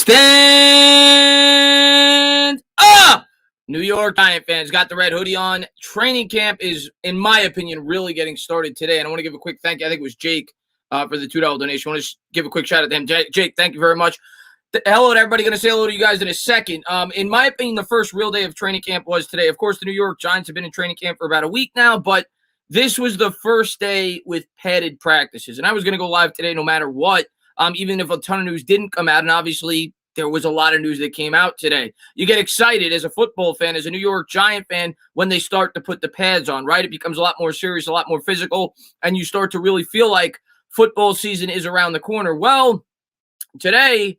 Stand up! New York Giant fans got the red hoodie on. Training camp is, in my opinion, really getting started today. And I want to give a quick thank you. I think it was Jake for the $2 donation. I want to give a quick shout out to him. Jake, thank you very much. Hello to everybody. Going to say hello to you guys in a second. In my opinion, the first real day of training camp was today. Of course, the New York Giants have been in training camp for about a week now, but this was the first day with padded practices. And I was going to go live today no matter what. Even if a ton of news didn't come out, and obviously there was a lot of news that came out today. You get excited as a football fan, as a New York Giant fan, when they start to put the pads on, right? It becomes a lot more serious, a lot more physical, and you start to really feel like football season is around the corner. Well, today,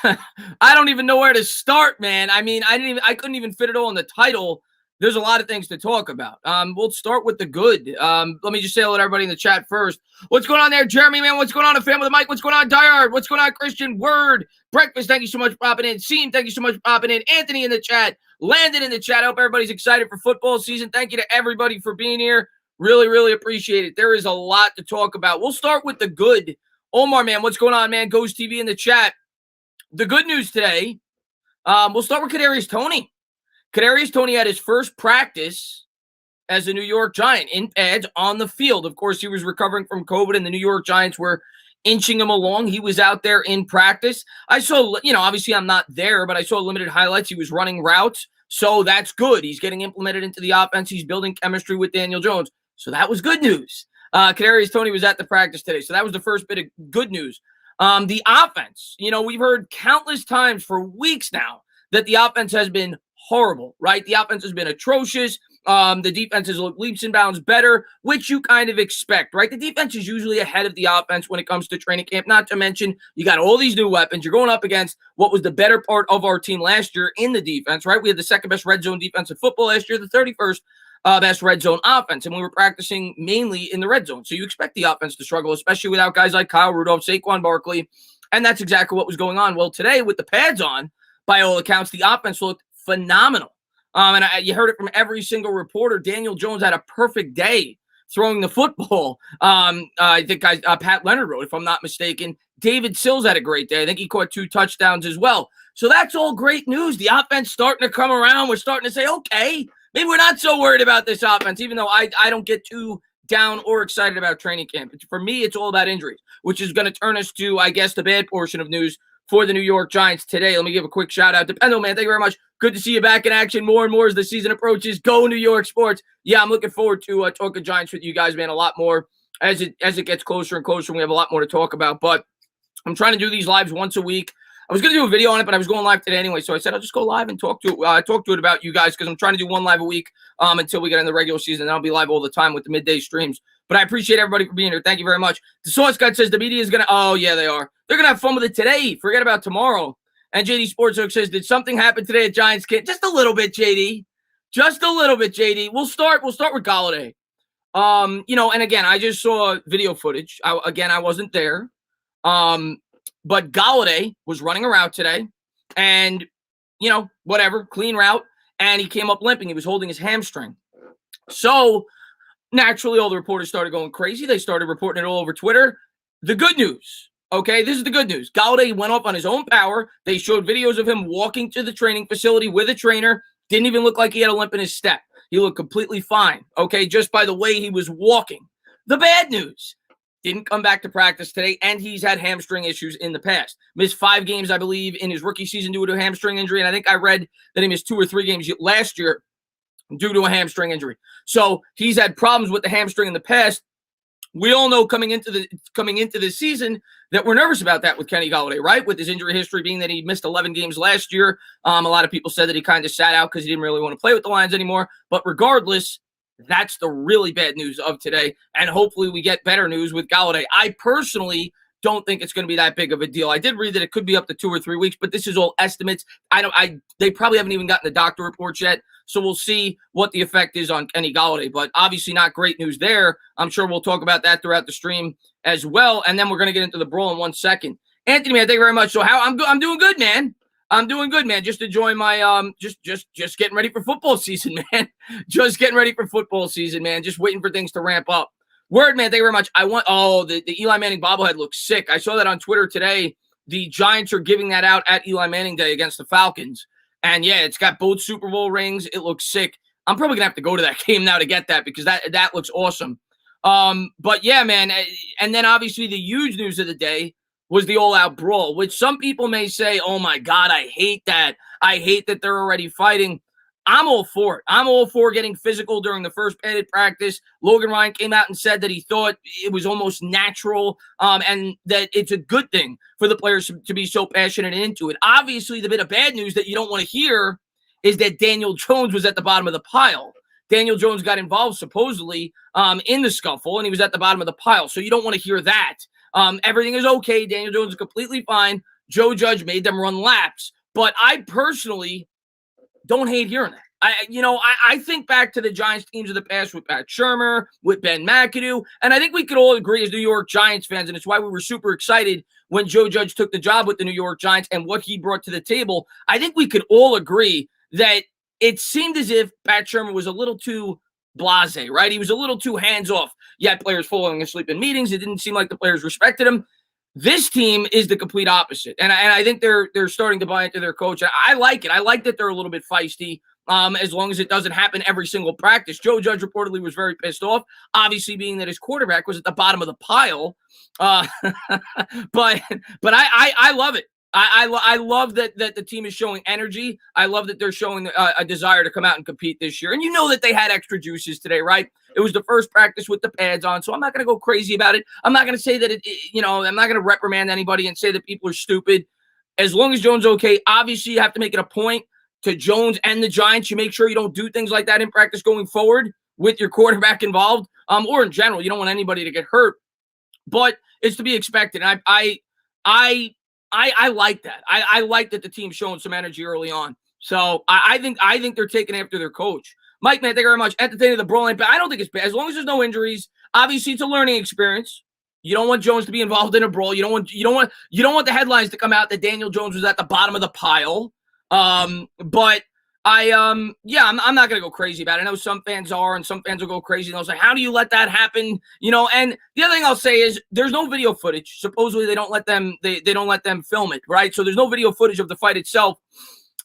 I don't even know where to start, man. I mean, I couldn't even fit it all in the title. There's a lot of things to talk about. We'll start with the good. Let me just say hello to everybody in the chat first. What's going on there, Jeremy, man? What's going on, a fan with a mic? What's going on, Diehard? What's going on, Christian? Word. Breakfast, thank you so much for popping in. Seam, thank you so much for popping in. Anthony in the chat. Landon in the chat. I hope everybody's excited for football season. Thank you to everybody for being here. Really, really appreciate it. There is a lot to talk about. We'll start with the good. Omar, man, what's going on, man? Ghost TV in the chat. The good news today, we'll start with Kadarius Toney. Kadarius Toney had his first practice as a New York Giant in pads on the field. Of course, he was recovering from COVID, and the New York Giants were inching him along. He was out there in practice. I saw, obviously I'm not there, but I saw limited highlights. He was running routes, so that's good. He's getting implemented into the offense. He's building chemistry with Daniel Jones, so that was good news. Kadarius Toney was at the practice today, so that was the first bit of good news. The offense, we've heard countless times for weeks now that the offense has been horrible, right? The offense has been atrocious. The defense has looked leaps and bounds better, which you kind of expect, right? The defense is usually ahead of the offense when it comes to training camp, not to mention you got all these new weapons. You're going up against what was the better part of our team last year in the defense, right? We had the second best red zone defense in football last year, the 31st best red zone offense, and we were practicing mainly in the red zone. So you expect the offense to struggle, especially without guys like Kyle Rudolph, Saquon Barkley, and that's exactly what was going on. Well, today with the pads on, by all accounts, the offense looked phenomenal. You heard it from every single reporter. Daniel Jones had a perfect day throwing the football. I think Pat Leonard wrote, if I'm not mistaken. David Sills had a great day. I think he caught 2 touchdowns as well. So that's all great news. The offense starting to come around. We're starting to say, okay, maybe we're not so worried about this offense, even though I don't get too down or excited about training camp. For me, it's all about injuries, which is going to turn us to, I guess, the bad portion of news for the New York Giants today. Let me give a quick shout out to Pendle, man. Thank you very much. Good to see you back in action more and more as the season approaches. Go New York sports. Yeah, I'm looking forward to talking Giants with you guys, man, a lot more as it gets closer and closer. And we have a lot more to talk about, but I'm trying to do these lives once a week. I was going to do a video on it, but I was going live today anyway, so I said I'll just go live and talk to it about you guys, because I'm trying to do one live a week until we get in the regular season, and I'll be live all the time with the midday streams. But I appreciate everybody for being here. Thank you very much. The Sauce Guy says the media is going to – oh, yeah, they are. They're going to have fun with it today. Forget about tomorrow. And JD Sportshook says, did something happen today at Giants camp? Just a little bit, JD. Just a little bit, JD. We'll start with Golladay. And again, I just saw video footage. I wasn't there. But Golladay was running a route today, and, whatever, clean route, and he came up limping. He was holding his hamstring. So, naturally, all the reporters started going crazy. They started reporting it all over Twitter. The good news, okay, this is the good news. Golladay went up on his own power. They showed videos of him walking to the training facility with a trainer. Didn't even look like he had a limp in his step. He looked completely fine, okay, just by the way he was walking. The bad news, didn't come back to practice today, and he's had hamstring issues in the past. Missed 5 games, I believe, in his rookie season due to a hamstring injury, and I think I read that he missed 2 or 3 games last year due to a hamstring injury. So he's had problems with the hamstring in the past. We all know coming into this season that we're nervous about that with Kenny Golladay, right? With his injury history being that he missed 11 games last year. A lot of people said that he kind of sat out because he didn't really want to play with the Lions anymore. But regardless, that's the really bad news of today, and hopefully we get better news with Golladay. I personally don't think it's going to be that big of a deal. I did read that it could be up to 2 or 3 weeks, but this is all estimates. They probably haven't even gotten the doctor reports yet, so we'll see what the effect is on Kenny Golladay. But obviously not great news there. I'm sure we'll talk about that throughout the stream as well, and then we're going to get into the Brawl in 1 second. Anthony, man, thank you very much. So I'm doing good, man. I'm doing good, man. Just enjoying my just getting ready for football season, man. Just getting ready for football season, man. Just waiting for things to ramp up. Word, man. Thank you very much. The Eli Manning bobblehead looks sick. I saw that on Twitter today. the Giants are giving that out at Eli Manning Day against the Falcons. And yeah, it's got both Super Bowl rings. It looks sick. I'm probably gonna have to go to that game now to get that because that looks awesome. But yeah, man. And then obviously the huge news of the day was the all-out brawl, which some people may say, oh my God, I hate that. I hate that they're already fighting. I'm all for it. I'm all for getting physical during the first padded practice. Logan Ryan came out and said that he thought it was almost natural and that it's a good thing for the players to be so passionate and into it. Obviously, the bit of bad news that you don't want to hear is that Daniel Jones was at the bottom of the pile. Daniel Jones got involved supposedly in the scuffle, and he was at the bottom of the pile. So you don't want to hear that. Everything is okay. Daniel Jones is completely fine. Joe Judge made them run laps. But I personally don't hate hearing that. I think back to the Giants teams of the past with Pat Shurmur, with Ben McAdoo, and I think we could all agree as New York Giants fans, and it's why we were super excited when Joe Judge took the job with the New York Giants and what he brought to the table. I think we could all agree that it seemed as if Pat Shurmur was a little too blasé, right? He was a little too hands-off. You had players falling asleep in meetings. It didn't seem like the players respected him. This team is the complete opposite, and I think they're starting to buy into their coach. I like it. I like that they're a little bit feisty, as long as it doesn't happen every single practice. Joe Judge reportedly was very pissed off, obviously being that his quarterback was at the bottom of the pile. But I love it. I love that the team is showing energy. I love that they're showing a desire to come out and compete this year. And you know that they had extra juices today, right? It was the first practice with the pads on, so I'm not going to go crazy about it. I'm not going to say that I'm not going to reprimand anybody and say that people are stupid. As long as Jones is okay, obviously you have to make it a point to Jones and the Giants. You make sure you don't do things like that in practice going forward with your quarterback involved, or in general. You don't want anybody to get hurt, but it's to be expected. And I like that. I like that the team's showing some energy early on. So I think they're taking after their coach. Mike, man, thank you very much. Entertaining the Brawl, but I don't think it's bad. As long as there's no injuries, obviously it's a learning experience. You don't want Jones to be involved in a brawl. You don't want the headlines to come out that Daniel Jones was at the bottom of the pile. But I'm not going to go crazy about it. I know some fans are, and some fans will go crazy. And they'll say, how do you let that happen? And the other thing I'll say is there's no video footage. Supposedly they don't let them film it, right? So there's no video footage of the fight itself.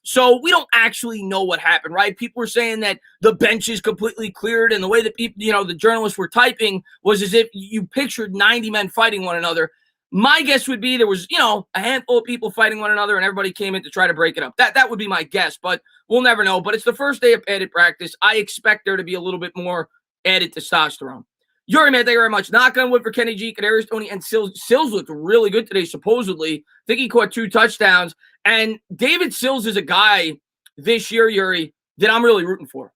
So we don't actually know what happened, right? People were saying that the bench is completely cleared, and the way that people, the journalists were typing was as if you pictured 90 men fighting one another. My guess would be there was, a handful of people fighting one another, and everybody came in to try to break it up. That would be my guess, but we'll never know. But it's the first day of padded practice. I expect there to be a little bit more added testosterone. Yuri, man, thank you very much. Knock on wood for Kenny G, Kadarius Toney, and Sills. Sills looked really good today, supposedly. I think he caught 2 touchdowns. And David Sills is a guy this year, Yuri, that I'm really rooting for.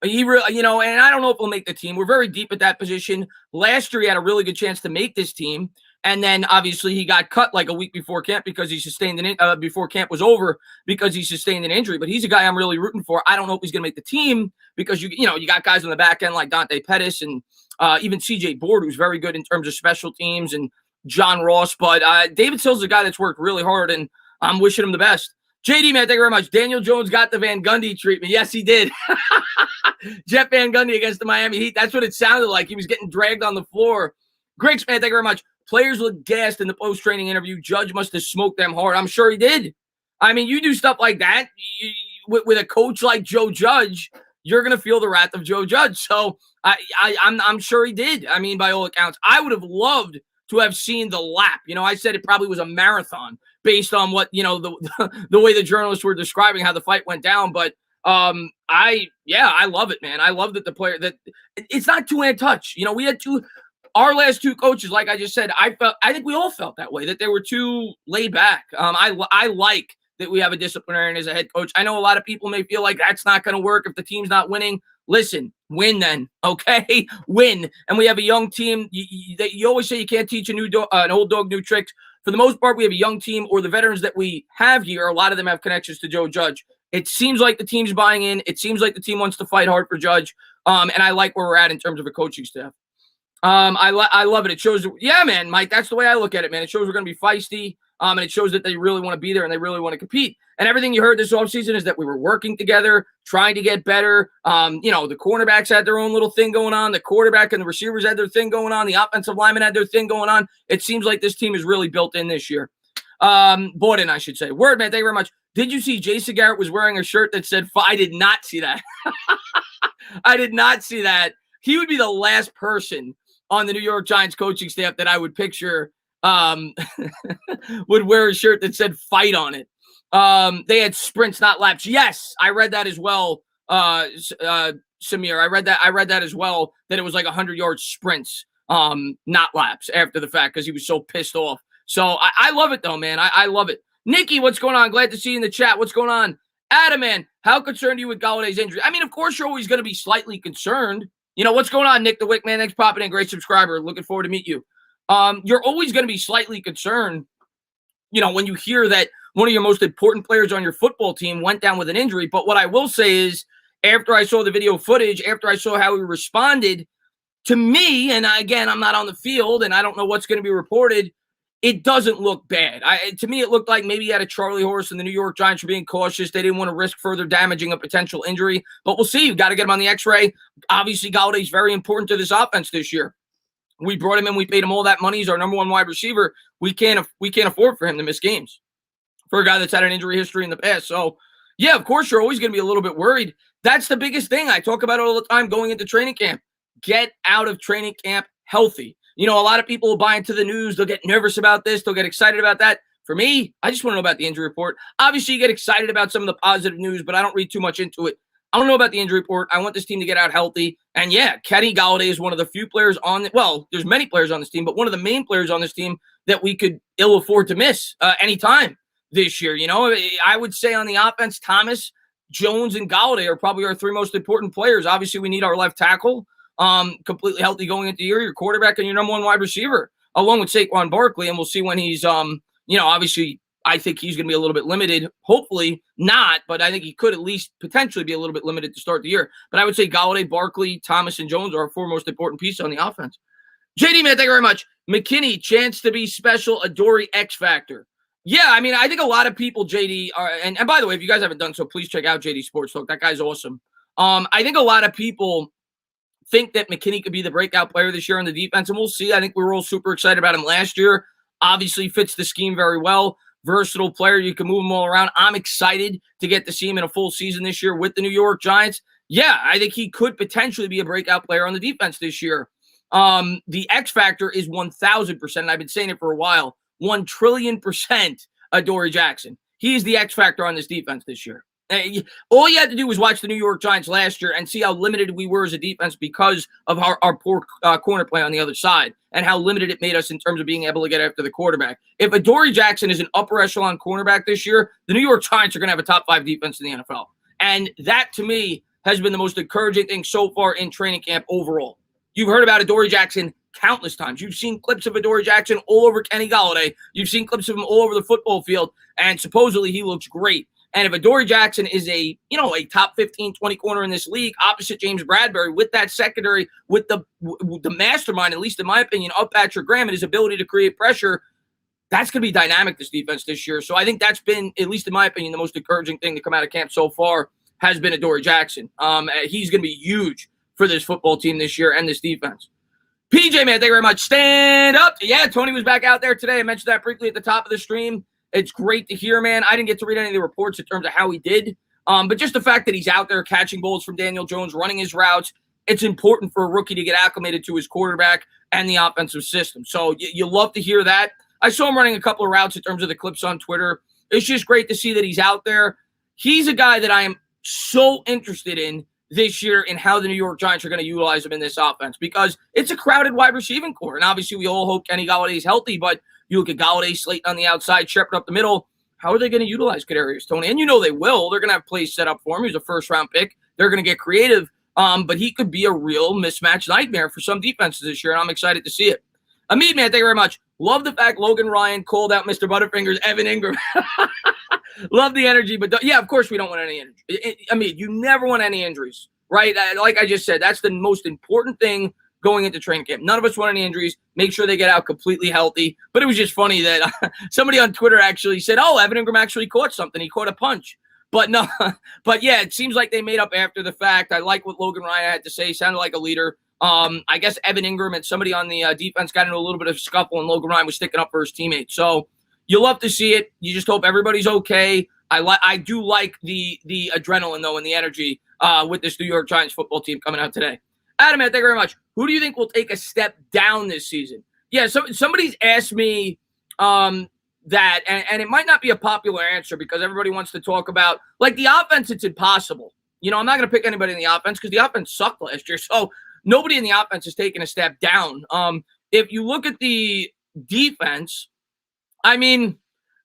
He really, and I don't know if he'll make the team. We're very deep at that position. Last year, he had a really good chance to make this team. And then, obviously, he got cut like a week before camp because he sustained before camp was over because he sustained an injury. But he's a guy I'm really rooting for. I don't know if he's going to make the team because, you got guys on the back end like Dante Pettis and even C.J. Board, who's very good in terms of special teams, and John Ross. But David Sills is a guy that's worked really hard, and I'm wishing him the best. JD, man, thank you very much. Daniel Jones got the Van Gundy treatment. Yes, he did. Jeff Van Gundy against the Miami Heat. That's what it sounded like. He was getting dragged on the floor. Griggs, man, thank you very much. Players look gassed in the post-training interview. Judge must have smoked them hard. I'm sure he did. I mean, you do stuff like that with a coach like Joe Judge, you're going to feel the wrath of Joe Judge. So I'm sure he did. I mean, by all accounts, I would have loved to have seen the lap. I said it probably was a marathon based on what, the way the journalists were describing how the fight went down. But I love it, man. I love that the player that it's not two-hand touch. We had our last 2 coaches, like I just said, I think we all felt that way, that they were too laid back. I like that we have a disciplinarian as a head coach. I know a lot of people may feel like that's not going to work if the team's not winning. Listen, win then, okay? Win. And we have a young team. You always say you can't teach an old dog new tricks. For the most part, we have a young team, or the veterans that we have here, a lot of them have connections to Joe Judge. It seems like the team's buying in. It seems like the team wants to fight hard for Judge. And I like where we're at in terms of a coaching staff. I love it. It shows, yeah, man, Mike, that's the way I look at it, man. It shows we're going to be feisty, and it shows that they really want to be there and they really want to compete. And everything you heard this offseason is that we were working together, trying to get better. The cornerbacks had their own little thing going on. The quarterback and the receivers had their thing going on. The offensive linemen had their thing going on. It seems like this team is really built in this year. Borden, I should say. Word, man. Thank you very much. Did you see Jason Garrett was wearing a shirt that said, I did not see that. I did not see that. He would be the last person on the New York Giants coaching staff that I would picture would wear a shirt that said fight on it. They had sprints, not laps. Yes, I read that as well, Samir. I read that as well, that it was like 100-yard sprints, not laps after the fact because he was so pissed off. So I love it, though, man. I love it. Nikki, what's going on? Glad to see you in the chat. What's going on? Adam, man, how concerned are you with Galladay's injury? I mean, of course, you're always going to be slightly concerned. You know, what's going on, Nick the Wick, man? Thanks for popping in. Great subscriber. Looking forward to meet you. You're always going to be slightly concerned, you know, when you hear that one of your most important players on your football team went down with an injury. But what I will say is, after I saw the video footage, after I saw how he responded, to me, and again, I'm not on the field and I don't know what's going to be reported, it doesn't look bad. To me, it looked like maybe he had a Charlie horse and the New York Giants were being cautious. They didn't want to risk further damaging a potential injury. But we'll see. You've got to get him on the x-ray. Obviously, Galladay's very important to this offense this year. We brought him in. We paid him all that money. He's our number one wide receiver. We can't afford for him to miss games for a guy that's had an injury history in the past. So, yeah, of course, you're always going to be a little bit worried. That's the biggest thing. I talk about it all the time going into training camp. Get out of training camp healthy. You know, a lot of people will buy into the news. They'll get nervous about this. They'll get excited about that. For me, I just want to know about the injury report. Obviously, you get excited about some of the positive news, but I don't read too much into it. I don't know about the injury report. I want this team to get out healthy. And, yeah, Kenny Golladay is one of the few players on – well, there's many players on this team, but one of the main players on this team that we could ill afford to miss anytime this year. You know, I would say on the offense, Thomas, Jones, and Golladay are probably our three most important players. Obviously, we need our left tackle. Completely healthy going into the year, your quarterback and your number one wide receiver, along with Saquon Barkley. And we'll see when he's, you know, obviously I think he's going to be a little bit limited. Hopefully not, but I think he could at least potentially be a little bit limited to start the year. But I would say Golladay, Barkley, Thomas, and Jones are our four most important pieces on the offense. JD, man, thank you very much. McKinney, chance to be special, Adoree X Factor. Yeah, I mean, I think a lot of people, JD, are, and by the way, if you guys haven't done so, please check out JD Sports Talk. That guy's awesome. I think a lot of people think that McKinney could be the breakout player this year on the defense, and we'll see. I think we were all super excited about him last year. Obviously fits the scheme very well. Versatile player. You can move him all around. I'm excited to get to see him in a full season this year with the New York Giants. Yeah, I think he could potentially be a breakout player on the defense this year. The X factor is 1,000%, and I've been saying it for a while. 1 trillion% Adoree Jackson. He is the X factor on this defense this year. All you had to do was watch the New York Giants last year and see how limited we were as a defense because of our poor corner play on the other side and how limited it made us in terms of being able to get after the quarterback. If Adoree Jackson is an upper echelon cornerback this year, the New York Giants are going to have a top 5 defense in the NFL. And that, to me, has been the most encouraging thing so far in training camp overall. You've heard about Adoree Jackson countless times. You've seen clips of Adoree Jackson all over Kenny Golladay. You've seen clips of him all over the football field, and supposedly he looks great. And if Adoree Jackson is a top 15, 20 corner in this league, opposite James Bradbury, with that secondary, with the mastermind, at least in my opinion, of Patrick Graham and his ability to create pressure, that's going to be dynamic, this defense this year. So I think that's been, at least in my opinion, the most encouraging thing to come out of camp so far has been Adoree Jackson. He's going to be huge for this football team this year and this defense. PJ, man, thank you very much. Stand up. Yeah, Tony was back out there today. I mentioned that briefly at the top of the stream. It's great to hear, man. I didn't get to read any of the reports in terms of how he did. But just the fact that he's out there catching balls from Daniel Jones, running his routes, it's important for a rookie to get acclimated to his quarterback and the offensive system. So you love to hear that. I saw him running a couple of routes in terms of the clips on Twitter. It's just great to see that he's out there. He's a guy that I am so interested in this year in how the New York Giants are going to utilize him in this offense because it's a crowded wide receiving core. And obviously we all hope Kenny Golladay is healthy, but you look at Golladay, Slater on the outside, Shepard up the middle. How are they going to utilize Kadarius Toney? And you know they will. They're going to have plays set up for him. He's a first-round pick. They're going to get creative, but he could be a real mismatch nightmare for some defenses this year, and I'm excited to see it. Amit, man, thank you very much. Love the fact Logan Ryan called out Mr. Butterfingers, Evan Ingram. Love the energy, but yeah, of course we don't want any energy. I mean, you never want any injuries, right? Like I just said, that's the most important thing going into training camp. None of us want any injuries. Make sure they get out completely healthy. But it was just funny that somebody on Twitter actually said, oh, Evan Ingram actually caught something. He caught a punch. But no, but yeah, it seems like they made up after the fact. I like what Logan Ryan had to say. He sounded like a leader. I guess Evan Ingram and somebody on the defense got into a little bit of a scuffle, and Logan Ryan was sticking up for his teammates. So, you love to see it. You just hope everybody's okay. I do like the adrenaline, though, and the energy with this New York Giants football team coming out today. Adam, man, thank you very much. Who do you think will take a step down this season? Yeah, so somebody's asked me that, and it might not be a popular answer because everybody wants to talk about, like, the offense. It's impossible. I'm not going to pick anybody in the offense because the offense sucked last year. So nobody in the offense has taken a step down. If you look at the defense, I mean,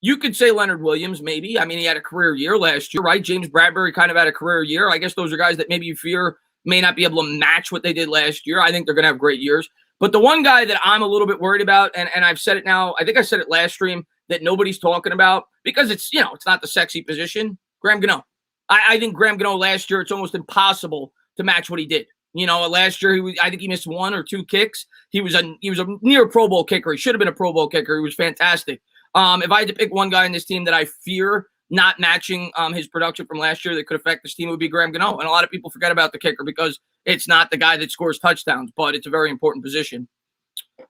you could say Leonard Williams, maybe. I mean, he had a career year last year, right? James Bradbury kind of had a career year. I guess those are guys that maybe you fear may not be able to match what they did last year. I think they're going to have great years. But the one guy that I'm a little bit worried about, and I've said it now, I think I said it last stream, that nobody's talking about because it's, it's not the sexy position, Graham Gano. I think Graham Gano last year, it's almost impossible to match what he did. Last year, I think he missed 1 or 2 kicks. He was a near Pro Bowl kicker. He should have been a Pro Bowl kicker. He was fantastic. If I had to pick one guy in this team that I fear not matching his production from last year that could affect this team, it would be Graham Gano. And a lot of people forget about the kicker because it's not the guy that scores touchdowns, but it's a very important position.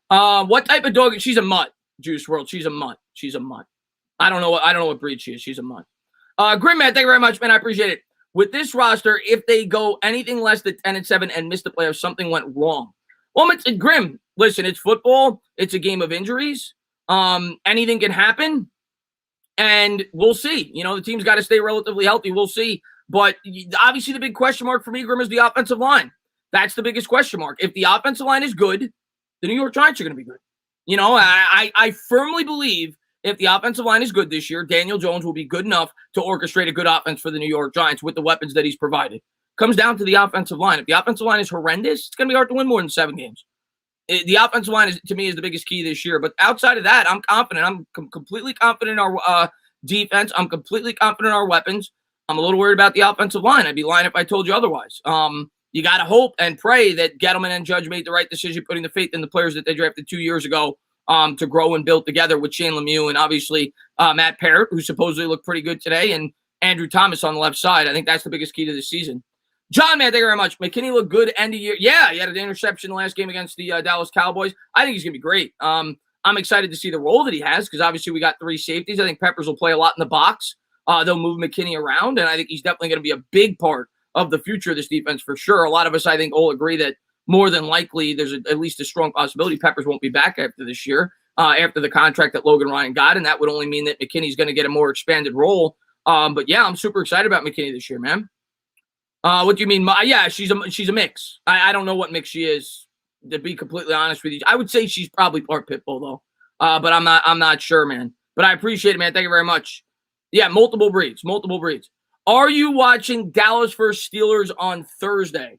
What type of dog? She's a mutt, Juice WRLD. She's a mutt. She's a mutt. I don't know what breed she is. She's a mutt. Grim, man, thank you very much, man. I appreciate it. With this roster, if they go anything less than 10-7 and miss the playoffs, something went wrong. Well, it's Grim. Listen, it's football. It's a game of injuries. Anything can happen, and we'll see. The team's got to stay relatively healthy. We'll see. But obviously, the big question mark for me, Grim, is the offensive line. That's the biggest question mark. If the offensive line is good, the New York Giants are going to be good. I firmly believe if the offensive line is good this year, Daniel Jones will be good enough to orchestrate a good offense for the New York Giants with the weapons that he's provided. Comes down to the offensive line. If the offensive line is horrendous, it's going to be hard to win more than 7 games. The offensive line, to me, is the biggest key this year. But outside of that, I'm confident. I'm completely confident in our defense. I'm completely confident in our weapons. I'm a little worried about the offensive line. I'd be lying if I told you otherwise. You got to hope and pray that Gettleman and Judge made the right decision putting the faith in the players that they drafted 2 years ago to grow and build together with Shane Lemieux and obviously Matt Parrott, who supposedly looked pretty good today, and Andrew Thomas on the left side. I think that's the biggest key to the season. John, man, thank you very much. McKinney looked good end of year. Yeah, he had an interception the last game against the Dallas Cowboys. I think he's going to be great. I'm excited to see the role that he has because obviously we got 3 safeties. I think Peppers will play a lot in the box. They'll move McKinney around, and I think he's definitely going to be a big part of the future of this defense for sure. A lot of us, I think, all agree that more than likely there's at least a strong possibility Peppers won't be back after this year, after the contract that Logan Ryan got, and that would only mean that McKinney's going to get a more expanded role. But yeah, I'm super excited about McKinney this year, man. What do you mean? Yeah, she's a mix. I don't know what mix she is, to be completely honest with you. I would say she's probably part pit bull though. But I'm not sure, man. But I appreciate it, man. Thank you very much. Yeah, multiple breeds. Are you watching Dallas vs. Steelers on Thursday?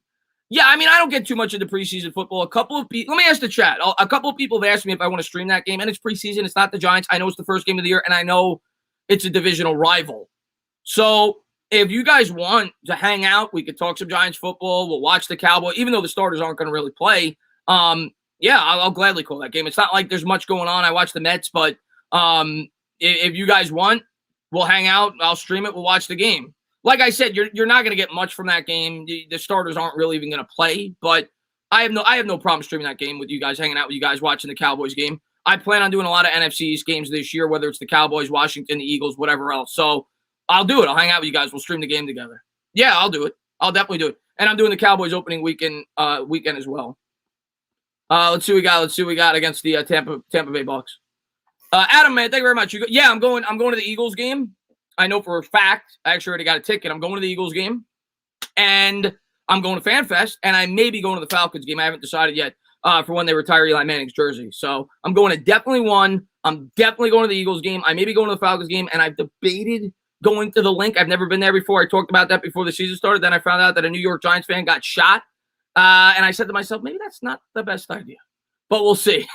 Yeah, I mean, I don't get too much into preseason football. A couple of people, let me ask the chat. A couple of people have asked me if I want to stream that game, and it's preseason. It's not the Giants. I know it's the first game of the year, and I know it's a divisional rival. So if you guys want to hang out, we could talk some Giants football. We'll watch the Cowboys, even though the starters aren't going to really play. Yeah, I'll gladly call that game. It's not like there's much going on. I watch the Mets, but if you guys want, we'll hang out. I'll stream it. We'll watch the game. Like I said, you're not going to get much from that game. The starters aren't really even going to play, but I have no problem streaming that game with you guys, hanging out with you guys, watching the Cowboys game. I plan on doing a lot of NFC East games this year, whether it's the Cowboys, Washington, the Eagles, whatever else. So I'll do it. I'll hang out with you guys. We'll stream the game together. Yeah, I'll do it. I'll definitely do it. And I'm doing the Cowboys opening weekend as well. Let's see what we got against the Tampa Bay Bucks. Adam, man, thank you very much. Yeah, I'm going to the Eagles game. I know for a fact. I actually already got a ticket. I'm going to the Eagles game, and I'm going to FanFest, and I may be going to the Falcons game. I haven't decided yet for when they retire Eli Manning's jersey. So I'm going to definitely one. I'm definitely going to the Eagles game. I may be going to the Falcons game, and I've debated going to the Link. I've never been there before. I talked about that before the season started. Then I found out that a New York Giants fan got shot, and I said to myself, maybe that's not the best idea. But we'll see.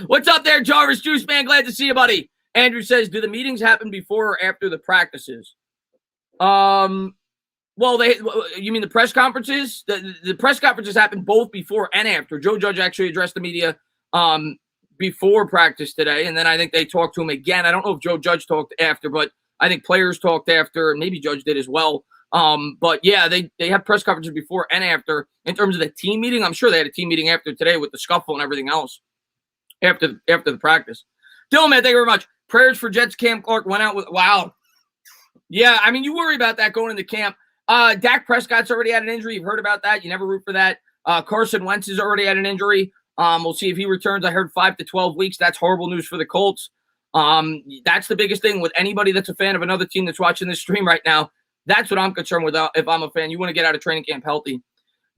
What's up there, Jarvis Juice Man? Glad to see you, buddy. Andrew says, do the meetings happen before or after the practices? Well, you mean the press conferences? The press conferences happen both before and after. Joe Judge actually addressed the media before practice today, and then I think they talked to him again. I don't know if Joe Judge talked after, but I think players talked after, and maybe Judge did as well. But yeah, they have press conferences before and after. In terms of the team meeting, I'm sure they had a team meeting after today with the scuffle and everything else after the practice. Dylan, man, thank you very much. Prayers for Jets. Cam Clark went out with, wow. Yeah, I mean, you worry about that going into camp. Dak Prescott's already had an injury. You've heard about that. You never root for that. Carson Wentz has already had an injury. We'll see if he returns. I heard 5 to 12 weeks. That's horrible news for the Colts. That's the biggest thing with anybody that's a fan of another team that's watching this stream right now. That's what I'm concerned with if I'm a fan. You want to get out of training camp healthy.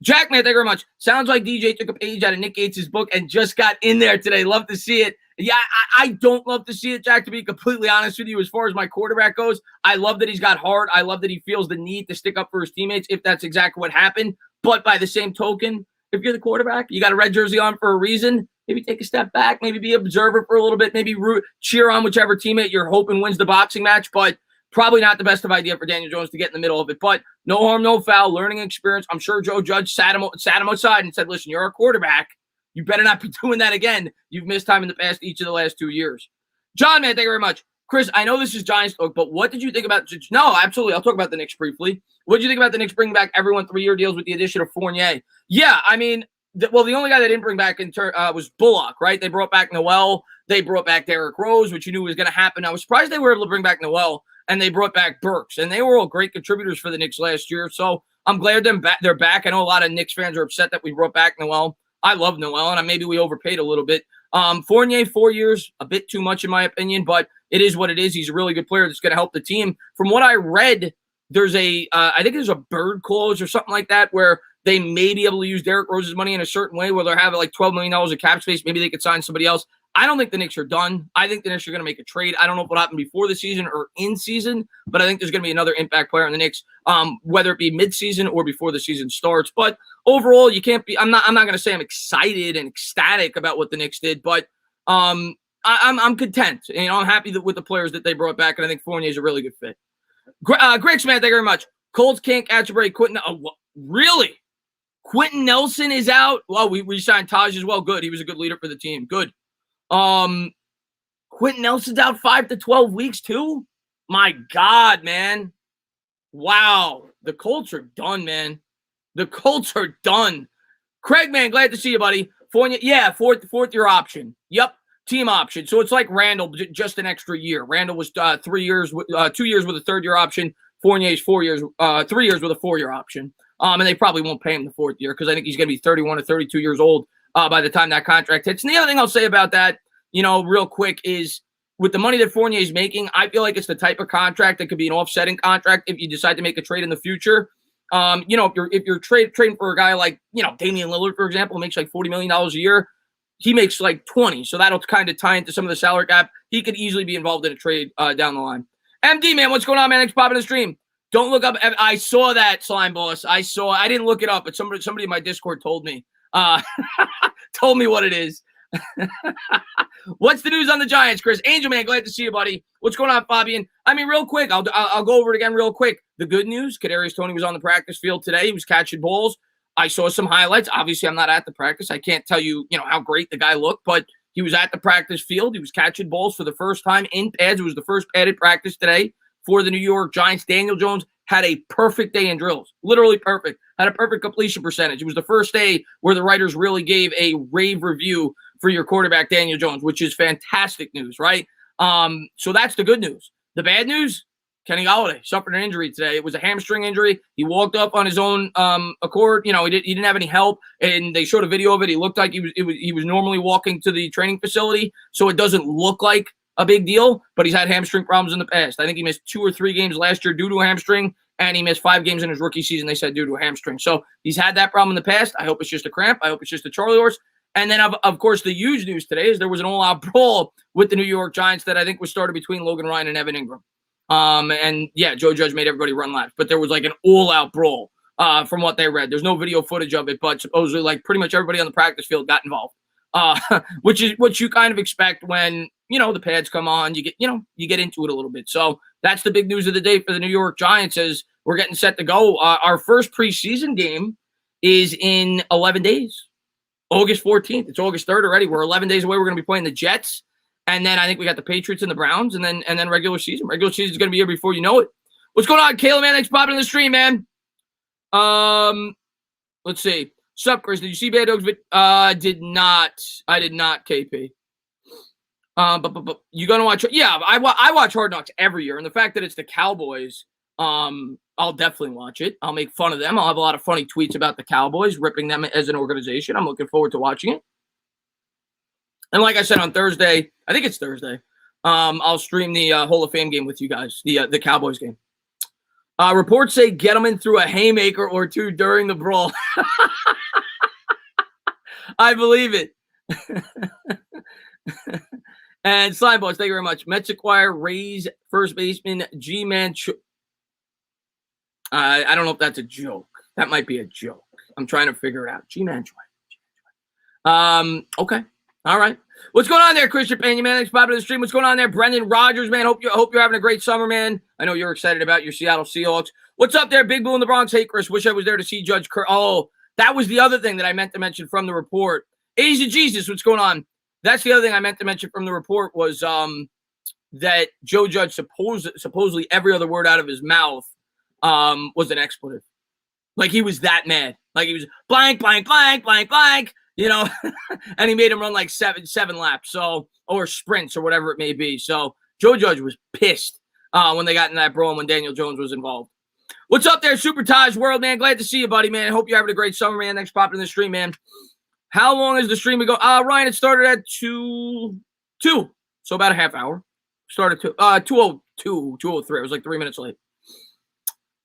Jack, man, thank you very much. Sounds like DJ took a page out of Nick Gates' book and just got in there today. Love to see it. Yeah, I don't love to see it, Jack, to be completely honest with you. As far as my quarterback goes, I love that he's got heart. I love that he feels the need to stick up for his teammates if that's exactly what happened. But by the same token, if you're the quarterback, you got a red jersey on for a reason. Maybe take a step back. Maybe be an observer for a little bit. Maybe cheer on whichever teammate you're hoping wins the boxing match. But probably not the best of idea for Daniel Jones to get in the middle of it. But no harm, no foul, learning experience. I'm sure Joe Judge sat him aside and said, listen, you're a quarterback. You better not be doing that again. You've missed time in the past each of the last 2 years. John, man, thank you very much. Chris, I know this is Giants talk, but what did you think about – no, absolutely. I'll talk about the Knicks briefly. What did you think about the Knicks bringing back everyone 3-year deals with the addition of Fournier? Yeah, I mean – the only guy they didn't bring back was Bullock, right? They brought back Noel. They brought back Derrick Rose, which you knew was going to happen. I was surprised they were able to bring back Noel, and they brought back Burks. And they were all great contributors for the Knicks last year. So I'm glad they're back. I know a lot of Knicks fans are upset that we brought back Noel. I love Noel, and maybe we overpaid a little bit. Fournier, 4 years, a bit too much in my opinion, but it is what it is. He's a really good player that's going to help the team. From what I read, there's I think there's a bird clause or something like that where they may be able to use Derrick Rose's money in a certain way where they're having like $12 million of cap space. Maybe they could sign somebody else. I don't think the Knicks are done. I think the Knicks are going to make a trade. I don't know what happened before the season or in season, but I think there's going to be another impact player in the Knicks, whether it be mid-season or before the season starts. But overall, you can't be. I'm not going to say I'm excited and ecstatic about what the Knicks did, but I'm content. You know, I'm happy with the players that they brought back, and I think Fournier is a really good fit. Greg Smith, thank you very much. Colts can't catch a break. Really? Quentin Nelson is out. Well, we signed Taj as well. Good. He was a good leader for the team. Good. Quentin Nelson's out 5 to 12 weeks too. My God, man. Wow. The Colts are done, man. The Colts are done. Craig, man, glad to see you, buddy. Fournier, yeah, fourth year option. Yep. Team option. So it's like Randall, just an extra year. Randall was 3 years, 2 years with a third year option. Fournier's 4 years, 3 years with a 4 year option. And they probably won't pay him the fourth year because I think he's going to be 31 or 32 years old by the time that contract hits. And the other thing I'll say about that, you know, real quick is with the money that Fournier is making, I feel like it's the type of contract that could be an offsetting contract if you decide to make a trade in the future. You know, if you're trading for a guy like, you know, Damian Lillard, for example, makes like $40 million a year. He makes like 20. So that'll kind of tie into some of the salary cap. He could easily be involved in a trade down the line. MD, man, what's going on, man? Thanks for popping the stream. Don't look up. I saw that, Slime Boss. I didn't look it up, but somebody in my Discord told me. Told me what it is. What's the news on the Giants, Chris? Angel, man, glad to see you, buddy. What's going on, Fabian? I mean, real quick, I'll go over it again real quick. The good news, Kadarius Toney was on the practice field today. He was catching balls. I saw some highlights. Obviously, I'm not at the practice. I can't tell you, how great the guy looked, but he was at the practice field. He was catching balls for the first time in pads. It was the first padded practice today for the New York Giants. Daniel Jones had a perfect day in drills, literally perfect, had a perfect completion percentage. It was the first day where the writers really gave a rave review for your quarterback, Daniel Jones, which is fantastic news, right? So that's the good news. The bad news, Kenny Golladay suffered an injury today. It was a hamstring injury. He walked up on his own accord. He didn't have any help, and they showed a video of it. He looked like he was normally walking to the training facility, so it doesn't look like a big deal, but he's had hamstring problems in the past. I think he missed 2 or 3 games last year due to a hamstring, and he missed 5 games in his rookie season, they said, due to a hamstring. So he's had that problem in the past. I hope it's just a cramp. I hope it's just a Charlie horse. And then, of course, the huge news today is there was an all-out brawl with the New York Giants that I think was started between Logan Ryan and Evan Ingram. And, yeah, Joe Judge made everybody run laps, but there was like an all-out brawl from what they read. There's no video footage of it, but supposedly like pretty much everybody on the practice field got involved, which is what you kind of expect when, the pads come on. You get into it a little bit. So that's the big news of the day for the New York Giants as we're getting set to go. Our first preseason game is in 11 days. August 14th. It's August 3rd already. We're 11 days away. We're going to be playing the Jets. And then I think we got the Patriots and the Browns and then regular season. Regular season is going to be here before you know it. What's going on, Caleb, man? Thanks for popping in the stream, man. Let's see. Sup, Chris? Did you see Bad Dogs? I did not, KP. But you gonna watch? Yeah, I watch Hard Knocks every year, and the fact that it's the Cowboys, I'll definitely watch it. I'll make fun of them. I'll have a lot of funny tweets about the Cowboys, ripping them as an organization. I'm looking forward to watching it. And like I said on Thursday, I think it's Thursday. I'll stream the Hall of Fame game with you guys, the Cowboys game. Reports say Gettleman threw a haymaker or two during the brawl. I believe it. And Slime Boss, thank you very much. Mets acquire Rays first baseman G-Man. I don't know if that's a joke. That might be a joke. I'm trying to figure it out. G-Man. Okay. All right. What's going on there, Christian Pena, man? Thanks for popping to the stream. What's going on there, Brendan Rogers, man? Hope you're having a great summer, man. I know you're excited about your Seattle Seahawks. What's up there, Big Blue in the Bronx? Hey, Chris, wish I was there to see Judge Kerr. Oh, that was the other thing that I meant to mention from the report. Asia Jesus, what's going on? That's the other thing I meant to mention from the report was that Joe Judge supposedly every other word out of his mouth was an expletive. Like he was that mad. Like he was blank, blank, blank, blank, blank. You know, and he made him run like seven laps, or sprints or whatever it may be. So Joe Judge was pissed when they got in that brawl and when Daniel Jones was involved. What's up there, Super Taj World, man? Glad to see you, buddy, man. Hope you're having a great summer, man. Thanks for popping in the stream, man. How long is the stream ago? Ryan, it started at 2, so about a half hour. Started at 2:02, 2:03. It was like 3 minutes late.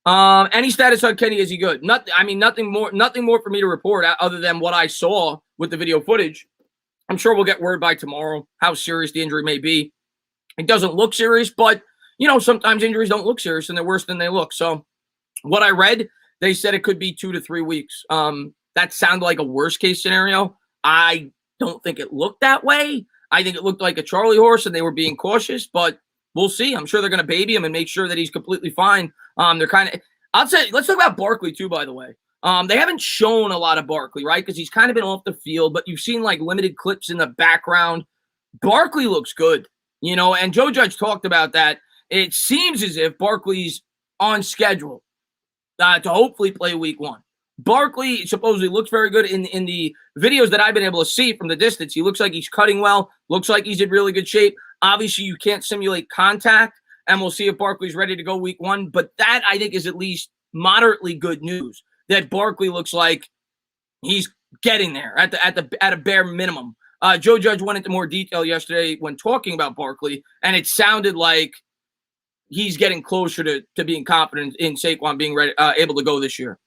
Any status on Kenny? Is he good? Nothing more for me to report other than what I saw with the video footage. I'm sure we'll get word by tomorrow how serious the injury may be. It doesn't look serious, but you know, sometimes injuries don't look serious and they're worse than they look. So what I read, they said it could be 2 to 3 weeks. That sounded like a worst case scenario. I don't think it looked that way. I think it looked like a Charlie horse and they were being cautious, but we'll see. I'm sure they're going to baby him and make sure that he's completely fine. They're kind of, I'll say, let's talk about Barkley too, by the way. They haven't shown a lot of Barkley, right? Because he's kind of been off the field, but you've seen like limited clips in the background. Barkley looks good, you know, and Joe Judge talked about that. It seems as if Barkley's on schedule to hopefully play week 1. Barkley supposedly looks very good in the videos that I've been able to see from the distance. He looks like he's cutting well, looks like he's in really good shape. Obviously, you can't simulate contact, and we'll see if Barkley's ready to go week 1. But that, I think, is at least moderately good news, that Barkley looks like he's getting there at a bare minimum. Joe Judge went into more detail yesterday when talking about Barkley, and it sounded like he's getting closer to being confident in Saquon being ready, able to go this year.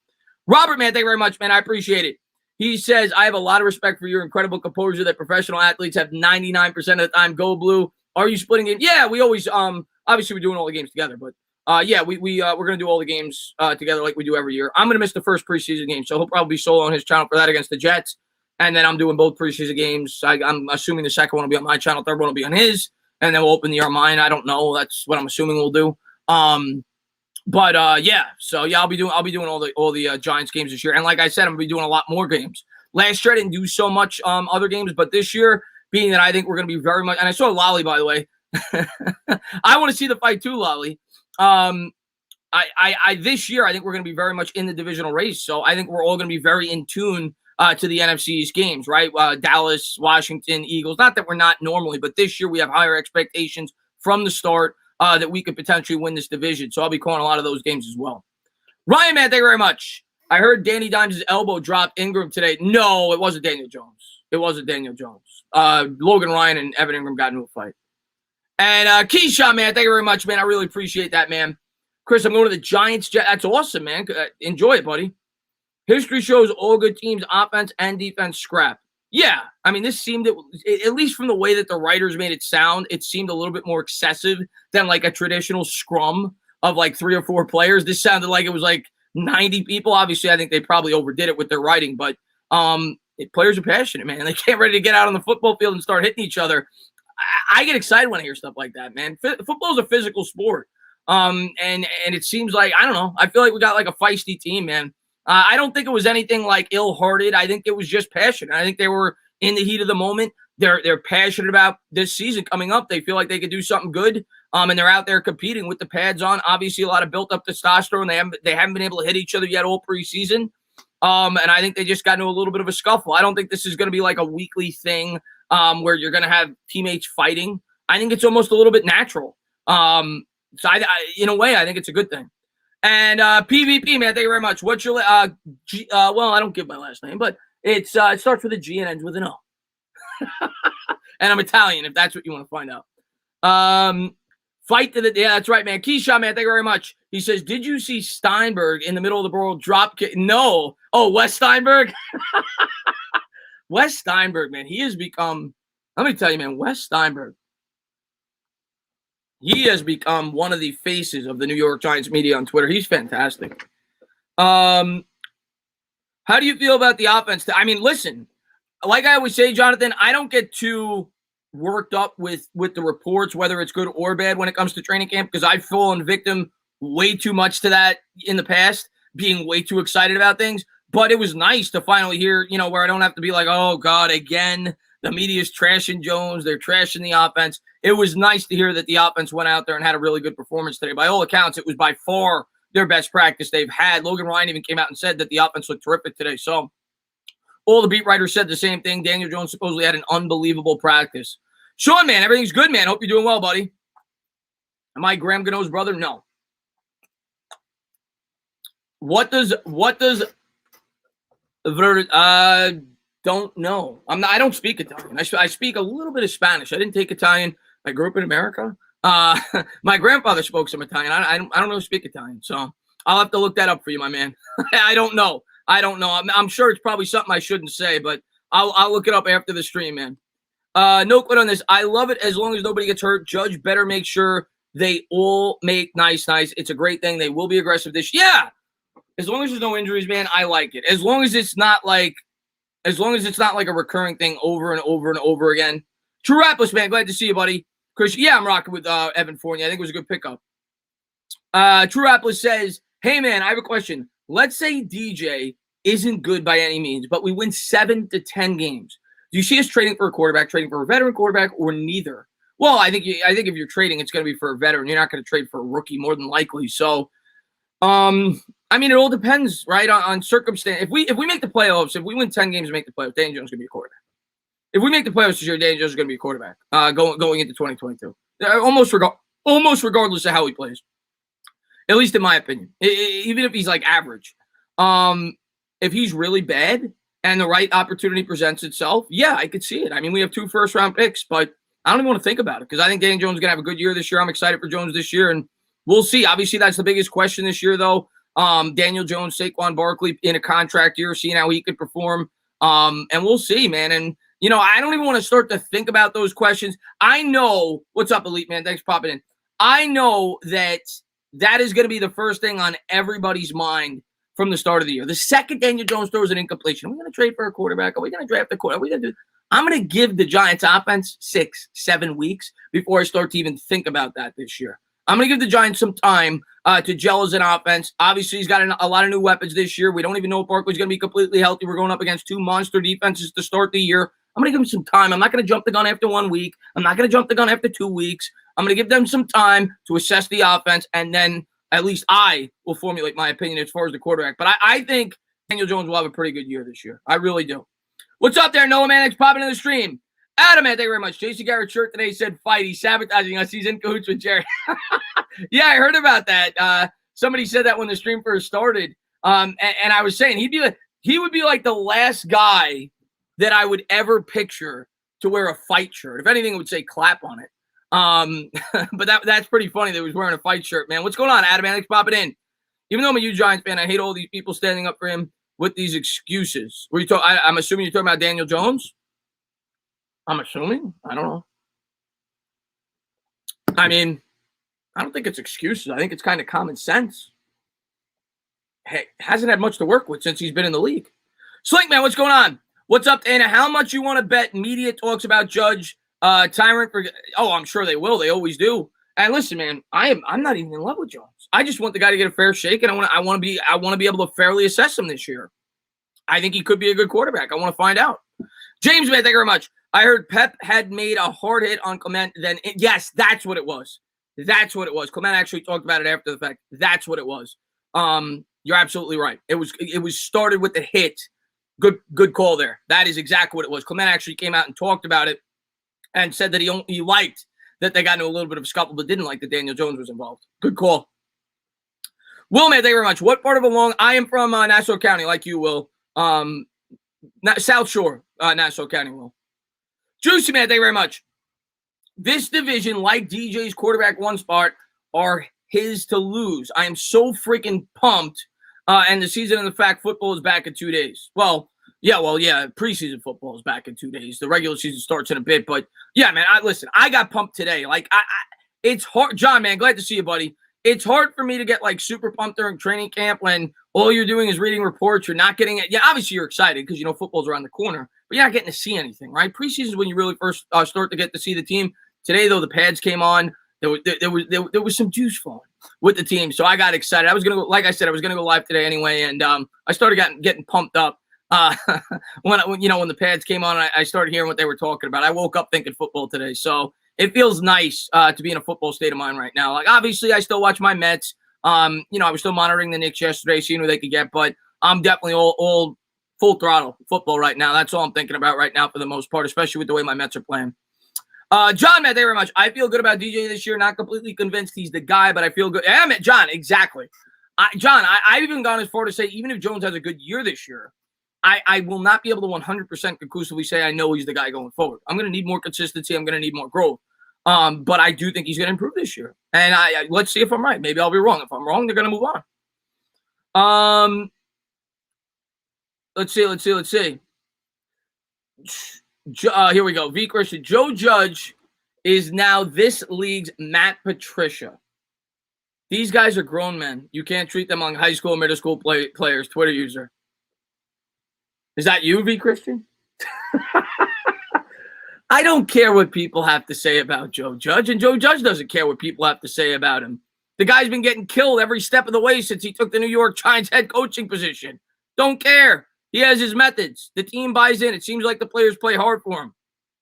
Robert, man, thank you very much, man. I appreciate it. He says, I have a lot of respect for your incredible composure that professional athletes have 99% of the time. Go Blue. Are you splitting it? Yeah, we always obviously we're doing all the games together, but yeah, we're gonna do all the games together like we do every year. I'm gonna miss the first preseason game, so he'll probably be solo on his channel for that against the Jets, and then I'm doing both preseason games. I'm assuming the second one will be on my channel, third one will be on his, and then we'll open the year on mine. I don't know. That's what I'm assuming we'll do. But yeah, so yeah, I'll be doing all the Giants games this year, and like I said, I'm gonna be doing a lot more games. Last year I didn't do so much other games, but this year, being that I think we're gonna be very much, and I saw Lolly, by the way. I want to see the fight too, Lolly. I this year I think we're gonna be very much in the divisional race, so I think we're all gonna be very in tune to the NFC's games, right? Dallas, Washington, Eagles. Not that we're not normally, but this year we have higher expectations from the start. That we could potentially win this division. So I'll be calling a lot of those games as well. Ryan, man, thank you very much. I heard Danny Dimes' elbow dropped Ingram today. No, it wasn't Daniel Jones. It wasn't Daniel Jones. Logan Ryan and Evan Ingram got into a fight. And Keyshawn, man, thank you very much, man. I really appreciate that, man. Chris, I'm going to the Giants. That's awesome, man. Enjoy it, buddy. History shows all good teams, offense and defense, scrap. Yeah, I mean, this seemed, at least from the way that the writers made it sound, it seemed a little bit more excessive than like a traditional scrum of like 3 or 4 players. This sounded like it was like 90 people. Obviously, I think they probably overdid it with their writing, but players are passionate, man. They can't ready to get out on the football field and start hitting each other. I get excited when I hear stuff like that, man. Football is a physical sport, and it seems like, I don't know, I feel like we got like a feisty team, man. I don't think it was anything like ill-hearted. I think it was just passion. I think they were in the heat of the moment. They're passionate about this season coming up. They feel like they could do something good, and they're out there competing with the pads on. Obviously, a lot of built-up testosterone. They haven't been able to hit each other yet all preseason, and I think they just got into a little bit of a scuffle. I don't think this is going to be like a weekly thing. where you're going to have teammates fighting. I think it's almost a little bit natural. So in a way, I think it's a good thing. And PvP, man, thank you very much. What's your well, I don't give my last name, but it starts with a G and ends with an O. And I'm Italian, if that's what you want to find out. Fight to the yeah, that's right, man. Keyshawn, man, thank you very much. He says, did you see Steinberg in the middle of the Brawl drop kick? No. Oh, Wes Steinberg? Wes Steinberg, man, he has become, let me tell you, man, Wes Steinberg, he has become one of the faces of the New York Giants media on Twitter. He's fantastic. How do you feel about the offense? I mean, listen, like I always say, Jonathan, I don't get too worked up with the reports, whether it's good or bad when it comes to training camp, because I've fallen victim way too much to that in the past, being way too excited about things. But it was nice to finally hear, where I don't have to be like, oh, God, again, the media's trashing Jones. They're trashing the offense. It was nice to hear that the offense went out there and had a really good performance today. By all accounts, it was by far their best practice they've had. Logan Ryan even came out and said that the offense looked terrific today. So all the beat writers said the same thing. Daniel Jones supposedly had an unbelievable practice. Sean, man, everything's good, man. Hope you're doing well, buddy. Am I Graham Gano's brother? No. What does don't know. I don't speak Italian. I speak a little bit of Spanish. I didn't take Italian. I grew up in America. My grandfather spoke some Italian. I don't know speak Italian, so I'll have to look that up for you, my man. I don't know. I'm sure it's probably something I shouldn't say, but I'll look it up after the stream, man. No quit on this. I love it as long as nobody gets hurt. Judge better make sure they all make nice. It's a great thing. They will be aggressive this year. Yeah. As long as there's no injuries, man, I like it. As long as it's not like a recurring thing over and over and over again. True Rapless, man, glad to see you, buddy. Chris, yeah, I'm rocking with Evan Fournier. I think it was a good pickup. True Rapless says, hey, man, I have a question. Let's say DJ isn't good by any means, but we win 7 to 10 games. Do you see us trading for a quarterback, trading for a veteran quarterback, or neither? Well, I think if you're trading, it's going to be for a veteran. You're not going to trade for a rookie more than likely. So, I mean, it all depends, right, on circumstance. If we make the playoffs, if we win 10 games and make the playoffs, Daniel Jones is going to be a quarterback. If we make the playoffs this year, Daniel Jones is going to be a quarterback going into 2022. Almost regardless of how he plays, at least in my opinion. Even if he's like average, if he's really bad and the right opportunity presents itself, yeah, I could see it. I mean, we have 2 first-round picks, but I don't even want to think about it because I think Daniel Jones is going to have a good year this year. I'm excited for Jones this year, and we'll see. Obviously, that's the biggest question this year, though. Daniel Jones, Saquon Barkley in a contract year, seeing how he could perform. And we'll see, man. And, I don't even want to start to think about those questions. I know – what's up, Elite, man? Thanks for popping in. I know that is going to be the first thing on everybody's mind from the start of the year. The second Daniel Jones throws an incompletion, are we going to trade for a quarterback? Are we going to draft a quarterback? Are we going to do – I'm going to give the Giants offense 6-7 weeks before I start to even think about that this year. I'm going to give the Giants some time to gel as an offense. Obviously, he's got a lot of new weapons this year. We don't even know if Barkley's going to be completely healthy. We're going up against 2 monster defenses to start the year. I'm going to give him some time. I'm not going to jump the gun after 1 week. I'm not going to jump the gun after 2 weeks. I'm going to give them some time to assess the offense, and then at least I will formulate my opinion as far as the quarterback. But I think Daniel Jones will have a pretty good year this year. I really do. What's up there, Noah Mannix, popping in the stream? Adam, man, thank you very much. Jason Garrett's shirt today said fight. He's sabotaging us. He's in cahoots with Jerry. Yeah, I heard about that. Somebody said that when the stream first started. And I was saying he would be like the last guy that I would ever picture to wear a fight shirt. If anything, it would say clap on it. But that's pretty funny that he was wearing a fight shirt, man. What's going on, Adam? Alex, pop it in. Even though I'm a huge Giants fan, I hate all these people standing up for him with these excuses. I'm assuming you're talking about Daniel Jones? I'm assuming. I don't know. I mean, I don't think it's excuses. I think it's kind of common sense. Hey, hasn't had much to work with since he's been in the league. Slink, man, what's going on? What's up, Dana? How much you want to bet media talks about Judge Tyrant? I'm sure they will. They always do. And listen, man, I'm not even in love with Jones. I just want the guy to get a fair shake, and I want to be able to fairly assess him this year. I think he could be a good quarterback. I want to find out. James, man, thank you very much. I heard Pep had made a hard hit on Clement. Yes, that's what it was. That's what it was. Clement actually talked about it after the fact. That's what it was. You're absolutely right. It was started with the hit. Good call there. That is exactly what it was. Clement actually came out and talked about it. and said that he liked that they got into a little bit of a scuffle, but didn't like that Daniel Jones was involved. Good call. Will, man, thank you very much. What part of Long? I am from Nassau County, like you, Will. South Shore, Nassau County, Will. Juicy, man, thank you very much. This division, like DJ's quarterback one spot, are his to lose. I am so freaking pumped. And the season and the fact football is back in 2 days. Well, yeah, preseason football is back in 2 days. The regular season starts in a bit, but yeah, man, listen, I got pumped today. Like, it's hard. John, man, glad to see you, buddy. It's hard for me to get like super pumped during training camp when all you're doing is reading reports. You're not getting it. Yeah, obviously you're excited because you know football's around the corner, but you're not getting to see anything, right? Preseason is when you really first start to get to see the team. Today, though, the pads came on. There was some juice flowing with the team, so I got excited. I was gonna go, like I said, I was gonna go live today anyway, and I started getting pumped up when the pads came on. I started hearing what they were talking about. I woke up thinking football today, so it feels nice to be in a football state of mind right now. Like, obviously, I still watch my Mets. I was still monitoring the Knicks yesterday, seeing who they could get, but I'm definitely all full throttle football right now. That's all I'm thinking about right now for the most part, especially with the way my Mets are playing. John, Matt, thank you very much. I feel good about DJ this year. Not completely convinced he's the guy, but I feel good. Yeah, John, exactly. I've even gone as far to say, even if Jones has a good year this year, I will not be able to 100% conclusively say I know he's the guy going forward. I'm going to need more consistency. I'm going to need more growth. But I do think he's going to improve this year. And let's see if I'm right. Maybe I'll be wrong. If I'm wrong, they're going to move on. Let's see. Here we go. V. Christian. Joe Judge is now this league's Matt Patricia. These guys are grown men. You can't treat them like high school, middle school players. Twitter user. Is that you, V. Christian? I don't care what people have to say about Joe Judge, and Joe Judge doesn't care what people have to say about him. The guy's been getting killed every step of the way since he took the New York Giants head coaching position. Don't care. He has his methods. The team buys in. It seems like the players play hard for him.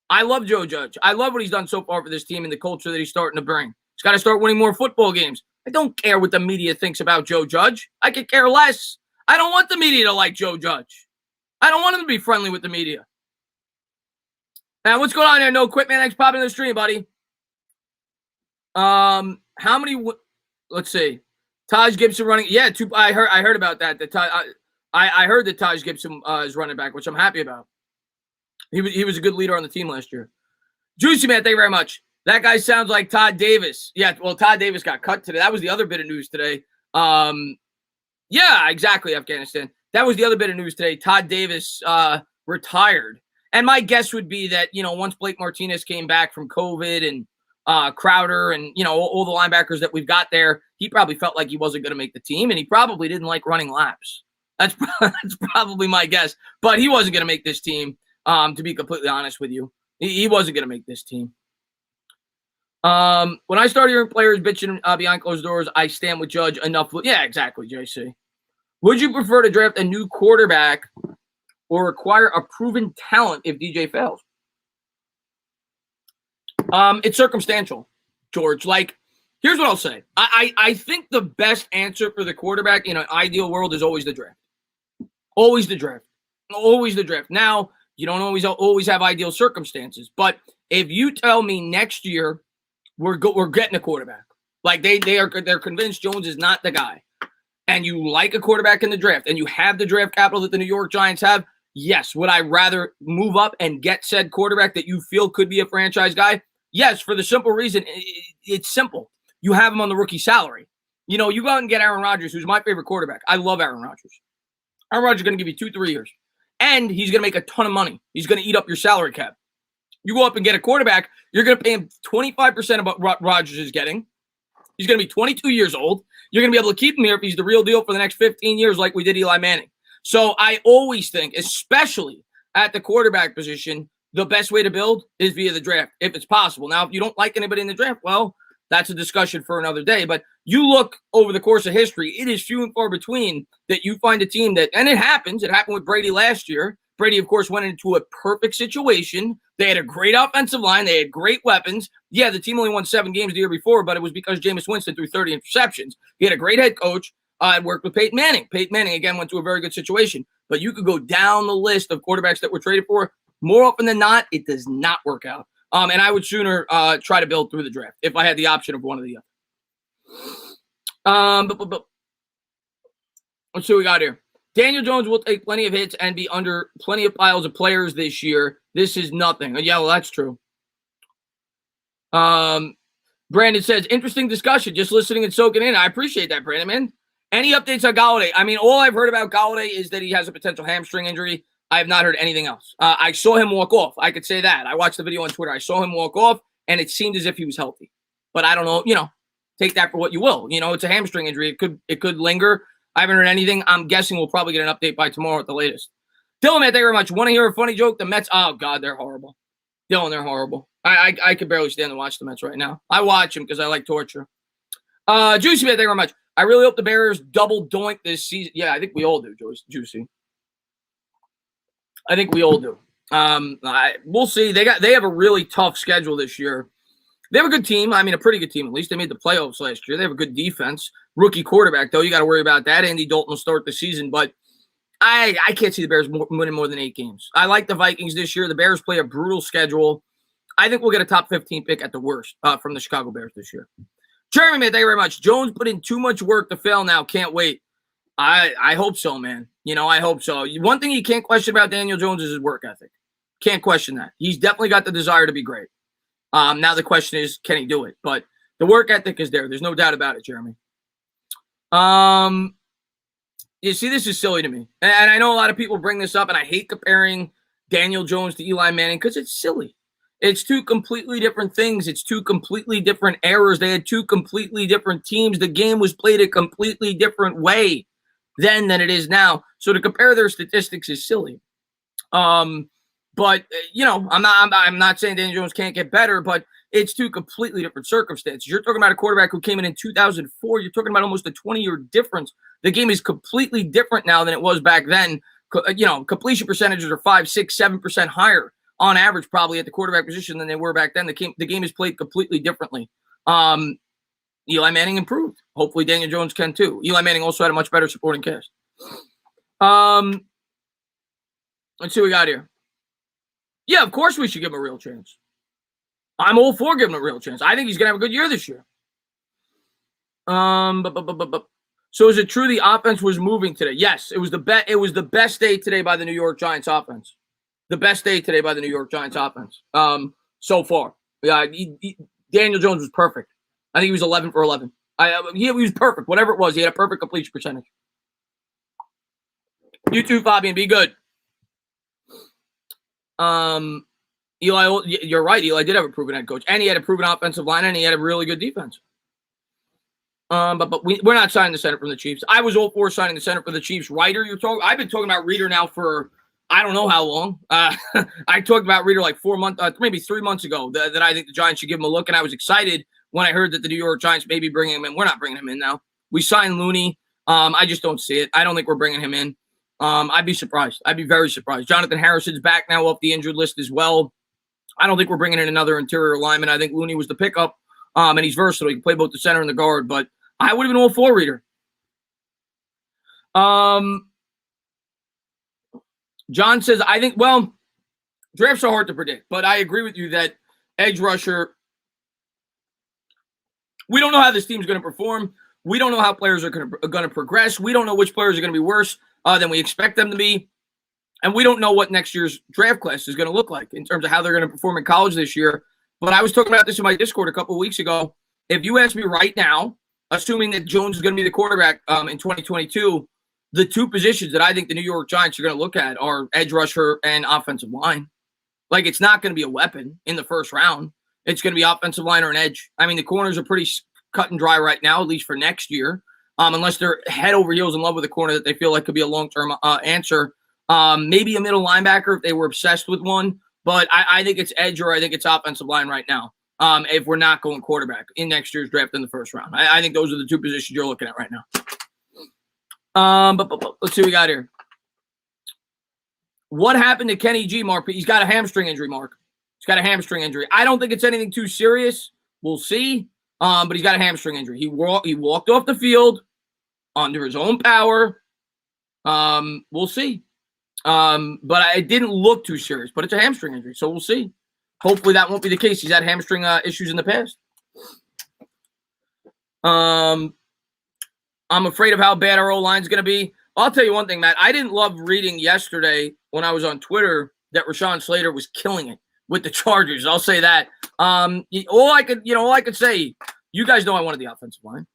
I love Joe Judge. I love what he's done so far for this team and the culture that he's starting to bring. He's got to start winning more football games. I don't care what the media thinks about Joe Judge. I could care less. I don't want the media to like Joe Judge. I don't want him to be friendly with the media. Now, what's going on there? No quit, man. Thanks for popping in the stream, buddy. How many? Let's see. Taj Gibson running. Yeah, I heard about that. I heard that Taj Gibson is running back, which I'm happy about. He was a good leader on the team last year. Juicy, man, thank you very much. That guy sounds like Todd Davis. Yeah, well, Todd Davis got cut today. That was the other bit of news today. Yeah, exactly, Afghanistan. That was the other bit of news today. Todd Davis retired. And my guess would be that, once Blake Martinez came back from COVID and Crowder and, all the linebackers that we've got there, he probably felt like he wasn't going to make the team, and he probably didn't like running laps. That's probably my guess. But he wasn't going to make this team, to be completely honest with you. He wasn't going to make this team. When I started hearing players bitching behind closed doors, I stand with Judge enough. Yeah, exactly, JC. Would you prefer to draft a new quarterback or acquire a proven talent if DJ fails? It's circumstantial, George. Like, here's what I'll say. I think the best answer for the quarterback in an ideal world is always the draft. Always the draft. Always the draft. Now, you don't always have ideal circumstances, but if you tell me next year we're getting a quarterback, like they're convinced Jones is not the guy, and you like a quarterback in the draft, and you have the draft capital that the New York Giants have, yes, would I rather move up and get said quarterback that you feel could be a franchise guy? Yes, for the simple reason, it's simple. You have him on the rookie salary. You go out and get Aaron Rodgers, who's my favorite quarterback. I love Aaron Rodgers. Aaron Rodgers is going to give you 2-3 years. And he's going to make a ton of money. He's going to eat up your salary cap. You go up and get a quarterback, you're going to pay him 25% of what Rodgers is getting. He's going to be 22 years old. You're going to be able to keep him here if he's the real deal for the next 15 years like we did Eli Manning. So I always think, especially at the quarterback position, the best way to build is via the draft, if it's possible. Now, if you don't like anybody in the draft, well, that's a discussion for another day. But you look over the course of history, it is few and far between that you find a team that, and it happens. It happened with Brady last year. Brady, of course, went into a perfect situation. They had a great offensive line. They had great weapons. Yeah, the team only won 7 games the year before, but it was because Jameis Winston threw 30 interceptions. He had a great head coach. Worked with Peyton Manning. Peyton Manning, again, went to a very good situation. But you could go down the list of quarterbacks that were traded for. More often than not, it does not work out. And I would sooner try to build through the draft if I had the option of one or the other. Let's see what we got here. Daniel Jones will take plenty of hits and be under plenty of piles of players this year. This is nothing. Yeah, well, that's true. Brandon says, interesting discussion. Just listening and soaking in. I appreciate that, Brandon, man. Any updates on Golladay? I mean, all I've heard about Golladay is that he has a potential hamstring injury. I have not heard anything else. I saw him walk off. I could say that. I watched the video on Twitter. I saw him walk off, and it seemed as if he was healthy. But I don't know. Take that for what you will. It's a hamstring injury. It could linger. I haven't heard anything. I'm guessing we'll probably get an update by tomorrow at the latest. Dylan, man, thank you very much. Want to hear a funny joke? The Mets, oh, God, they're horrible. Dylan, they're horrible. I could barely stand to watch the Mets right now. I watch them because I like torture. Juicy, man, thank you very much. I really hope the Bears double doink this season. Yeah, I think we all do, Juicy. I think we all do. We'll see. They have a really tough schedule this year. They have a good team. I mean, a pretty good team. At least they made the playoffs last year. They have a good defense. Rookie quarterback, though. You got to worry about that. Andy Dalton will start the season. But I can't see the Bears winning more than 8 games. I like the Vikings this year. The Bears play a brutal schedule. I think we'll get a top 15 pick at the worst from the Chicago Bears this year. Jeremy, man, thank you very much. Jones put in too much work to fail now. Can't wait. I hope so, man. I hope so. One thing you can't question about Daniel Jones is his work ethic. Can't question that. He's definitely got the desire to be great. Now the question is, can he do it? But the work ethic is there. There's no doubt about it, Jeremy. You see, this is silly to me. And I know a lot of people bring this up, and I hate comparing Daniel Jones to Eli Manning because it's silly. It's two completely different things. It's two completely different eras. They had two completely different teams. The game was played a completely different way then than it is now. So to compare their statistics is silly. But I'm not saying Daniel Jones can't get better, but it's two completely different circumstances. You're talking about a quarterback who came in 2004. You're talking about almost a 20-year difference. The game is completely different now than it was back then. Completion percentages are 5, 6, 7% higher on average, probably at the quarterback position than they were back then. The game is played completely differently. Eli Manning improved. Hopefully Daniel Jones can too. Eli Manning also had a much better supporting cast. Let's see what we got here. Yeah, of course we should give him a real chance. I'm all for giving him a real chance. I think he's going to have a good year this year. So is it true the offense was moving today? Yes, it was the best day today by the New York Giants offense. The best day today by the New York Giants offense so far. Yeah, Daniel Jones was perfect. I think he was 11 for 11. He was perfect. Whatever it was, he had a perfect completion percentage. You too, Fabian. Be good. Eli, you're right. Eli did have a proven head coach, and he had a proven offensive line, and he had a really good defense. But we're not signing the center from the Chiefs. I was all for signing the center for the Chiefs. Ryder, I've been talking about Reader now for I don't know how long. I talked about Reader like 4 months, maybe 3 months ago that I think the Giants should give him a look, and I was excited when I heard that the New York Giants may be bringing him in. We're not bringing him in now. We signed Looney. I just don't see it. I don't think we're bringing him in. I'd be surprised. I'd be very surprised. Jonathan Harrison's back now off the injured list as well. I don't think we're bringing in another interior lineman. I think Looney was the pickup, and he's versatile. He can play both the center and the guard, but I would have been all for Reader. John says, I think, drafts are hard to predict, but I agree with you that edge rusher, we don't know how this team's going to perform. We don't know how players are going to progress. We don't know which players are going to be worse than we expect them to be. And we don't know what next year's draft class is going to look like in terms of how they're going to perform in college this year. But I was talking about this in my Discord a couple of weeks ago. If you ask me right now, assuming that Jones is going to be the quarterback in 2022, the two positions that I think the New York Giants are going to look at are edge rusher and offensive line. Like, it's not going to be a weapon in the first round. It's going to be offensive line or an edge. I mean, the corners are pretty cut and dry right now, at least for next year, unless they're head over heels in love with a corner that they feel like could be a long-term answer. Maybe a middle linebacker if they were obsessed with one. But I think it's edge or I think it's offensive line right now if we're not going quarterback in next year's draft in the first round. I think those are the two positions you're looking at right now. But let's see what we got here. What happened to Kenny G, Mark? He's got a hamstring injury, Mark. He's got a hamstring injury. I don't think it's anything too serious. We'll see. But he's got a hamstring injury. He walked off the field under his own power. We'll see. But it didn't look too serious. But it's a hamstring injury, so we'll see. Hopefully that won't be the case. He's had hamstring issues in the past. I'm afraid of how bad our O-line is going to be. I'll tell you one thing, Matt. I didn't love reading yesterday when I was on Twitter that Rashaan Slater was killing it with the Chargers. I'll say that. All I could say, you guys know I wanted the offensive line.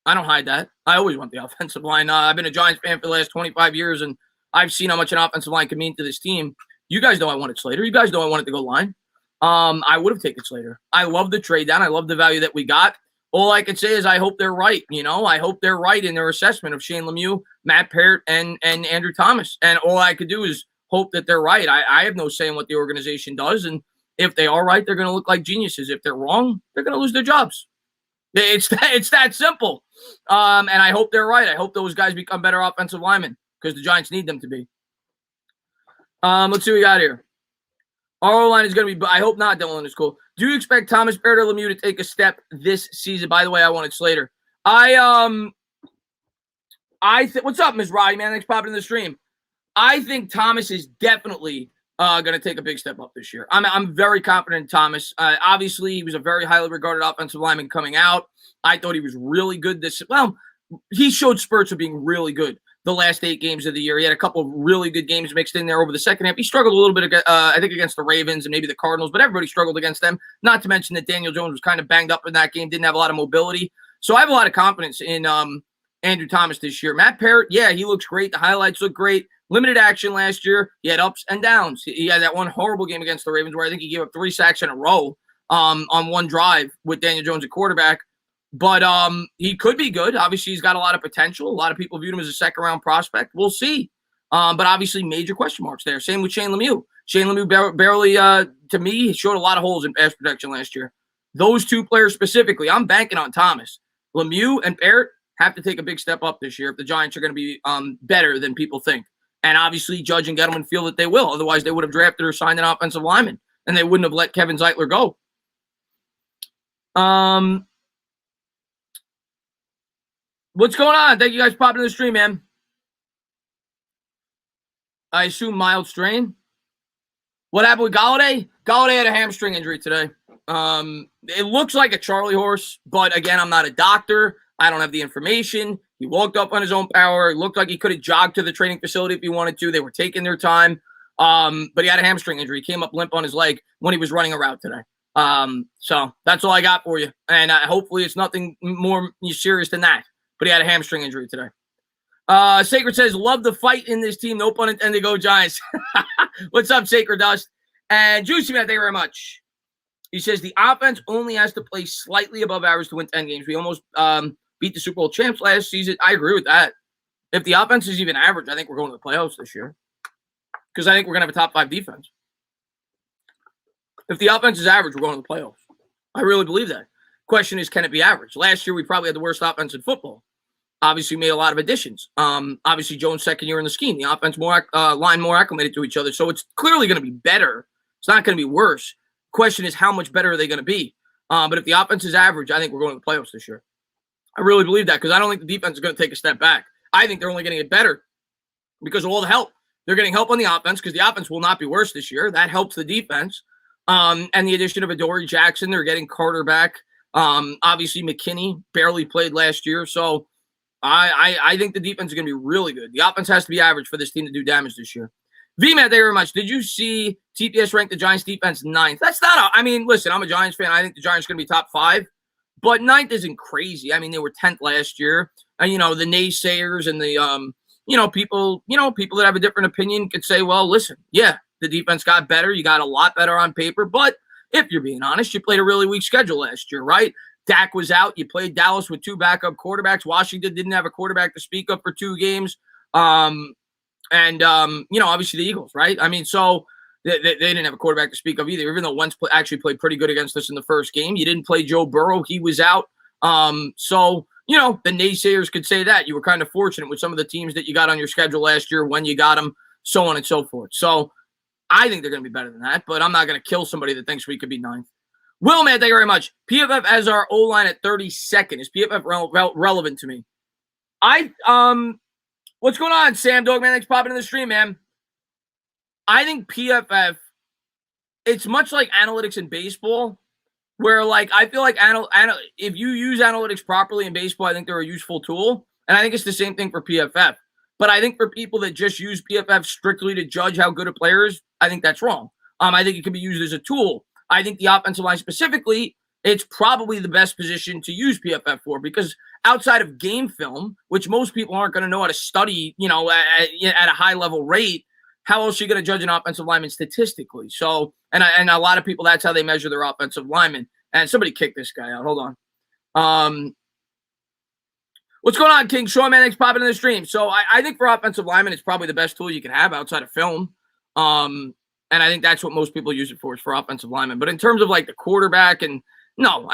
I don't hide that. I always want the offensive line. I've been a Giants fan for the last 25 years, and I've seen how much an offensive line can mean to this team. You guys know I wanted Slater. You guys know I wanted to go line. I would have taken Slater. I love the trade down. I love the value that we got. All I can say is I hope they're right. I hope they're right in their assessment of Shane Lemieux, Matt Parrott, and Andrew Thomas. And all I could do is hope that they're right. I have no say in what the organization does. And if they are right, they're going to look like geniuses. If they're wrong, they're going to lose their jobs. It's that simple. And I hope they're right. I hope those guys become better offensive linemen because the Giants need them to be. Let's see what we got here. Our O-line is going to be, I hope not, Dylan is cool. Do you expect Thomas, Parrott, or Lemieux to take a step this season? By the way, I wanted Slater. What's up, Ms. Roddy, man? Thanks for popping in the stream. I think Thomas is definitely going to take a big step up this year. I'm very confident in Thomas. Obviously, he was a very highly regarded offensive lineman coming out. I thought he was really good he showed spurts of being really good the last 8 games of the year. He had a couple of really good games mixed in there over the second half. He struggled a little bit, I think, against the Ravens and maybe the Cardinals, but everybody struggled against them. Not to mention that Daniel Jones was kind of banged up in that game, didn't have a lot of mobility. So I have a lot of confidence in Andrew Thomas this year. Matt Parrott, yeah, he looks great. The highlights look great. Limited action last year. He had ups and downs. He had that one horrible game against the Ravens where I think he gave up 3 sacks in a row on one drive with Daniel Jones at quarterback. But he could be good. Obviously, he's got a lot of potential. A lot of people viewed him as a second-round prospect. We'll see. But obviously, major question marks there. Same with Shane Lemieux. Shane Lemieux barely, to me, showed a lot of holes in pass protection last year. Those 2 players specifically, I'm banking on Thomas. Lemieux and Parrott have to take a big step up this year if the Giants are going to be better than people think. And obviously, Judge and Gettleman feel that they will. Otherwise, they would have drafted or signed an offensive lineman, and they wouldn't have let Kevin Zeitler go. What's going on? Thank you guys for popping in the stream, man. I assume mild strain. What happened with Golladay? Golladay had a hamstring injury today. It looks like a Charlie horse, but again, I'm not a doctor. I don't have the information. He walked up on his own power. It looked like he could have jogged to the training facility if he wanted to. They were taking their time. But he had a hamstring injury. He came up limp on his leg when he was running a route today. So that's all I got for you. And hopefully it's nothing more serious than that. But he had a hamstring injury today. Sacred says, love the fight in this team. No pun intended. Go Giants. What's up, Sacred Dust? And Juicy Man, thank you very much. He says, the offense only has to play slightly above average to win 10 games. We almost beat the Super Bowl champs last season. I agree with that. If the offense is even average, I think we're going to the playoffs this year. Because I think we're going to have a top 5 defense. If the offense is average, we're going to the playoffs. I really believe that. Question is, can it be average? Last year, we probably had the worst offense in football. Obviously, made a lot of additions. Obviously, Jones' second year in the scheme. The offense line more acclimated to each other. So it's clearly going to be better. It's not going to be worse. Question is, how much better are they going to be? But if the offense is average, I think we're going to the playoffs this year. I really believe that because I don't think the defense is going to take a step back. I think they're only going to get better because of all the help. They're getting help on the offense because the offense will not be worse this year. That helps the defense. And the addition of Adoree Jackson, they're getting Carter back. Obviously, McKinney barely played last year. So I think the defense is going to be really good. The offense has to be average for this team to do damage this year. V-Man, thank you very much. Did you see TPS rank the Giants defense 9th? That's not listen, I'm a Giants fan. I think the Giants are going to be top 5. But 9th isn't crazy. I mean, they were 10th last year. And, the naysayers and the, people that have a different opinion could say, well, listen, yeah, the defense got better. You got a lot better on paper. But if you're being honest, you played a really weak schedule last year, right? Dak was out. You played Dallas with 2 backup quarterbacks. Washington didn't have a quarterback to speak of for 2 games. Obviously the Eagles, right? I mean, so they didn't have a quarterback to speak of either, even though Wentz actually played pretty good against us in the first game. You didn't play Joe Burrow. He was out. The naysayers could say that. You were kind of fortunate with some of the teams that you got on your schedule last year when you got them, so on and so forth. So I think they're going to be better than that, but I'm not going to kill somebody that thinks we could be 9th. Will, man, thank you very much. PFF as our O-line at 32nd. Is PFF relevant to me? What's going on, Sam Dog, man? Thanks for popping in the stream, man. I think PFF it's much like analytics in baseball, where like I feel like if you use analytics properly in baseball, I think they're a useful tool, and I think it's the same thing for PFF. But I think for people that just use PFF strictly to judge how good a player is, I think that's wrong. I think it can be used as a tool. I think the offensive line specifically, it's probably the best position to use PFF for, because outside of game film, which most people aren't going to know how to study, at a high level rate, how else are you going to judge an offensive lineman statistically? So, and a lot of people, that's how they measure their offensive linemen. And somebody kicked this guy out. Hold on. What's going on, King? Sean Manning's popping in the stream. So I think for offensive linemen, it's probably the best tool you can have outside of film. And I think that's what most people use it for, is for offensive linemen. But in terms of like the quarterback, and no,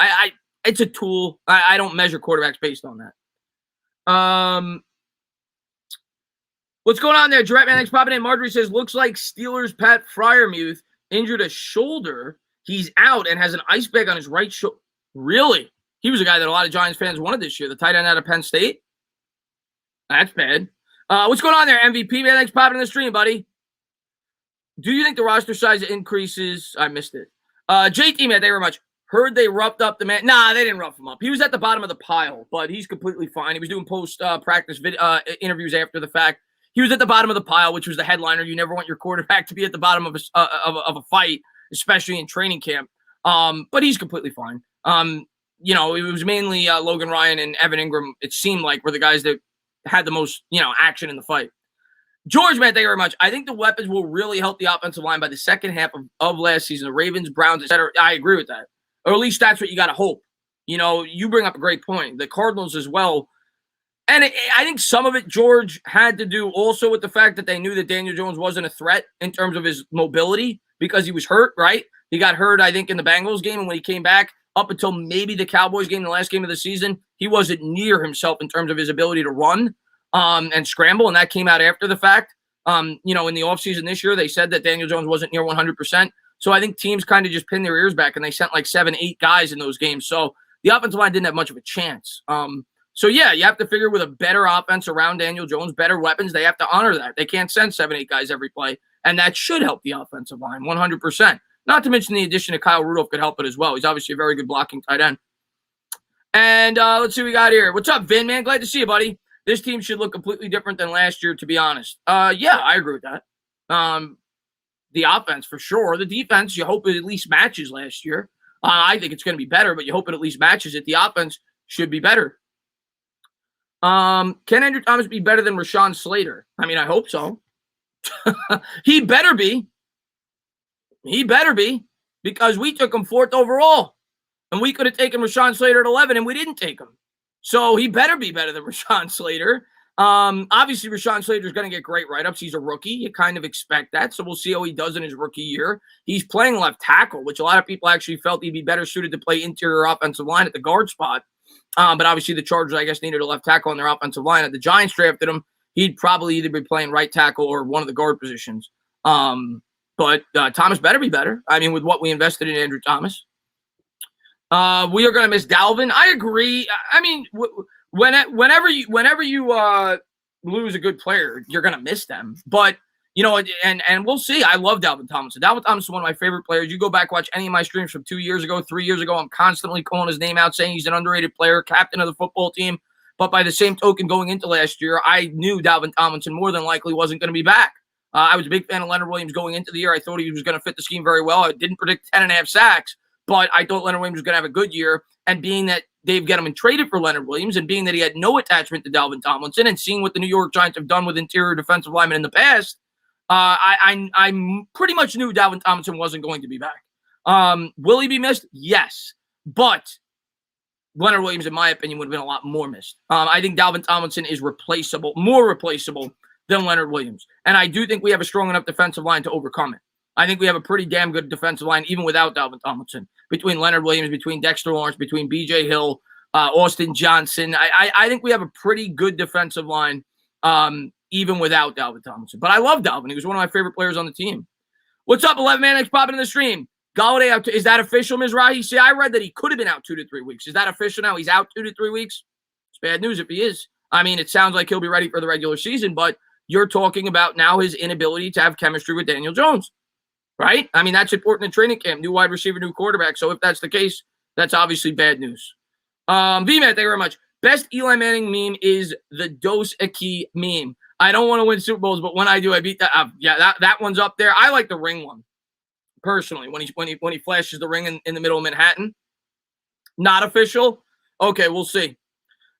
it's a tool. I don't measure quarterbacks based on that. What's going on there? Jarrett Manning's popping in. Marjorie says, looks like Steelers' Pat Fryermuth injured a shoulder. He's out and has an ice bag on his right shoulder. Really? He was a guy that a lot of Giants fans wanted this year, the tight end out of Penn State. That's bad. What's going on there, MVP? Manning's popping in the stream, buddy. Do you think the roster size increases? I missed it. JT, man, thank you very much. Heard they roughed up the man. Nah, they didn't rough him up. He was at the bottom of the pile, but he's completely fine. He was doing post-practice interviews after the fact. He was at the bottom of the pile, which was the headliner. You never want your quarterback to be at the bottom of a fight, especially in training camp. But he's completely fine. It was mainly Logan Ryan and Evan Ingram, it seemed like, were the guys that had the most, action in the fight. George, man, thank you very much. I think the weapons will really help the offensive line by the second half of last season. The Ravens, Browns, etc. I agree with that. Or at least that's what you got to hope. You bring up a great point. The Cardinals as well. And I think some of it, George, had to do also with the fact that they knew that Daniel Jones wasn't a threat in terms of his mobility because he was hurt, right? He got hurt, I think, in the Bengals game. And when he came back, up until maybe the Cowboys game, the last game of the season, he wasn't near himself in terms of his ability to run and scramble. And that came out after the fact. In the offseason this year, they said that Daniel Jones wasn't near 100%. So I think teams kind of just pinned their ears back and they sent like 7-8 guys in those games. So the offensive line didn't have much of a chance. So, yeah, you have to figure with a better offense around Daniel Jones, better weapons, they have to honor that. They can't send 7-8 guys every play, and that should help the offensive line 100%. Not to mention the addition of Kyle Rudolph could help it as well. He's obviously a very good blocking tight end. And let's see what we got here. What's up, Vin, man? Glad to see you, buddy. This team should look completely different than last year, to be honest. Yeah, I agree with that. The offense, for sure. The defense, you hope it at least matches last year. I think it's going to be better, but you hope it at least matches it. The offense should be better. Can Andrew Thomas be better than Rashaan Slater? I mean, I hope so. He better be. He better be, because we took him 4th overall, and we could have taken Rashaan Slater at 11, and we didn't take him. So he better be better than Rashaan Slater. Obviously, Rashaan Slater is going to get great write-ups. He's a rookie. You kind of expect that, so we'll see how he does in his rookie year. He's playing left tackle, which a lot of people actually felt he'd be better suited to play interior offensive line at the guard spot. But obviously the Chargers, I guess, needed a left tackle on their offensive line. At the Giants drafted him, he'd probably either be playing right tackle or one of the guard positions. But Thomas better be better. I mean, with what we invested in Andrew Thomas. We are going to miss Dalvin. I agree. I mean, whenever you lose a good player, you're going to miss them. But, and we'll see. I love Dalvin Tomlinson. Dalvin Tomlinson is one of my favorite players. You go back, watch any of my streams from 2 years ago, 3 years ago, I'm constantly calling his name out, saying he's an underrated player, captain of the football team. But by the same token, going into last year, I knew Dalvin Tomlinson more than likely wasn't going to be back. I was a big fan of Leonard Williams going into the year. I thought he was going to fit the scheme very well. I didn't predict 10.5 sacks, but I thought Leonard Williams was going to have a good year. And being that Dave Gettleman traded for Leonard Williams, and being that he had no attachment to Dalvin Tomlinson, and seeing what the New York Giants have done with interior defensive linemen in the past, I pretty much knew Dalvin Tomlinson wasn't going to be back. Will he be missed? Yes. But Leonard Williams, in my opinion, would have been a lot more missed. I think Dalvin Tomlinson is replaceable, more replaceable than Leonard Williams. And I do think we have a strong enough defensive line to overcome it. I think we have a pretty damn good defensive line, even without Dalvin Tomlinson. Between Leonard Williams, between Dexter Lawrence, between B.J. Hill, Austin Johnson. I think we have a pretty good defensive line, even without Dalvin Tomlinson. But I love Dalvin. He was one of my favorite players on the team. What's up, 11 Man X popping in the stream? Golladay out. Is that official, Mizrahi? See, I read that he could have been out 2 to 3 weeks. Is that official now? He's out 2 to 3 weeks? It's bad news if he is. I mean, it sounds like he'll be ready for the regular season, but you're talking about now his inability to have chemistry with Daniel Jones. right? I mean, that's important in training camp. New wide receiver, new quarterback. So if that's the case, that's obviously bad news. V-Man, thank you very much. Best Eli Manning meme is the Dos Equis meme. I don't want to win Super Bowls, but when I do, I beat that. That one's up there. I like the ring one, personally, when he flashes the ring in the middle of Manhattan. Not official. Okay, we'll see.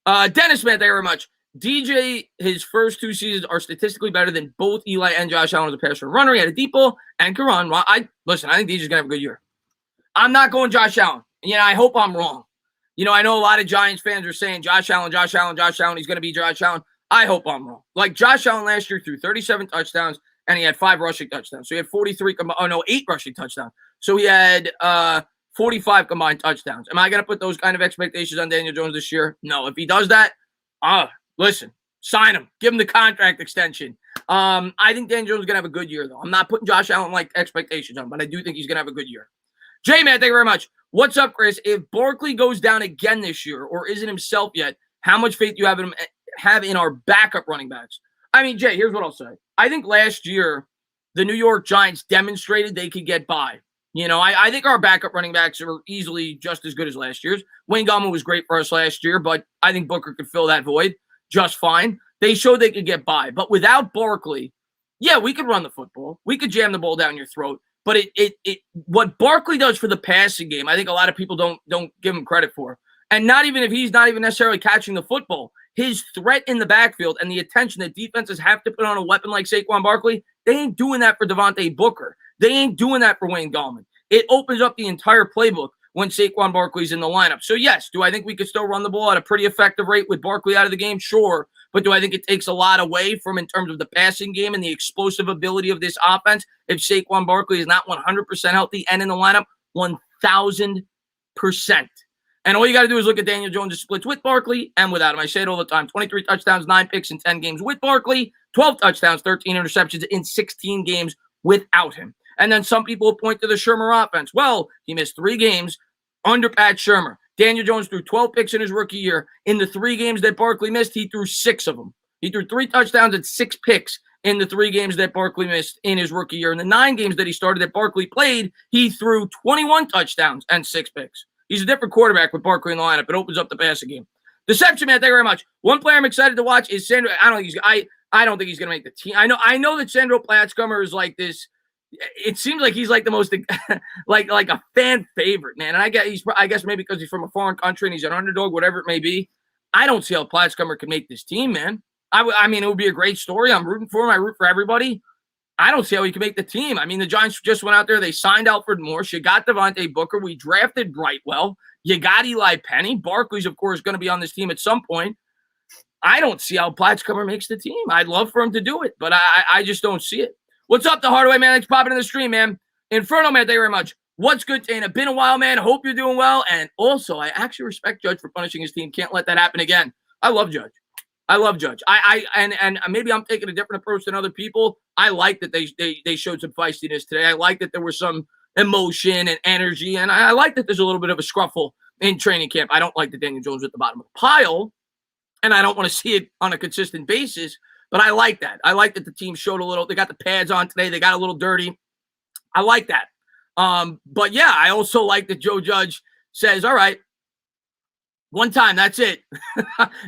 Dennis, man, thank you very much. DJ, his first 2 seasons are statistically better than both Eli and Josh Allen as a passer and runner. He had a deep ball and can run. I think DJ's going to have a good year. I'm not going Josh Allen. Yeah, I hope I'm wrong. I know a lot of Giants fans are saying Josh Allen, he's going to be Josh Allen. I hope I'm wrong. Like, Josh Allen last year threw 37 touchdowns, and he had 5 rushing touchdowns. So he had 8 rushing touchdowns. So he had 45 combined touchdowns. Am I going to put those kind of expectations on Daniel Jones this year? No. If he does that, listen, sign him. Give him the contract extension. I think Daniel Jones is going to have a good year, though. I'm not putting Josh Allen like expectations on, but I do think he's going to have a good year. J-Man, thank you very much. What's up, Chris? If Barkley goes down again this year or isn't himself yet, how much faith do you have in our backup running backs? I mean, Jay, here's what I'll say. I think last year the New York Giants demonstrated they could get by. I think our backup running backs are easily just as good as last year's. Wayne Gallman was great for us last year, but I think Booker could fill that void just fine. They showed they could get by. But without Barkley, yeah, we could run the football. We could jam the ball down your throat. But what Barkley does for the passing game, I think a lot of people don't give him credit for. And not even if he's not even necessarily catching the football, his threat in the backfield and the attention that defenses have to put on a weapon like Saquon Barkley, they ain't doing that for Devontae Booker. They ain't doing that for Wayne Gallman. It opens up the entire playbook when Saquon Barkley's in the lineup. So, yes, do I think we could still run the ball at a pretty effective rate with Barkley out of the game? Sure. But do I think it takes a lot away from in terms of the passing game and the explosive ability of this offense if Saquon Barkley is not 100% healthy and in the lineup? 1,000%. And all you got to do is look at Daniel Jones' splits with Barkley and without him. I say it all the time. 23 touchdowns, 9 picks in 10 games with Barkley. 12 touchdowns, 13 interceptions in 16 games without him. And then some people point to the Shermer offense. Well, he missed 3 games under Pat Shermer. Daniel Jones threw 12 picks in his rookie year. In the 3 games that Barkley missed, he threw 6 of them. He threw 3 touchdowns and 6 picks in the 3 games that Barkley missed in his rookie year. In the 9 games that he started that Barkley played, he threw 21 touchdowns and 6 picks. He's a different quarterback with Barkley in the lineup. It opens up the passing game. Deception, man, thank you very much. One player I'm excited to watch is Sandro. I don't think he's going to make the team. I know that Sandro Platzkummer is like this. It seems like he's like the most like a fan favorite, man. And I guess maybe because he's from a foreign country and he's an underdog, whatever it may be. I don't see how Platzkummer can make this team, man. I mean, it would be a great story. I'm rooting for him. I root for everybody. I don't see how he can make the team. I mean, the Giants just went out there. They signed Alfred Morse. You got Devontae Booker. We drafted Brightwell. You got Eli Penny. Barkley's, of course, going to be on this team at some point. I don't see how Platzkummer makes the team. I'd love for him to do it, but I just don't see it. What's up, the Hardaway, man? Thanks for popping in the stream, man. Inferno, man, thank you very much. What's good, Dana? Been a while, man. Hope you're doing well. And also, I actually respect Judge for punishing his team. Can't let that happen again. I love Judge. And maybe I'm taking a different approach than other people. I like that they showed some feistiness today. I like that there was some emotion and energy, and I like that there's a little bit of a scruffle in training camp. I don't like that Daniel Jones at the bottom of the pile, and I don't want to see it on a consistent basis, but I like that. I like that the team showed a little. They got the pads on today. They got a little dirty. I like that. But yeah, I also like that Joe Judge says, all right, one time, that's it.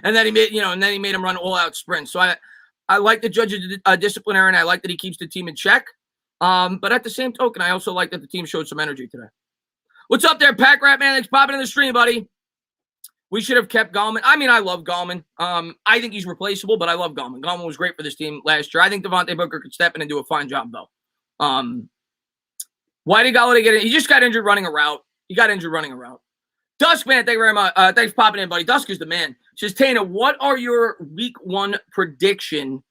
and then he made him run all out sprints. So I like the Judge is a disciplinarian. And I like that he keeps the team in check. But at the same token, I also like that the team showed some energy today. What's up there, Pack Rat Man? Thanks for popping in the stream, buddy. We should have kept Gallman. I mean, I love Gallman. I think he's replaceable, but I love Gallman. Gallman was great for this team last year. I think Devontae Booker could step in and do a fine job, though. Why did Golladay get in? He just got injured running a route. Dusk, man, thank you very much. Thanks for popping in, buddy. Dusk is the man. Says, Tana, what are your week 1 prediction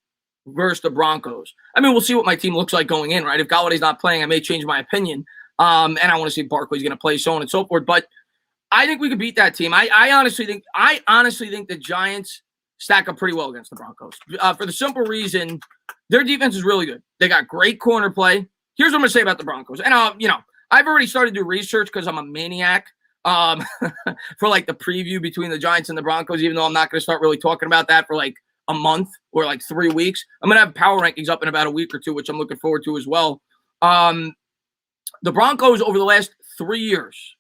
versus the Broncos? I mean, we'll see what my team looks like going in, right? If Galladay's not playing, I may change my opinion. And I want to see if Barkley's going to play, so on and so forth. But I think we could beat that team. I honestly think the Giants stack up pretty well against the Broncos. For the simple reason, their defense is really good. They got great corner play. Here's what I'm going to say about the Broncos. And, I've already started to do research because I'm a maniac for like the preview between the Giants and the Broncos, even though I'm not going to start really talking about that for like a month or like 3 weeks. I'm going to have power rankings up in about a week or two, which I'm looking forward to as well. The Broncos over the last 3 years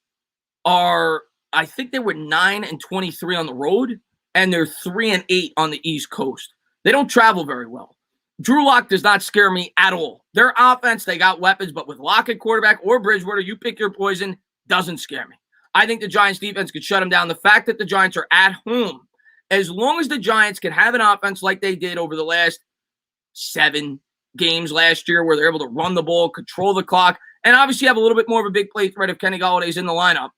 are, I think they were 9-23 on the road, and they're 3-8 on the East Coast. They don't travel very well. Drew Lock does not scare me at all. Their offense, they got weapons, but with Lock at quarterback or Bridgewater, you pick your poison, doesn't scare me. I think the Giants defense could shut them down. The fact that the Giants are at home, as long as the Giants can have an offense like they did over the last 7 games last year where they're able to run the ball, control the clock, and obviously have a little bit more of a big play threat if Kenny Golladay's in the lineup.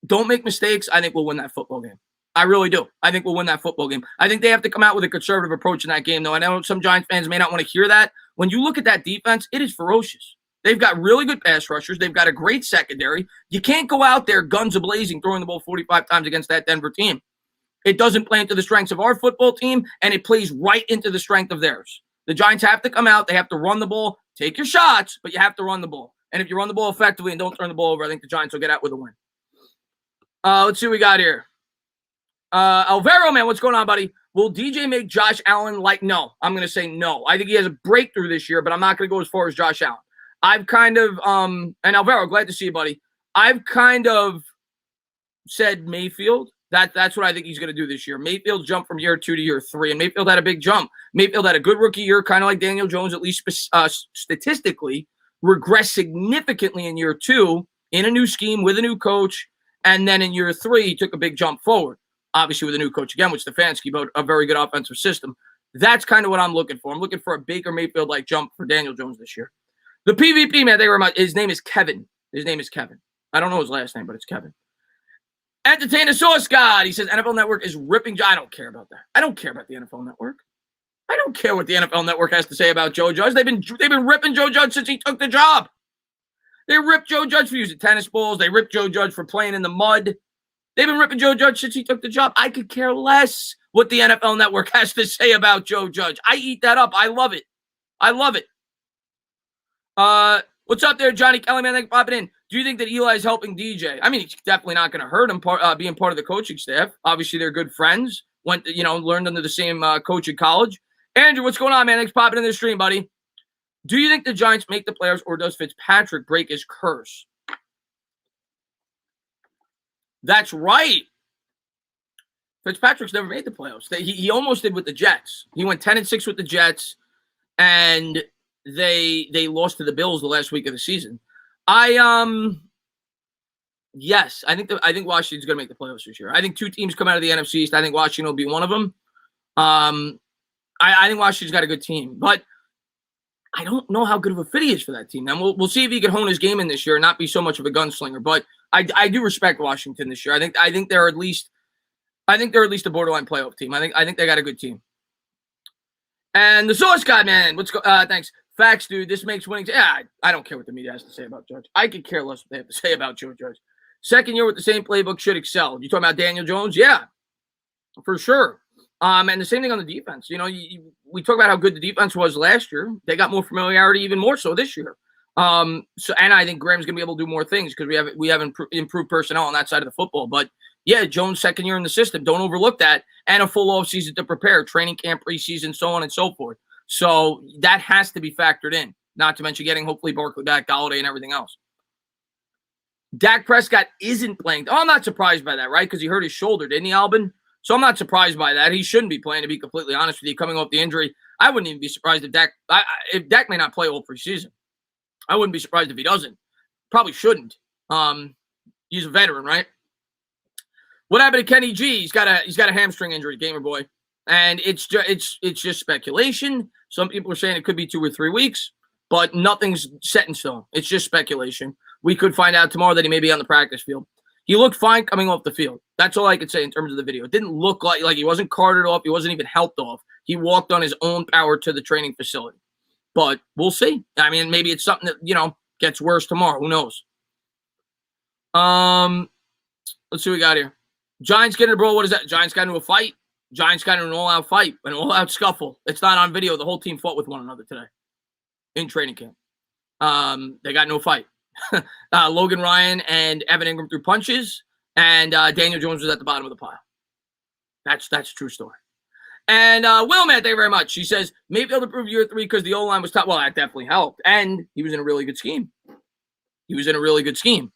Don't make mistakes. I think we'll win that football game. I really do. I think we'll win that football game. I think they have to come out with a conservative approach in that game, though. I know some Giants fans may not want to hear that. When you look at that defense, it is ferocious. They've got really good pass rushers. They've got a great secondary. You can't go out there guns a-blazing throwing the ball 45 times against that Denver team. It doesn't play into the strengths of our football team, and it plays right into the strength of theirs. The Giants have to come out. They have to run the ball. Take your shots, but you have to run the ball. And if you run the ball effectively and don't turn the ball over, I think the Giants will get out with a win. Let's see what we got here. Alvaro, man, what's going on, buddy? Will DJ make Josh Allen like? No, I'm going to say no. I think he has a breakthrough this year, but I'm not going to go as far as Josh Allen. I've kind of, and Alvaro, glad to see you, buddy. I've kind of said Mayfield. That's what I think he's going to do this year. Mayfield jumped from year 2 to year 3, and Mayfield had a big jump. Mayfield had a good rookie year, kind of like Daniel Jones, at least statistically, regressed significantly in year 2 in a new scheme with a new coach, and then in year 3, he took a big jump forward. Obviously with a new coach again, with Stefanski, but a very good offensive system. That's kind of what I'm looking for. I'm looking for a Baker Mayfield-like jump for Daniel Jones this year. The PvP, man, they were his name is Kevin. His name is Kevin. I don't know his last name, but it's Kevin. Entertainer Source God. He says NFL Network is ripping. I don't care about that. I don't care about the NFL Network. I don't care what the NFL Network has to say about Joe Judge. They've been ripping Joe Judge since he took the job. They ripped Joe Judge for using tennis balls. They ripped Joe Judge for playing in the mud. They've been ripping Joe Judge since he took the job. I could care less what the NFL Network has to say about Joe Judge. I eat that up. I love it. I love it. What's up there, Johnny Kelly, man? Thanks for popping in. Do you think that Eli's helping DJ? I mean, he's definitely not going to hurt him being part of the coaching staff. Obviously, they're good friends. Learned under the same coach in college. Andrew, what's going on, man? Thanks for popping in the stream, buddy. Do you think the Giants make the playoffs, or does Fitzpatrick break his curse? That's right. Fitzpatrick's never made the playoffs. He almost did with the Jets. He went 10-6 with the Jets, and they lost to the Bills the last week of the season. Yes, I think Washington's going to make the playoffs this year. I think 2 teams come out of the NFC East. I think Washington will be one of them. I think Washington's got a good team, but I don't know how good of a fit he is for that team. And we'll see if he can hone his game in this year and not be so much of a gunslinger. But I do respect Washington this year. I think they're at least a borderline playoff team. I think they got a good team. And the Source God, man, thanks. Facts, dude. This makes winning. Yeah, I don't care what the media has to say about Judge. I could care less what they have to say about Joe Judge. Second year with the same playbook should excel. You talking about Daniel Jones? Yeah, for sure. And the same thing on the defense. We talk about how good the defense was last year. They got more familiarity, even more so this year. And I think Graham's gonna be able to do more things because we have improved personnel on that side of the football. But yeah, Jones' second year in the system. Don't overlook that. And a full offseason to prepare, training camp, preseason, so on and so forth. So that has to be factored in. Not to mention getting hopefully Barkley back, Golladay, and everything else. Dak Prescott isn't playing. Oh, I'm not surprised by that, right? Because he hurt his shoulder, didn't he, Albin? So I'm not surprised by that. He shouldn't be playing, to be completely honest with you. Coming off the injury, I wouldn't even be surprised if Dak may not play all preseason. I wouldn't be surprised if he doesn't. Probably shouldn't. He's a veteran, right? What happened to Kenny G? He's got a hamstring injury, gamer boy, and it's just speculation. Some people are saying it could be 2 or 3 weeks, but nothing's set in stone. It's just speculation. We could find out tomorrow that he may be on the practice field. He looked fine coming off the field. That's all I could say in terms of the video. It didn't look like he wasn't carted off. He wasn't even helped off. He walked on his own power to the training facility. But we'll see. I mean, maybe it's something that, gets worse tomorrow. Who knows? Let's see what we got here. Giants get in a brawl. What is that? Giants got into a fight. Giants got into an all-out fight, an all-out scuffle. It's not on video. The whole team fought with one another today in training camp. They got no fight. Logan Ryan and Evan Ingram threw punches, and Daniel Jones was at the bottom of the pile. That's a true story. And Will, man, thank you very much. He says, maybe able to prove year 3 because the O-line was top. Well, that definitely helped. And he was in a really good scheme. He was in a really good scheme.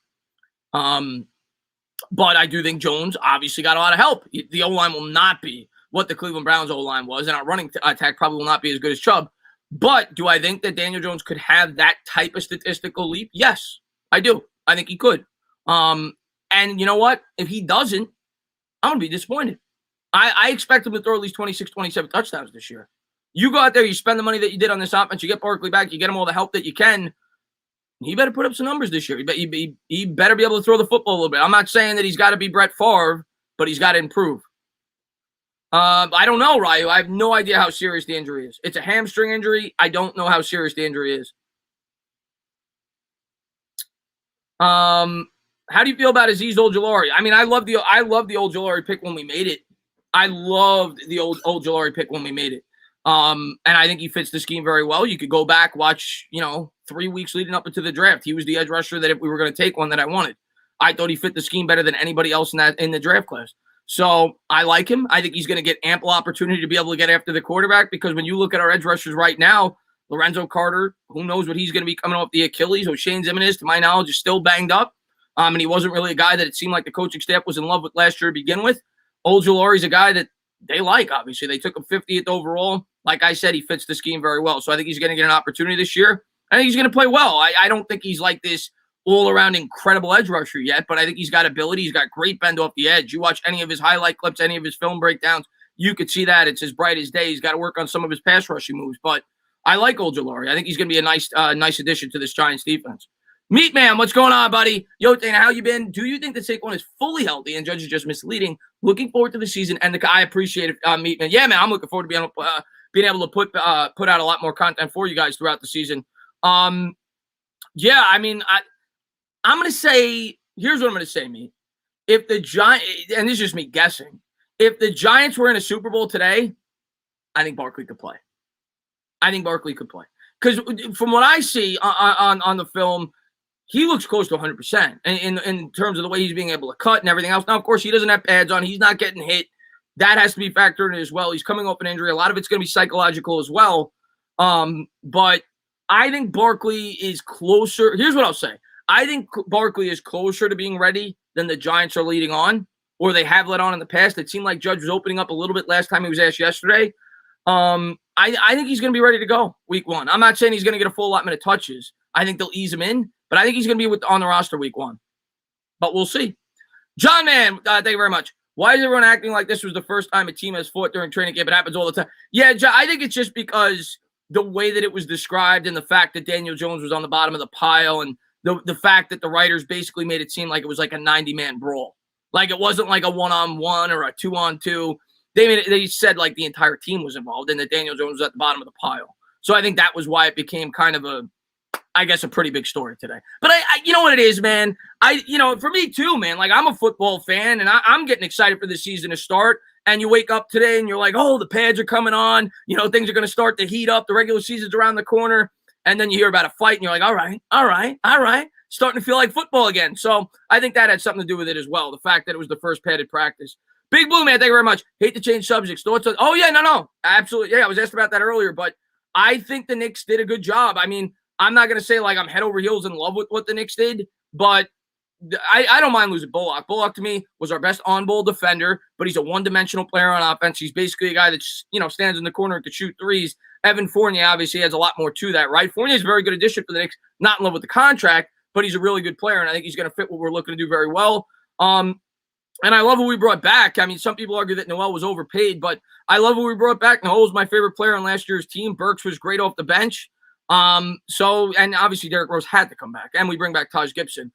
But I do think Jones obviously got a lot of help. The O-line will not be what the Cleveland Browns O-line was, and our running attack probably will not be as good as Chubb. But do I think that Daniel Jones could have that type of statistical leap? Yes, I do. I think he could. And you know what? If he doesn't, I'm going to be disappointed. I expect him to throw at least 26, 27 touchdowns this year. You go out there, you spend the money that you did on this offense, you get Barkley back, you get him all the help that you can. He better put up some numbers this year. He better be able to throw the football a little bit. I'm not saying that he's got to be Brett Favre, but he's got to improve. I don't know, Ryu. I have no idea how serious the injury is. It's a hamstring injury. I don't know how serious the injury is. How do you feel about Azeez Ojulari? I mean, I love the Ojulari pick when we made it. I loved the Ojulari pick when we made it. And I think he fits the scheme very well. You could go back, watch, 3 weeks leading up into the draft. He was the edge rusher that if we were going to take one that I wanted. I thought he fit the scheme better than anybody else in the draft class. So I like him. I think he's going to get ample opportunity to be able to get after the quarterback because when you look at our edge rushers right now, Lorenzo Carter, who knows what he's going to be coming off the Achilles. O'Shane Ximines, to my knowledge, is still banged up. And he wasn't really a guy that it seemed like the coaching staff was in love with last year to begin with. Ojulari's a guy that they like, obviously. They took him 50th overall. Like I said, he fits the scheme very well. So I think he's going to get an opportunity this year. I think he's going to play well. I don't think he's like this all-around incredible edge rusher yet, but I think he's got ability. He's got great bend off the edge. You watch any of his highlight clips, any of his film breakdowns, you could see that. It's as bright as day. He's got to work on some of his pass rushing moves, but I like Ojulari. I think he's going to be a nice addition to this Giants defense. Meat Man, what's going on, buddy? Yo, Dana, how you been? Do you think that Saquon is fully healthy and Judge is just misleading? Looking forward to the season, and I appreciate it, Meat Man. Yeah, man, I'm looking forward to being able to put out a lot more content for you guys throughout the season. Yeah, I mean, I'm going to say, here's what I'm going to say, Meat. If the Giants, and this is just me guessing, if the Giants were in a Super Bowl today, I think Barkley could play. Because from what I see on the film, he looks close to 100% in terms of the way he's being able to cut and everything else. Now, of course, he doesn't have pads on. He's not getting hit. That has to be factored in as well. He's coming off an injury. A lot of it's going to be psychological as well. But I think Barkley is closer. Here's what I'll say. I think Barkley is closer to being ready than the Giants are leading on, or they have let on in the past. It seemed like Judge was opening up a little bit last time he was asked yesterday. I think he's going to be ready to go week one. I'm not saying he's going to get a full allotment of touches. I think they'll ease him in, but I think he's going to be on the roster week one. But we'll see. John Man, thank you very much. Why is everyone acting like this was the first time a team has fought during training camp? It happens all the time. Yeah, John, I think it's just because the way that it was described and the fact that Daniel Jones was on the bottom of the pile and the fact that the writers basically made it seem like it was like a 90-man brawl. Like it wasn't like a one-on-one or a two-on-two. They said like the entire team was involved and that Daniel Jones was at the bottom of the pile. So I think that was why it became kind of a pretty big story today. But I you know what it is, man? For me too, man, like I'm a football fan and I'm getting excited for the season to start. And you wake up today and you're like, oh, the pads are coming on. Things are going to start to heat up. The regular season's around the corner. And then you hear about a fight and you're like, all right. Starting to feel like football again. So I think that had something to do with it as well. The fact that it was the first padded practice. Big Blue Man, thank you very much. Hate to change subjects. Thoughts on, oh, yeah, no. Absolutely. Yeah, I was asked about that earlier. But I think the Knicks did a good job. I mean, I'm not going to say like I'm head over heels in love with what the Knicks did. But I don't mind losing Bullock. Bullock, to me, was our best on-ball defender, but he's a one-dimensional player on offense. He's basically a guy that stands in the corner to shoot threes. Evan Fournier obviously has a lot more to that, right? Fournier is a very good addition for the Knicks. Not in love with the contract, but he's a really good player, and I think he's going to fit what we're looking to do very well. And I love who we brought back. I mean, some people argue that Noel was overpaid, but I love who we brought back. Noel was my favorite player on last year's team. Burks was great off the bench. And obviously Derrick Rose had to come back, and we bring back Taj Gibson.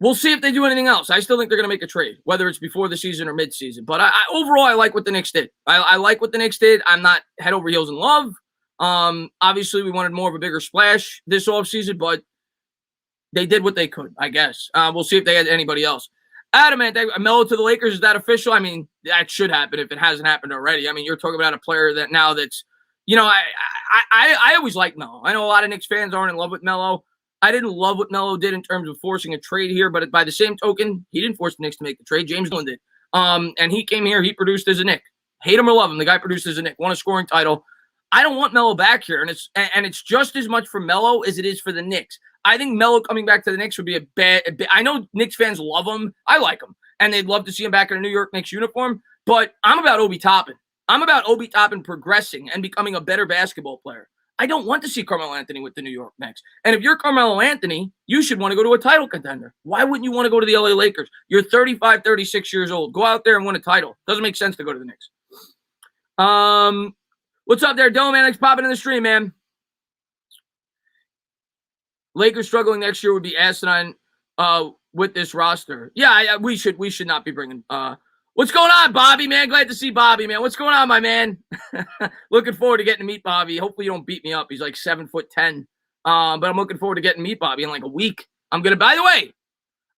We'll see if they do anything else. I still think they're going to make a trade, whether it's before the season or mid-season. But overall, I like what the Knicks did. I like what the Knicks did. I'm not head over heels in love. Obviously, we wanted more of a bigger splash this offseason, but they did what they could, I guess. We'll see if they had anybody else. Adamant, Melo to the Lakers, is that official? I mean, that should happen if it hasn't happened already. I mean, you're talking about a player that now that's, I always like Melo. I know a lot of Knicks fans aren't in love with Melo. I didn't love what Melo did in terms of forcing a trade here, but by the same token, he didn't force the Knicks to make the trade. James Dolan did. And he came here, he produced as a Knick. Hate him or love him, the guy produced as a Knick, won a scoring title. I don't want Melo back here, and it's just as much for Melo as it is for the Knicks. I think Melo coming back to the Knicks would be a bad. I know Knicks fans love him. I like him. And they'd love to see him back in a New York Knicks uniform. But I'm about Obi Toppin. I'm about Obi Toppin progressing and becoming a better basketball player. I don't want to see Carmelo Anthony with the New York Knicks. And if you're Carmelo Anthony, you should want to go to a title contender. Why wouldn't you want to go to the LA Lakers? You're 35, 36 years old. Go out there and win a title. Doesn't make sense to go to the Knicks. What's up there, Dome, man? Thanks for popping in the stream, man. Lakers struggling next year would be asinine with this roster. Yeah, we should not be bringing what's going on, Bobby, man? Glad to see Bobby, man. What's going on, my man? Looking forward to getting to meet Bobby. Hopefully you don't beat me up. He's like 7'10". But I'm looking forward to getting to meet Bobby in like a week. By the way,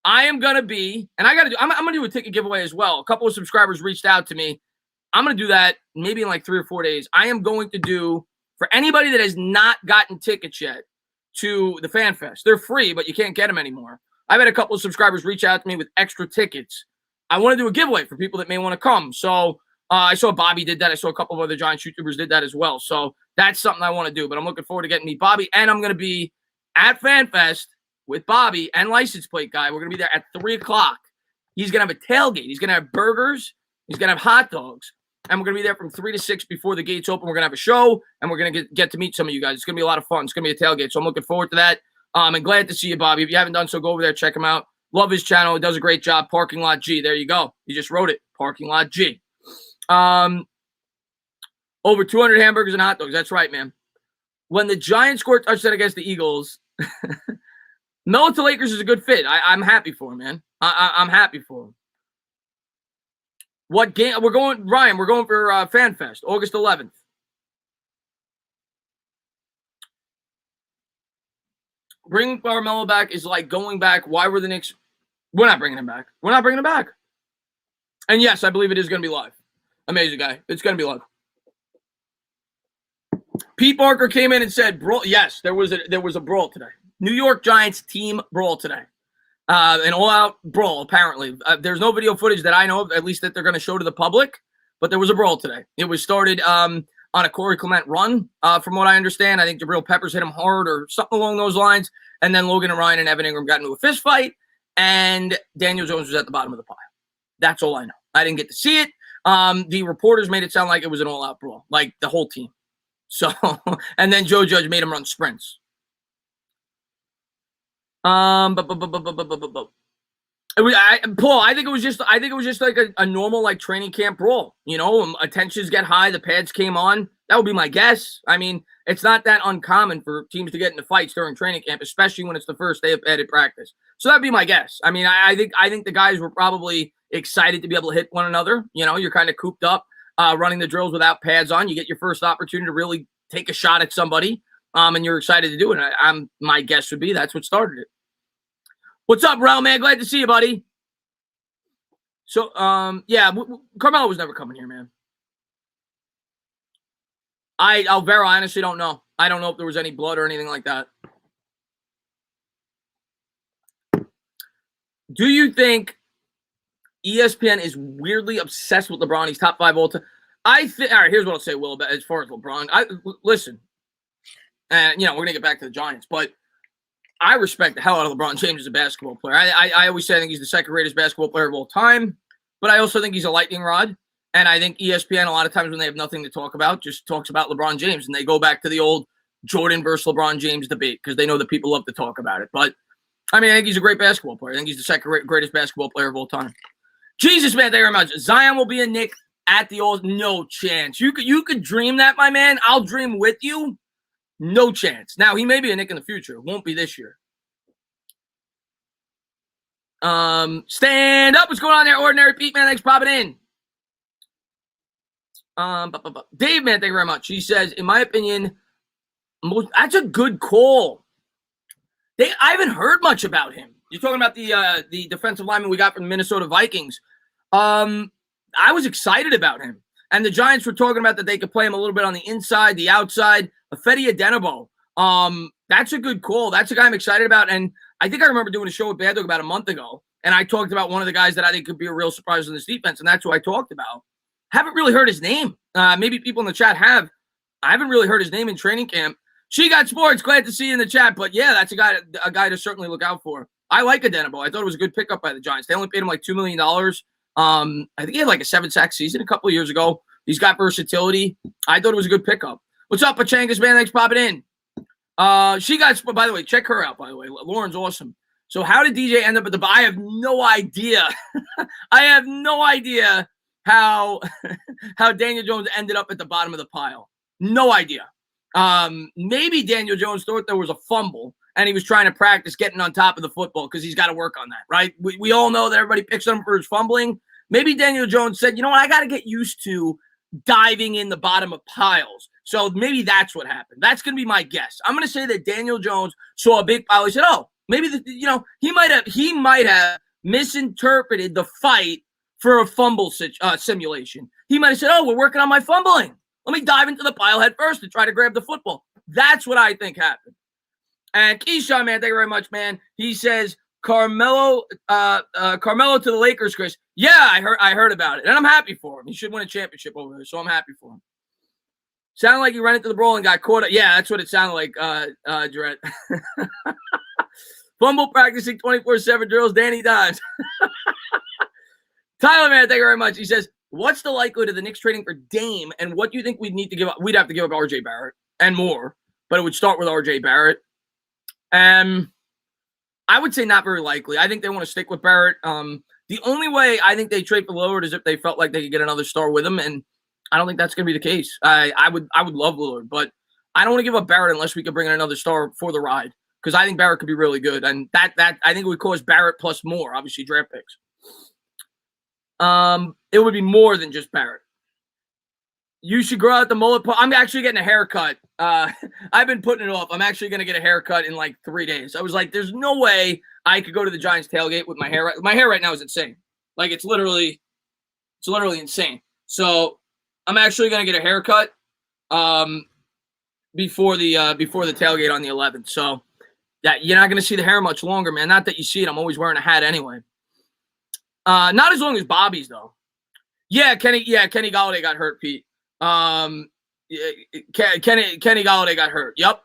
I am going to be, and I'm going to do a ticket giveaway as well. A couple of subscribers reached out to me. I'm going to do that maybe in like 3 or 4 days. I am going to do, for anybody that has not gotten tickets yet to the Fan Fest, they're free, but you can't get them anymore. I've had a couple of subscribers reach out to me with extra tickets. I want to do a giveaway for people that may want to come. So I saw Bobby did that. I saw a couple of other Giants YouTubers did that as well. So that's something I want to do. But I'm looking forward to getting to meet Bobby. And I'm going to be at FanFest with Bobby and License Plate Guy. We're going to be there at 3 o'clock. He's going to have a tailgate. He's going to have burgers. He's going to have hot dogs. And we're going to be there from 3 to 6 before the gates open. We're going to have a show. And we're going to get to meet some of you guys. It's going to be a lot of fun. It's going to be a tailgate. So I'm looking forward to that. And glad to see you, Bobby. If you haven't done so, go over there. Check him out. Love his channel. He does a great job. Parking Lot G. There you go. You just wrote it. Parking Lot G. Over 200 hamburgers and hot dogs. That's right, man. When the Giants scored a touchdown against the Eagles, Melo to Lakers is a good fit. I'm happy for him, man. I'm happy for him. What game? We're going, Ryan, we're going for FanFest, August 11th. Bringing Carmelo back is like going back. Why were the Knicks? We're not bringing him back. We're not bringing him back. And yes, I believe it is going to be live. Amazing guy. It's going to be live. Pete Barker came in and said, "Brawl." Yes, there was a brawl today. New York Giants team brawl today. An all-out brawl, apparently. There's no video footage that I know of, at least that they're going to show to the public, but there was a brawl today. It was started on a Corey Clement run, from what I understand. I think Jabril Peppers hit him hard or something along those lines, and then Logan and Ryan and Evan Ingram got into a fist fight, and Daniel Jones was at the bottom of the pile. That's all I know. I didn't get to see it. The reporters made it sound like it was an all-out brawl, like the whole team. So, and then Joe Judge made him run sprints. Paul, I think it was just like a normal like training camp brawl. You know, attentions get high, the pads came on. That would be my guess. I mean, it's not that uncommon for teams to get into fights during training camp, especially when it's the first day of padded practice. So that'd be my guess. I mean, I think the guys were probably excited to be able to hit one another. You know, you're kind of cooped up, running the drills without pads on. You get your first opportunity to really take a shot at somebody, and you're excited to do it. My guess would be that's what started it. What's up, Raul, man? Glad to see you, buddy. So, yeah, Carmelo was never coming here, man. Alvaro, I honestly don't know. I don't know if there was any blood or anything like that. Do you think ESPN is weirdly obsessed with LeBron? He's top 5 all time. All right, here's what I'll say, Will, as far as LeBron. Listen, and, you know, we're going to get back to the Giants, but I respect the hell out of LeBron James as a basketball player. I always say I think he's the second greatest basketball player of all time, but I also think he's a lightning rod. And I think ESPN, a lot of times when they have nothing to talk about, just talks about LeBron James. And they go back to the old Jordan versus LeBron James debate because they know that people love to talk about it. But, I mean, I think he's a great basketball player. I think he's the second greatest basketball player of all time. Jesus, man, thank you very much. Zion will be a Knick at the All. No chance. You could dream that, my man. I'll dream with you. No chance. Now, he may be a Knick in the future. It won't be this year. Stand up. What's going on there, Ordinary Pete, man? Thanks for popping in. Dave, man, thank you very much. He says, in my opinion, that's a good call. I haven't heard much about him. You're talking about the defensive lineman we got from the Minnesota Vikings. I was excited about him. And the Giants were talking about that they could play him a little bit on the inside, the outside. Fedi Adenabo. That's a good call. That's a guy I'm excited about. And I think I remember doing a show with Bad Dog about a month ago. And I talked about one of the guys that I think could be a real surprise in this defense. And that's who I talked about. Haven't really heard his name. Maybe people in the chat have. I haven't really heard his name in training camp. She got sports. Glad to see you in the chat. But yeah, that's a guy to certainly look out for. I like Adenabo. I thought it was a good pickup by the Giants. They only paid him like $2 million. I think he had like a 7-sack season a couple of years ago. He's got versatility. I thought it was a good pickup. What's up, Pachangas, man? Thanks for popping in. She got, by the way, check her out, by the way. Lauren's awesome. So how did DJ end up at the bottom? I have no idea. I have no idea how Daniel Jones ended up at the bottom of the pile. No idea. Maybe Daniel Jones thought there was a fumble and he was trying to practice getting on top of the football because he's got to work on that, right? We all know that everybody picks on him for his fumbling. Maybe Daniel Jones said, you know what, I got to get used to diving in the bottom of piles. So maybe that's what happened. That's going to be my guess. I'm going to say that Daniel Jones saw a big pile. He said, oh, maybe, he might have misinterpreted the fight for a fumble simulation. He might have said, oh, we're working on my fumbling. Let me dive into the pile head first and try to grab the football. That's what I think happened. And Keyshawn, man, thank you very much, man. He says, Carmelo to the Lakers, Chris. Yeah, I heard about it. And I'm happy for him. He should win a championship over there, so I'm happy for him. Sounded like he ran into the Brawl and got caught. Yeah, that's what it sounded like, Jarrett. Fumble practicing 24/7 drills. Danny dives. Tyler, man, thank you very much. He says, what's the likelihood of the Knicks trading for Dame, and what do you think we'd need to give up? We'd have to give up R.J. Barrett and more, but it would start with R.J. Barrett. I would say not very likely. I think they want to stick with Barrett. The only way I think they trade for Lillard is if they felt like they could get another star with him, and I don't think that's going to be the case. I would love Lillard, but I don't want to give up Barrett unless we can bring in another star for the ride, because I think Barrett could be really good, and that I think it would cost Barrett plus more, obviously draft picks. It would be more than just Barrett. You should grow out the mullet. I'm actually getting a haircut. I've been putting it off. I'm actually going to get a haircut in like 3 days. I was like, there's no way I could go to the Giants tailgate with my hair. My hair right now is insane. Like it's literally insane. So I'm actually going to get a haircut before the tailgate on the 11th. So that you're not going to see the hair much longer, man. Not that you see it. I'm always wearing a hat anyway. Not as long as Bobby's though. Kenny Golladay got hurt, Pete. Kenny Golladay got hurt. Yep.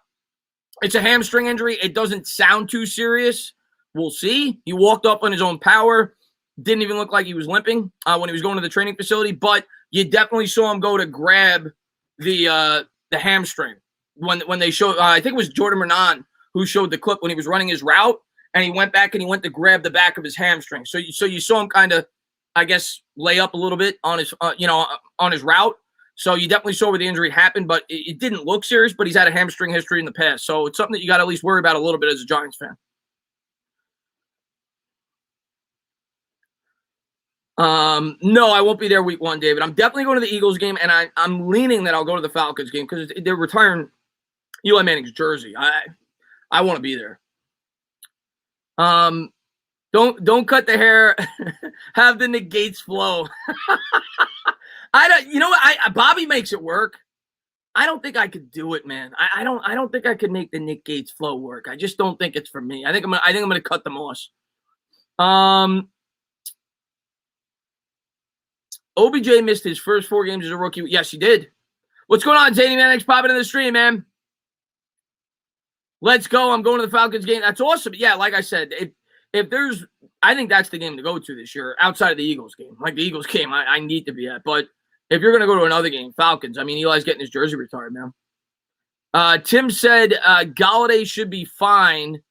It's a hamstring injury. It doesn't sound too serious. We'll see. He walked up on his own power. Didn't even look like he was limping when he was going to the training facility, but you definitely saw him go to grab the hamstring when they showed, I think it was Jordan Renan who showed the clip when he was running his route, and he went back and he went to grab the back of his hamstring. So you saw him kind of, I guess, lay up a little bit on his, on his route. So you definitely saw where the injury happened, but it didn't look serious, but he's had a hamstring history in the past. So it's something that you got to at least worry about a little bit as a Giants fan. No, I won't be there week 1, David. I'm definitely going to the Eagles game, and I'm leaning that I'll go to the Falcons game because they're retiring Eli Manning's jersey. I want to be there. Don't cut the hair. Have the Nick Gates flow. I don't. You know what? Bobby makes it work. I don't think I could do it, man. I don't think I could make the Nick Gates flow work. I just don't think it's for me. I think I'm gonna cut the moss. OBJ missed his first 4 games as a rookie. Yes, he did. What's going on, Zany, man? Thanks for popping in the stream, man. Let's go. I'm going to the Falcons game. That's awesome. Yeah, like I said, if there's, I think that's the game to go to this year outside of the Eagles game. Like the Eagles game, I need to be at. But if you're going to go to another game, Falcons, I mean, Eli's getting his jersey retired now. Tim said Golladay should be fine.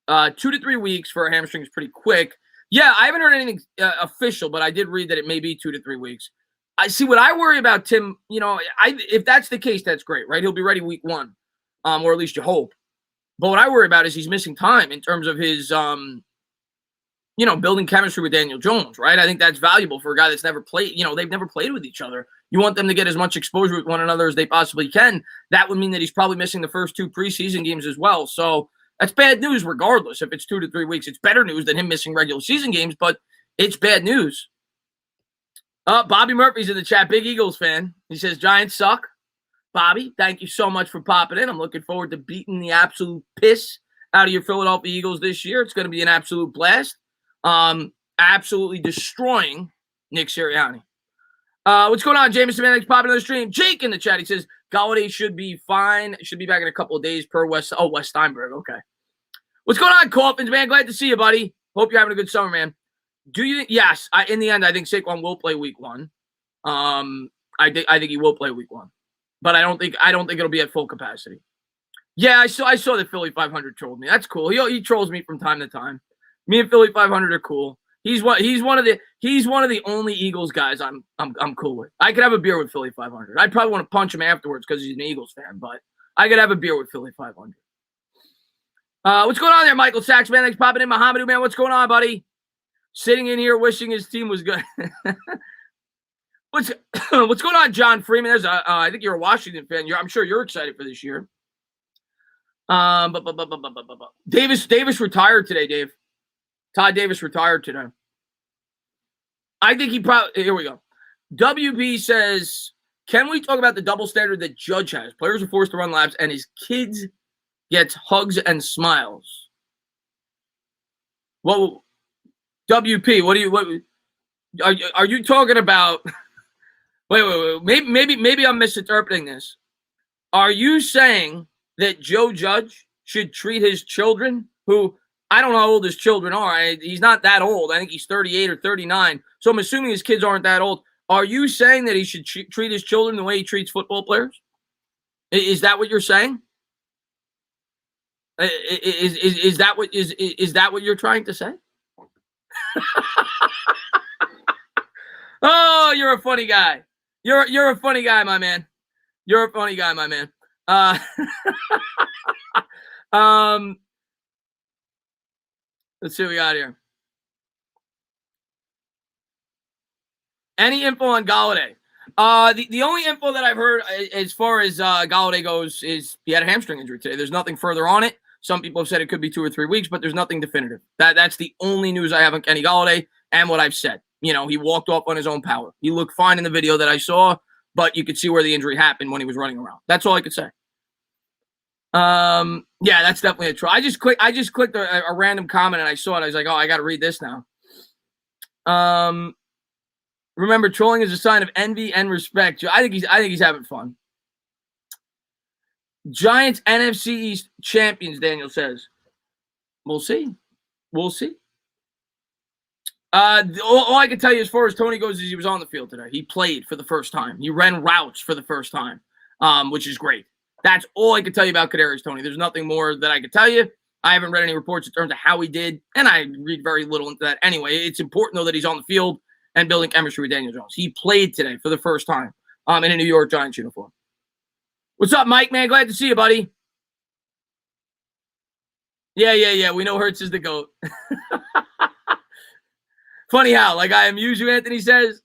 2 to 3 weeks for a hamstring is pretty quick. Yeah, I haven't heard anything official, but I did read that it may be 2 to 3 weeks. I see what I worry about, Tim. If that's the case, that's great, right? He'll be ready week 1, or at least you hope. But what I worry about is he's missing time in terms of his, building chemistry with Daniel Jones, right? I think that's valuable for a guy that's never played. They've never played with each other. You want them to get as much exposure with one another as they possibly can. That would mean that he's probably missing the first 2 preseason games as well. So that's bad news regardless if it's 2 to 3 weeks. It's better news than him missing regular season games, but it's bad news. Bobby Murphy's in the chat, big Eagles fan. He says, Giants suck. Bobby, thank you so much for popping in. I'm looking forward to beating the absolute piss out of your Philadelphia Eagles this year. It's going to be an absolute blast. Absolutely destroying Nick Sirianni. What's going on, Jameson? Man, thanks for popping in the stream. Jake in the chat. He says, Golladay should be fine. Should be back in a couple of days per West Steinberg. Okay. What's going on, Coffins, man? Glad to see you, buddy. Hope you're having a good summer, man. Do you? Yes. In the end, I think Saquon will play week 1. I think he will play week 1, but I don't think it'll be at full capacity. Yeah, I saw that Philly 500 trolled me. That's cool. He trolls me from time to time. Me and Philly 500 are cool. He's one of the only Eagles guys I'm cool with. I could have a beer with Philly 500. I'd probably want to punch him afterwards because he's an Eagles fan, but I could have a beer with Philly 500. What's going on there, Michael Sachs, man? Thanks for popping in. Mohamedou, man, what's going on, buddy? Sitting in here wishing his team was good. What's going on, John Freeman? There's I think you're a Washington fan. I'm sure you're excited for this year. Davis retired today, Dave. Todd Davis retired today. I think he probably. Here we go. WB says, can we talk about the double standard that Judge has? Players are forced to run laps, and his kids gets hugs and smiles. Well, WP, what are you talking about? Wait. Maybe I'm misinterpreting this. Are you saying that Joe Judge should treat his children, who I don't know how old his children are. He's not that old. I think he's 38 or 39. So I'm assuming his kids aren't that old. Are you saying that he should treat his children the way he treats football players? Is that what you're saying? Is that what you're trying to say? Oh, you're a funny guy. You're a funny guy, my man. You're a funny guy, my man. Let's see what we got here. Any info on Golladay? The only info that I've heard as far as Golladay goes is he had a hamstring injury today. There's nothing further on it. Some people have said it could be 2 or 3 weeks, but there's nothing definitive. That's the only news I have on Kenny Golladay and what I've said. You know, he walked off on his own power. He looked fine in the video that I saw, but you could see where the injury happened when he was running around. That's all I could say. Yeah, that's definitely a troll. I just clicked a random comment and I saw it. I was like, oh, I got to read this now. Remember, trolling is a sign of envy and respect. I think he's having fun. Giants NFC East champions, Daniel says. We'll see. We'll see. All I can tell you as far as Tony goes is he was on the field today. He played for the first time. He ran routes for the first time, which is great. That's all I can tell you about Kadarius Toney. There's nothing more that I can tell you. I haven't read any reports in terms of how he did, and I read very little into that anyway. It's important, though, that he's on the field and building chemistry with Daniel Jones. He played today for the first time in a New York Giants uniform. What's up, Mike, man? Glad to see you, buddy. Yeah. We know Hurts is the GOAT. Funny how, like I amuse you, Anthony says.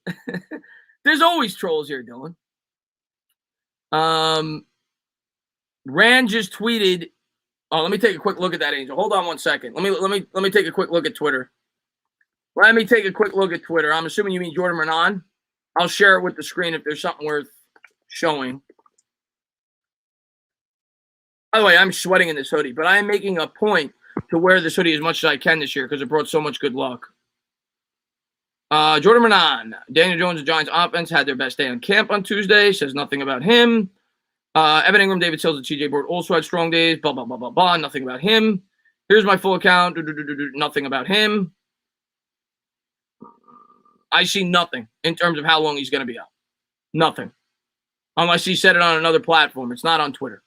There's always trolls here, Dylan. Rand just tweeted. Oh, let me take a quick look at that, Angel. Hold on 1 second. Let me take a quick look at Twitter. Let me take a quick look at Twitter. I'm assuming you mean Jordan Renan. I'll share it with the screen if there's something worth showing. By the way, I'm sweating in this hoodie, but I am making a point to wear this hoodie as much as I can this year because it brought so much good luck. Jordan Renan. Daniel Jones and Giants offense had their best day on camp on Tuesday. Says nothing about him. Evan Ingram, David Sills, and TJ Board also had strong days. Blah, blah, blah, blah, blah. Nothing about him. Here's my full account. Nothing about him. I see nothing in terms of how long he's going to be out. Nothing. Unless he said it on another platform. It's not on Twitter.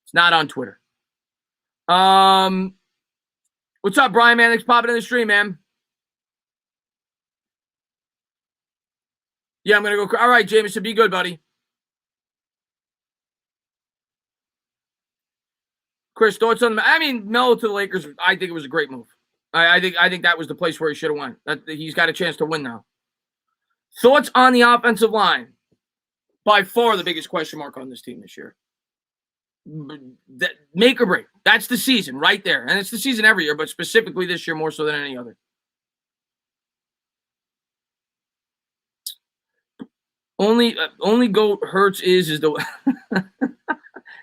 It's not on Twitter. What's up, Brian, man? Thanks for popping in the stream, man. Yeah, I'm going to go. All right, Jameson, be good, buddy. Chris, thoughts on Melo to the Lakers? I think it was a great move. I think that was the place where he should have won. He's got a chance to win now. Thoughts on the offensive line? By far the biggest question mark on this team this year. That make or break. That's the season right there. And it's the season every year, but specifically this year more so than any other. Only GOAT Hurts is the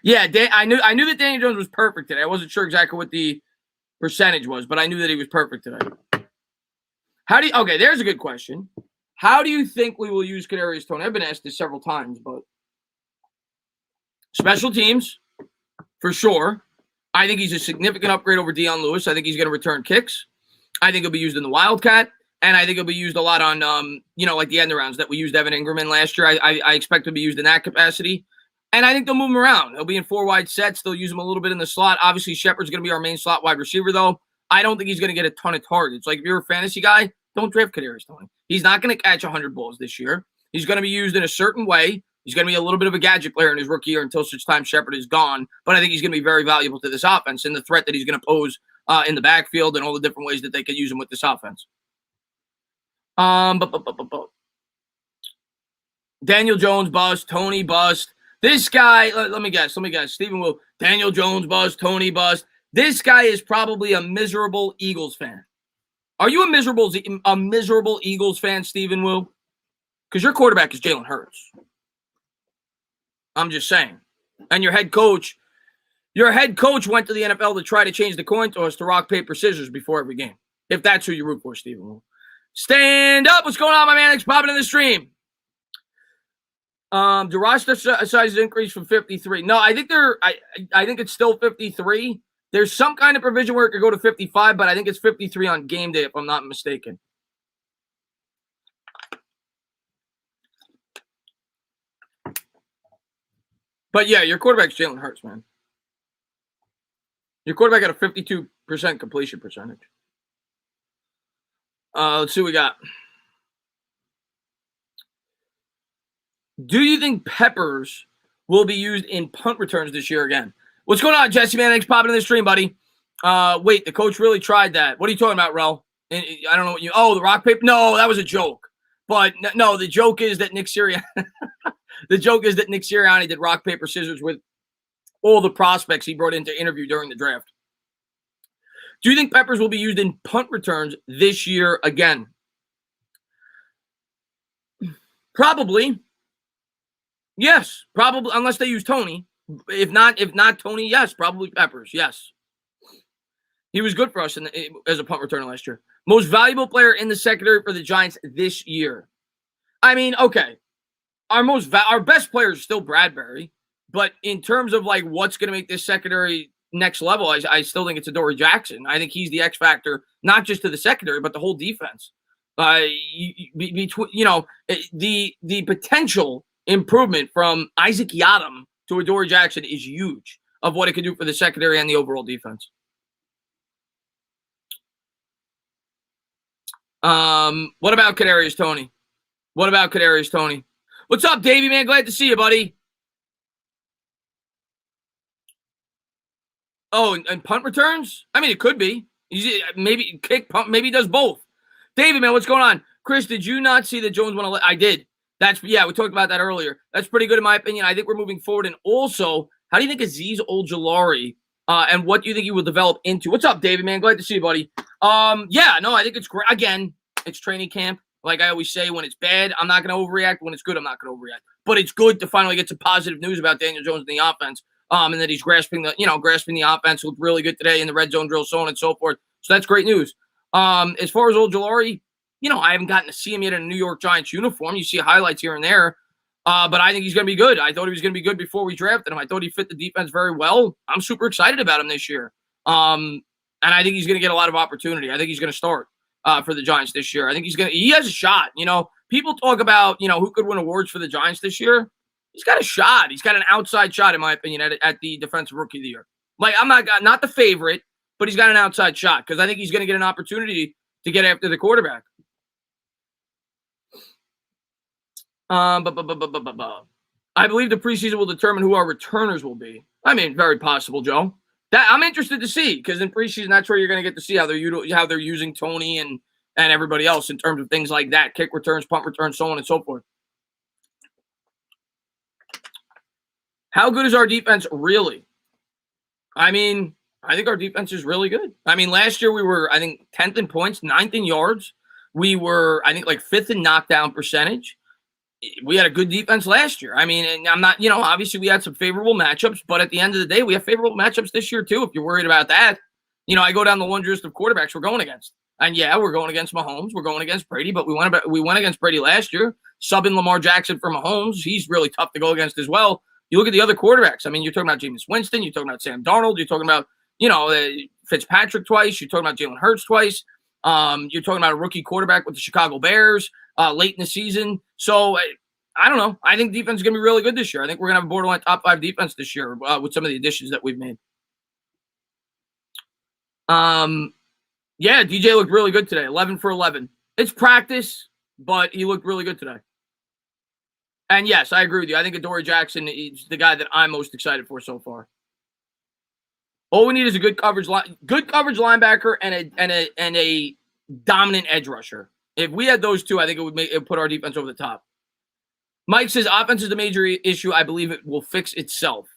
yeah, I knew that Daniel Jones was perfect today. I wasn't sure exactly what the percentage was, but I knew that he was perfect today. Okay, there's a good question. How do you think we will use Kadarius Toney? I've been asked this several times, but Special teams, for sure. I think he's a significant upgrade over Dion Lewis. I think he's going to return kicks. I think he'll be used in the Wildcat. And I think he'll be used a lot on, like the end rounds that we used Evan Ingram in last year. I expect him to be used in that capacity. And I think they'll move him around. He'll be in 4 wide sets. They'll use him a little bit in the slot. Obviously, Shepard's going to be our main slot wide receiver, though. I don't think he's going to get a ton of targets. Like, if you're a fantasy guy, don't draft Kadarius Toney. He's not going to catch 100 balls this year. He's going to be used in a certain way. He's going to be a little bit of a gadget player in his rookie year until such time Shepard is gone. But I think he's going to be very valuable to this offense and the threat that he's going to pose in the backfield and all the different ways that they could use him with this offense. Daniel Jones bust, Toney bust. This guy, let me guess. Stephen Will, Daniel Jones bust, Toney bust. This guy is probably a miserable Eagles fan. Are you a miserable Eagles fan, Stephen Will? Because your quarterback is Jalen Hurts. I'm just saying. And your head coach went to the NFL to try to change the coin toss to rock, paper, scissors before every game. If that's who you root for, Stephen Will. Stand up. What's going on, my man? It's popping in the stream. The roster size increased from 53. No, I think I think it's still 53. There's some kind of provision where it could go to 55, but I think it's 53 on game day, if I'm not mistaken. But yeah, your quarterback's Jalen Hurts, man. Your quarterback got a 52% completion percentage. Let's see what we got. Do you think Peppers will be used in punt returns this year again? What's going on, Jesse, man? Thanks for popping in the stream, buddy. Wait, the coach really tried that. What are you talking about, Rel? I don't know what you... Oh, the rock, paper? No, that was a joke. But no, the joke is that Nick Sirianni... the joke is that Nick Sirianni did rock, paper, scissors with all the prospects he brought in to interview during the draft. Do you think Peppers will be used in punt returns this year again? Probably. Yes, probably, unless they use Toney. If not Toney, yes, probably Peppers, yes. He was good for us as a punt returner last year. Most valuable player in the secondary for the Giants this year. I mean, okay. Our best player is still Bradbury, but in terms of like what's going to make this secondary next level, I still think it's Adoree Jackson. I think he's the X factor, not just to the secondary, but the whole defense. The potential improvement from Isaac Yiadom to Adoree Jackson is huge of what it could do for the secondary and the overall defense. What about Kadarius Toney? What's up, Davey, man? Glad to see you, buddy. Oh, and punt returns? I mean, it could be. Maybe kick, punt, maybe he does both. David, man, what's going on? Chris, did you not see that Jones won? I did. We talked about that earlier. That's pretty good in my opinion. I think we're moving forward. And also, how do you think Azeez Ojulari and what do you think he will develop into? What's up, David, man? Glad to see you, buddy. I think it's great. Again, it's training camp. Like I always say, when it's bad, I'm not going to overreact. When it's good, I'm not going to overreact. But it's good to finally get some positive news about Daniel Jones and the offense, and that he's grasping the offense. Looked really good today in the red zone drill, so on and so forth. So that's great news. As far as Ojulari, I haven't gotten to see him yet in a New York Giants uniform. You see highlights here and there, but I think he's going to be good. I thought he was going to be good before we drafted him. I thought he fit the defense very well. I'm super excited about him this year, and I think he's going to get a lot of opportunity. I think he's going to start for the Giants this year. I think he has a shot. People talk about, who could win awards for the Giants this year. He's got a shot. He's got an outside shot, in my opinion, at the Defensive Rookie of the Year. Like, I'm not the favorite, but he's got an outside shot because I think he's going to get an opportunity to get after the quarterback. I believe the preseason will determine who our returners will be. I mean, very possible, Joe. That I'm interested to see because in preseason, that's where you're going to get to see how they're using Toney and everybody else in terms of things like that, kick returns, punt returns, so on and so forth. How good is our defense really? I mean, I think our defense is really good. I mean, last year we were, I think, 10th in points, 9th in yards. We were, I think, like 5th in knockdown percentage. We had a good defense last year. I mean, and I'm not, obviously we had some favorable matchups, but at the end of the day, we have favorable matchups this year too, if you're worried about that. I go down the one list of quarterbacks we're going against. And yeah, we're going against Mahomes. We're going against Brady, but we went against Brady last year, subbing Lamar Jackson for Mahomes. He's really tough to go against as well. You look at the other quarterbacks. I mean, you're talking about Jameis Winston. You're talking about Sam Darnold. You're talking about, Fitzpatrick twice. You're talking about Jalen Hurts twice. You're talking about a rookie quarterback with the Chicago Bears late in the season. So I don't know. I think defense is going to be really good this year. I think we're going to have a borderline top 5 defense this year with some of the additions that we've made. Yeah, DJ looked really good today. 11 for 11. It's practice, but he looked really good today. And yes, I agree with you. I think Adoree Jackson is the guy that I'm most excited for so far. All we need is a good coverage linebacker and a dominant edge rusher. If we had those two, I think it would put our defense over the top. Mike says offense is the major issue. I believe it will fix itself.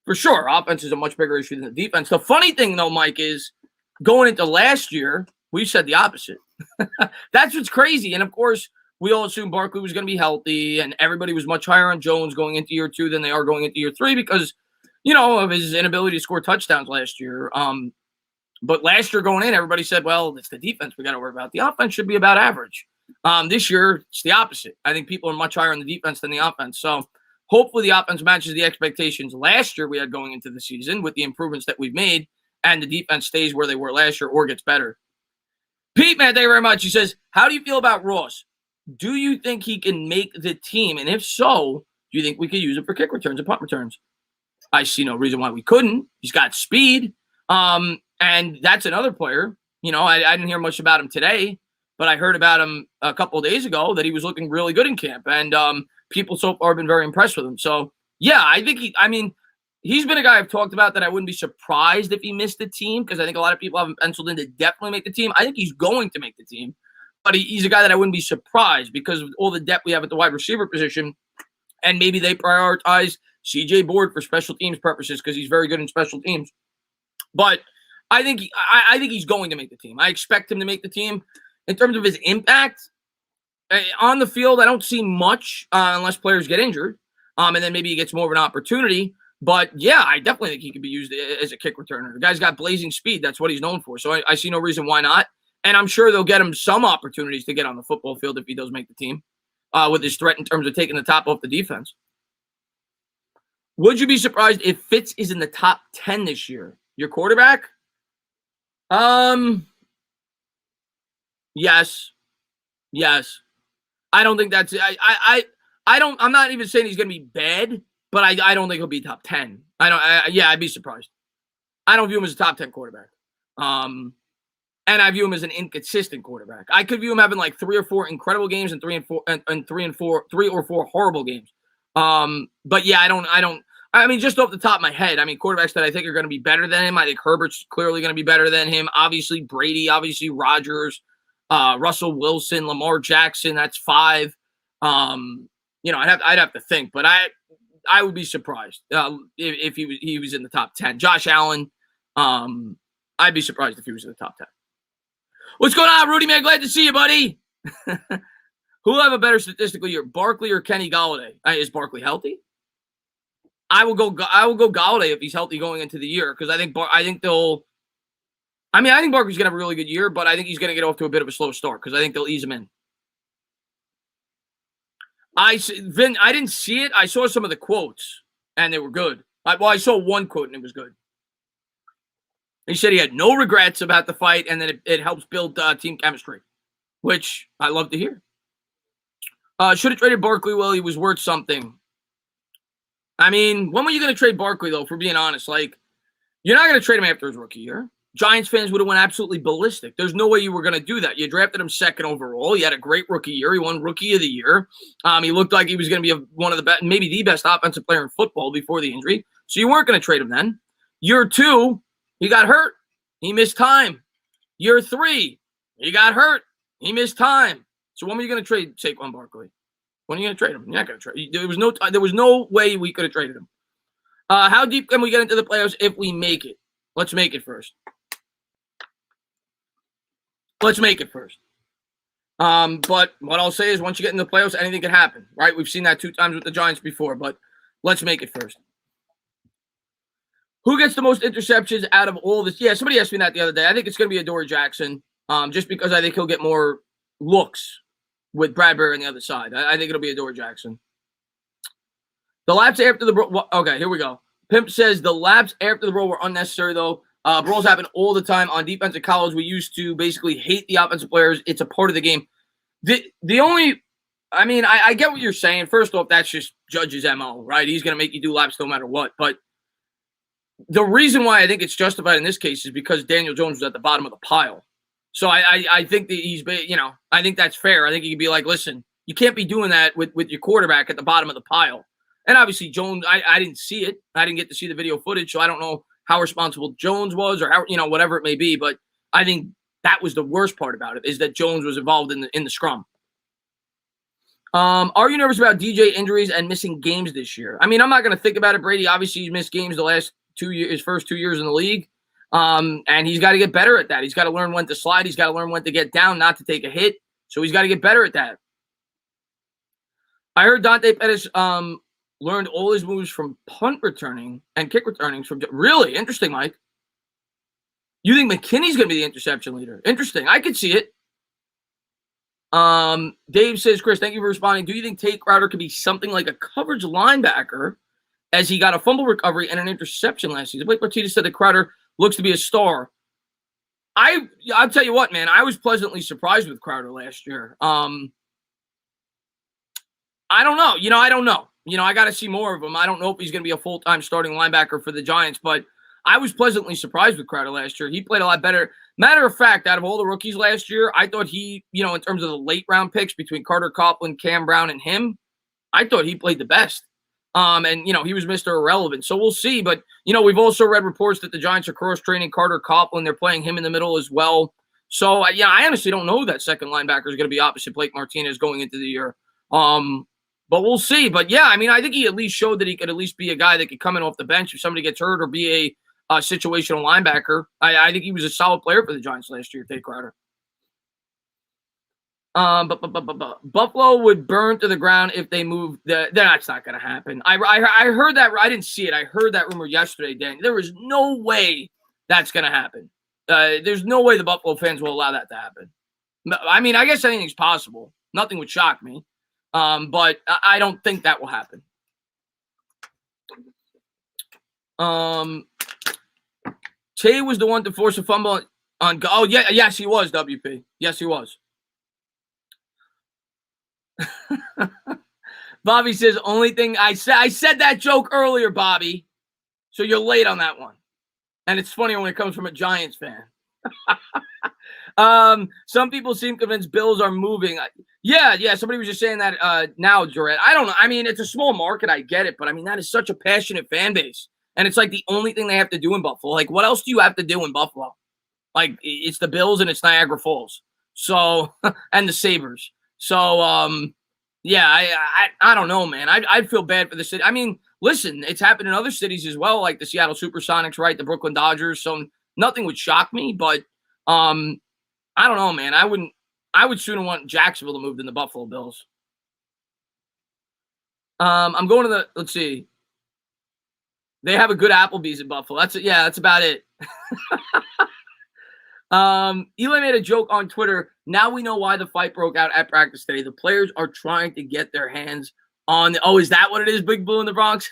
For sure, offense is a much bigger issue than the defense. The funny thing, though, Mike, is going into last year, we said the opposite. That's what's crazy. And, of course, we all assumed Barkley was going to be healthy, and everybody was much higher on Jones going into year 2 than they are going into year 3 because, of his inability to score touchdowns last year. But last year going in, everybody said, well, it's the defense we got to worry about. The offense should be about average. This year, it's the opposite. I think people are much higher on the defense than the offense. So hopefully the offense matches the expectations last year we had going into the season with the improvements that we've made, and the defense stays where they were last year or gets better. Pete, man, thank you very much. He says, how do you feel about Ross? Do you think he can make the team? And if so, do you think we could use it for kick returns and punt returns? I see no reason why we couldn't. He's got speed. And that's another player. I didn't hear much about him today, but I heard about him a couple of days ago that he was looking really good in camp. And people so far have been very impressed with him. So, yeah, I think he's been a guy I've talked about that I wouldn't be surprised if he missed the team because I think a lot of people have him penciled in to definitely make the team. I think he's going to make the team. But he's a guy that I wouldn't be surprised because of all the depth we have at the wide receiver position. And maybe they prioritize C.J. Board for special teams purposes because he's very good in special teams. But I think he's going to make the team. I expect him to make the team. In terms of his impact, on the field, I don't see much unless players get injured. And then maybe he gets more of an opportunity. But, yeah, I definitely think he could be used as a kick returner. The guy's got blazing speed. That's what he's known for. So I see no reason why not. And I'm sure they'll get him some opportunities to get on the football field if he does make the team with his threat in terms of taking the top off the defense. Would you be surprised if Fitz is in the top 10 this year? Your quarterback? Yes. I don't think that's I'm not even saying he's going to be bad, but I don't think he'll be top 10. I'd be surprised. I don't view him as a top 10 quarterback. And I view him as an inconsistent quarterback. I could view him having like 3 or 4 incredible games and 3 or 4 horrible games. But yeah, I mean, just off the top of my head, quarterbacks that I think are going to be better than him. I think Herbert's clearly going to be better than him. Obviously Brady, obviously Rodgers, Russell Wilson, Lamar Jackson. That's 5. I'd have to think, but I would be surprised if he was in the top 10. Josh Allen, I'd be surprised if he was in the top 10. What's going on, Rudy, man? Glad to see you, buddy. Who will have a better statistical year, Barkley or Kenny Golladay? Is Barkley healthy? I will go Golladay if he's healthy going into the year because I think Barkley's gonna have a really good year, but I think he's gonna get off to a bit of a slow start because I think they'll ease him in. I didn't see it. I saw some of the quotes and they were good. I saw one quote and it was good. He said he had no regrets about the fight and that it helps build team chemistry, which I love to hear. Should have traded Barkley. Well, he was worth something. When were you going to trade Barkley, though, for being honest? You're not going to trade him after his rookie year. Giants fans would have went absolutely ballistic. There's no way you were going to do that. You drafted him 2nd overall. He had a great rookie year. He won Rookie of the Year. He looked like he was going to be one of the best, maybe the best offensive player in football before the injury. So you weren't going to trade him then. Year 2, he got hurt. He missed time. Year 3, he got hurt. He missed time. So when were you going to trade Saquon Barkley? When are you going to trade him? You're not going to trade. There was no way we could have traded him. How deep can we get into the playoffs if we make it? Let's make it first. But what I'll say is once you get in the playoffs, anything can happen, right? We've seen that 2 times with the Giants before, but let's make it first. Who gets the most interceptions out of all this? Yeah, somebody asked me that the other day. I think it's going to be Adoree Jackson just because I think he'll get more looks with Bradbury on the other side. I think it'll be Adoree Jackson. The laps after the brawl. Okay, here we go. Pimp says the laps after the brawl were unnecessary, though. Brawls happen all the time. On defense in college, we used to basically hate the offensive players. It's a part of the game. The only, I mean, I get what you're saying. First off, that's just Judge's MO, right? He's going to make you do laps no matter what. But the reason why I think it's justified in this case is because Daniel Jones was at the bottom of the pile. So I think that he's, I think that's fair. I think he could be like, listen, you can't be doing that with your quarterback at the bottom of the pile. And obviously Jones, I didn't see it. I didn't get to see the video footage, so I don't know how responsible Jones was or how, whatever it may be. But I think that was the worst part about it, is that Jones was involved in the scrum. Are you nervous about DJ injuries and missing games this year? I mean, I'm not going to think about it. Brady, obviously, he's missed games the last 2 years, his first 2 years in the league. And he's got to get better at that. He's got to learn when to slide. He's got to learn when to get down, not to take a hit. So he's got to get better at that. I heard Dante Pettis learned all his moves from punt returning and kick returning. Really interesting, Mike. You think McKinney's going to be the interception leader? Interesting. I could see it. Dave says, Chris, thank you for responding. Do you think Tate Crowder could be something like a coverage linebacker, as he got a fumble recovery and an interception last season? Blake Martinez said that Crowder looks to be a star. I'll tell you what, man. I was pleasantly surprised with Crowder last year. I don't know. I don't know. I got to see more of him. I don't know if he's going to be a full-time starting linebacker for the Giants, but I was pleasantly surprised with Crowder last year. He played a lot better. Matter of fact, out of all the rookies last year, I thought he, in terms of the late-round picks between Carter Coughlin, Cam Brown, and him, I thought he played the best. And he was Mr. Irrelevant. So we'll see. But, we've also read reports that the Giants are cross-training Carter Coughlin. They're playing him in the middle as well. So, I honestly don't know who that second linebacker is going to be opposite Blake Martinez going into the year. But we'll see. But, yeah, I think he at least showed that he could at least be a guy that could come in off the bench if somebody gets hurt or be a situational linebacker. I think he was a solid player for the Giants last year, Tate Crowder. Buffalo would burn to the ground if they moved. That's not going to happen. I heard that. I didn't see it. I heard that rumor yesterday, Dan. There is no way that's going to happen. There's no way the Buffalo fans will allow that to happen. I guess anything's possible. Nothing would shock me. But I don't think that will happen. Tay was the one to force a fumble on. Oh, yeah. Yes, he was, WP. Yes, he was. Bobby says, only thing I said that joke earlier, Bobby. So you're late on that one. And it's funny when it comes from a Giants fan. Some people seem convinced Bills are moving. Yeah. Somebody was just saying that now, Jarrett. I don't know. It's a small market. I get it. But, that is such a passionate fan base. And it's like the only thing they have to do in Buffalo. Like, what else do you have to do in Buffalo? Like, it's the Bills and it's Niagara Falls. So, and the Sabres. So, yeah, I don't know, man. I'd feel bad for the city. Listen, it's happened in other cities as well, like the Seattle Supersonics, right? The Brooklyn Dodgers. So nothing would shock me, but I don't know, man. I would sooner want Jacksonville to move than the Buffalo Bills. I'm going to let's see. They have a good Applebee's in Buffalo. That's about it. Eli made a joke on Twitter. Now we know why the fight broke out at practice today. The players are trying to get their hands on is that what it is, Big Blue in the Bronx?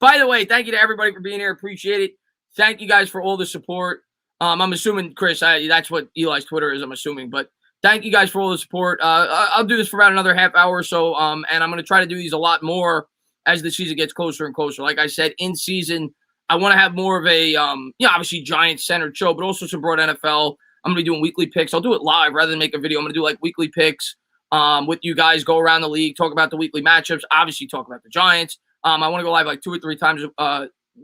By the way, thank you to everybody for being here. Appreciate it. Thank you guys for all the support. I'm assuming, Chris, that's what Eli's Twitter is, I'm assuming. But thank you guys for all the support. I'll do this for about another half hour or so, and I'm going to try to do these a lot more as the season gets closer and closer. Like I said, in season, I want to have more of a, obviously Giants-centered show, but also some broad NFL. I'm going to be doing weekly picks. I'll do it live rather than make a video. I'm going to do like weekly picks with you guys, go around the league, talk about the weekly matchups, obviously talk about the Giants. I want to go live like 2 or 3 times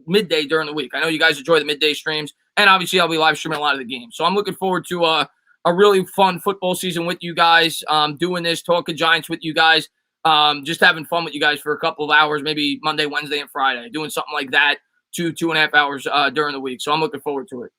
midday during the week. I know you guys enjoy the midday streams, and obviously I'll be live streaming a lot of the games. So I'm looking forward to a really fun football season with you guys, doing this, talking Giants with you guys, just having fun with you guys for a couple of hours, maybe Monday, Wednesday, and Friday, doing something like that, 2.5 hours during the week. So I'm looking forward to it.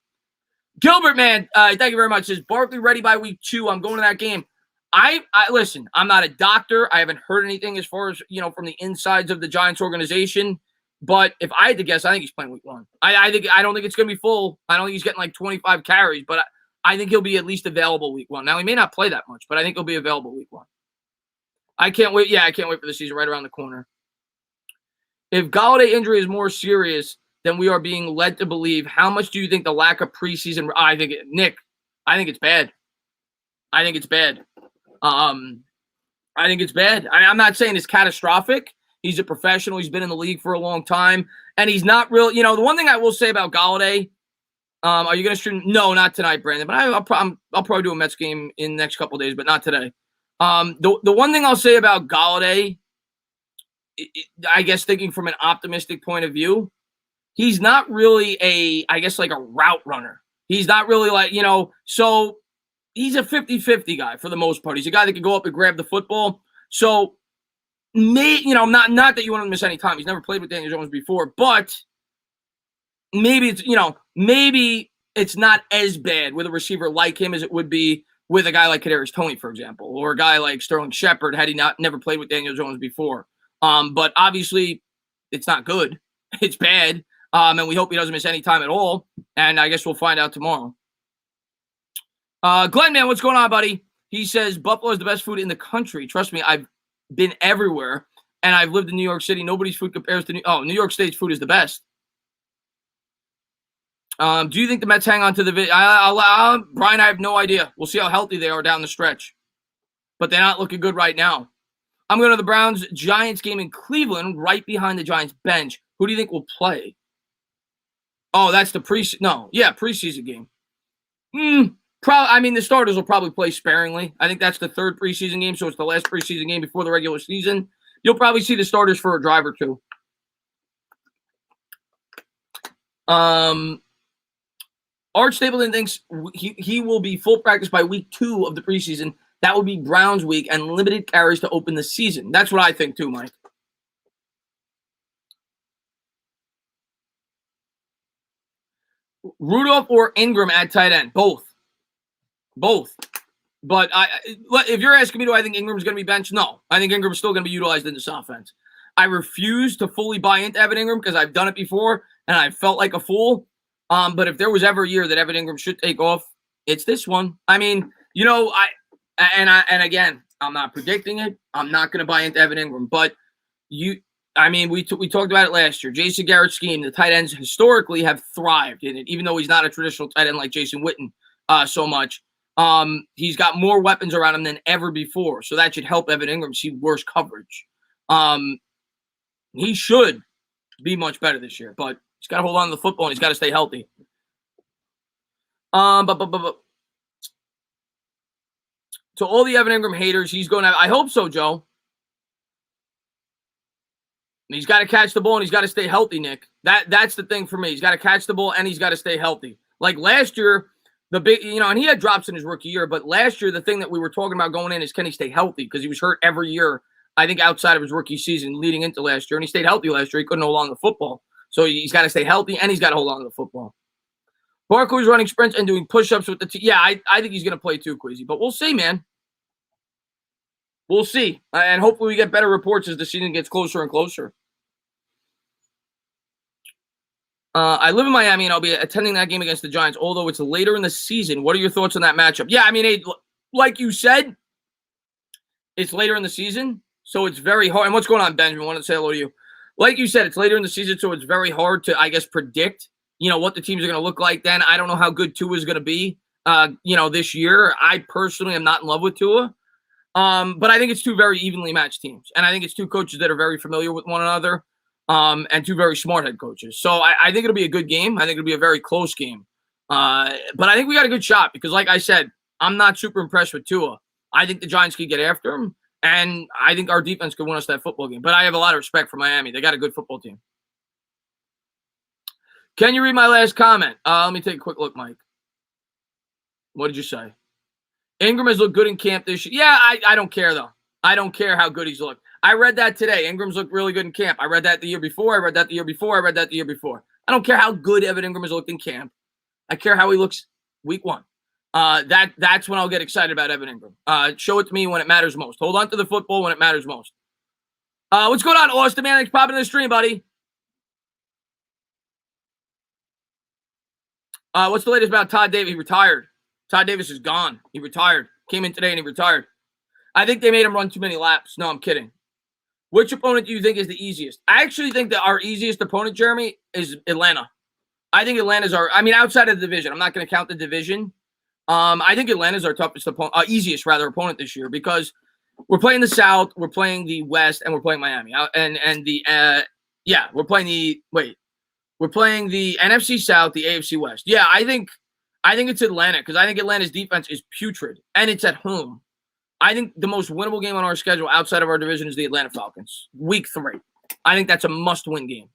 Gilbert, man, thank you very much. Says Barkley ready by week 2. I'm going to that game. I listen, I'm not a doctor. I haven't heard anything as far as, from the insides of the Giants organization. But if I had to guess, I think he's playing week 1. I don't think it's going to be full. I don't think he's getting like 25 carries, but I think he'll be at least available week 1. Now, he may not play that much, but I think he'll be available week 1. I can't wait. Yeah, I can't wait for the season right around the corner. If Golladay injury is more serious than we are being led to believe, how much do you think the lack of preseason? Nick, I think it's bad. I think it's bad. I think it's bad. I'm not saying it's catastrophic. He's a professional. He's been in the league for a long time, and he's not real. You know, the one thing I will say about Golladay, are you going to stream? No, not tonight, Brandon. But I'll probably do a Mets game in the next couple of days, but not today. The one thing I'll say about Golladay, I guess thinking from an optimistic point of view, he's not really like a route runner. He's not really like, so he's a 50-50 guy for the most part. He's a guy that can go up and grab the football. So, not that you want to miss any time. He's never played with Daniel Jones before, but maybe it's not as bad with a receiver like him as it would be with a guy like Kadarius Toney, for example, or a guy like Sterling Shepard had he never played with Daniel Jones before. But obviously, it's not good. It's bad. And we hope he doesn't miss any time at all. And I guess we'll find out tomorrow. Glenn, man, what's going on, buddy? He says, Buffalo is the best food in the country. Trust me, I've been everywhere, and I've lived in New York City. Nobody's food compares to New York State's food is the best. Do you think the Mets hang on to the Brian, I have no idea. We'll see how healthy they are down the stretch. But they're not looking good right now. I'm going to the Browns-Giants game in Cleveland, right behind the Giants bench. Who do you think will play? Oh, that's the preseason game. The starters will probably play sparingly. I think that's the third preseason game, so it's the last preseason game before the regular season. You'll probably see the starters for a drive or two. Art Stapleton thinks he will be full practice by week 2 of the preseason. That will be Browns week and limited carries to open the season. That's what I think too, Mike. Rudolph or Ingram at tight end? Both. But if you're asking me, do I think Ingram's going to be benched? No. I think Ingram's still going to be utilized in this offense. I refuse to fully buy into Evan Ingram because I've done it before and I felt like a fool. But if there was ever a year that Evan Ingram should take off, it's this one. I mean, again, I'm not predicting it. I'm not going to buy into Evan Ingram. But we talked about it last year. Jason Garrett's scheme, the tight ends historically have thrived in it, even though he's not a traditional tight end like Jason Witten so much. He's got more weapons around him than ever before, so that should help Evan Ingram see worse coverage. He should be much better this year, but he's got to hold on to the football and he's got to stay healthy. But to all the Evan Ingram haters, he's going to. I hope so, Joe. He's got to catch the ball and he's got to stay healthy, Nick. That's the thing for me. He's got to catch the ball and he's got to stay healthy. Like last year. And he had drops in his rookie year, but last year, the thing that we were talking about going in is can he stay healthy? Because he was hurt every year, I think, outside of his rookie season leading into last year. And he stayed healthy last year. He couldn't hold on to the football. So he's got to stay healthy and he's got to hold on to the football. Barkley's running sprints and doing push-ups with the team. Yeah, I think he's going to play too, Queasy. But we'll see, man. We'll see. And hopefully we get better reports as the season gets closer and closer. I live in Miami, and I'll be attending that game against the Giants, although it's later in the season. What are your thoughts on that matchup? Yeah, like you said, it's later in the season, so it's very hard. And what's going on, Benjamin? I wanted to say hello to you. Like you said, it's later in the season, so it's very hard to, I guess, predict, what the teams are going to look like then. I don't know how good Tua is going to be, this year. I personally am not in love with Tua, but I think it's two very evenly matched teams, and I think it's two coaches that are very familiar with one another. And two very smart head coaches. So I think it'll be a good game. I think it'll be a very close game. But I think we got a good shot because, like I said, I'm not super impressed with Tua. I think the Giants could get after him, and I think our defense could win us that football game. But I have a lot of respect for Miami. They got a good football team. Can you read my last comment? Let me take a quick look, Mike. What did you say? Ingram has looked good in camp this year. Yeah, I don't care, though. I don't care how good he's looked. I read that today. Ingram's looked really good in camp. I read that the year before. I read that the year before. I read that the year before. I don't care how good Evan Ingram has looked in camp. I care how he looks week 1. That's when I'll get excited about Evan Ingram. Show it to me when it matters most. Hold on to the football when it matters most. What's going on, Austin, man? Thanks for popping in the stream, buddy. What's the latest about Todd Davis? He retired. Todd Davis is gone. He retired. Came in today and he retired. I think they made him run too many laps. No, I'm kidding. Which opponent do you think is the easiest? I actually think that our easiest opponent, Jeremy, is Atlanta. I think Atlanta's outside of the division. I'm not going to count the division. I think Atlanta's our toughest opponent, easiest opponent this year, because we're playing the South, we're playing the West, and we're playing Miami. We're playing the NFC South, the AFC West. Yeah, I think it's Atlanta, because I think Atlanta's defense is putrid, and it's at home. I think the most winnable game on our schedule outside of our division is the Atlanta Falcons, Week 3. I think that's a must-win game.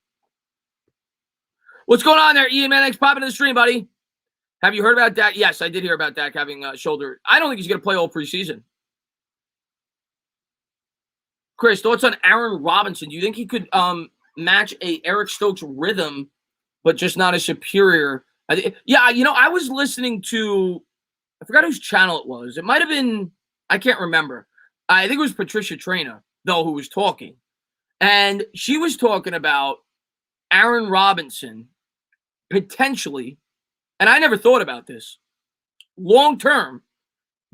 What's going on there, Ian Mannix? Popping in the stream, buddy. Have you heard about Dak? Yes, I did hear about Dak having a shoulder. I don't think he's going to play all preseason. Chris, thoughts on Aaron Robinson? Do you think he could match a Eric Stokes rhythm, but just not as superior? I was listening to, I forgot whose channel it was. It might have been, I can't remember. I think it was Patricia Traina, though, who was talking. And she was talking about Aaron Robinson potentially, and I never thought about this, long-term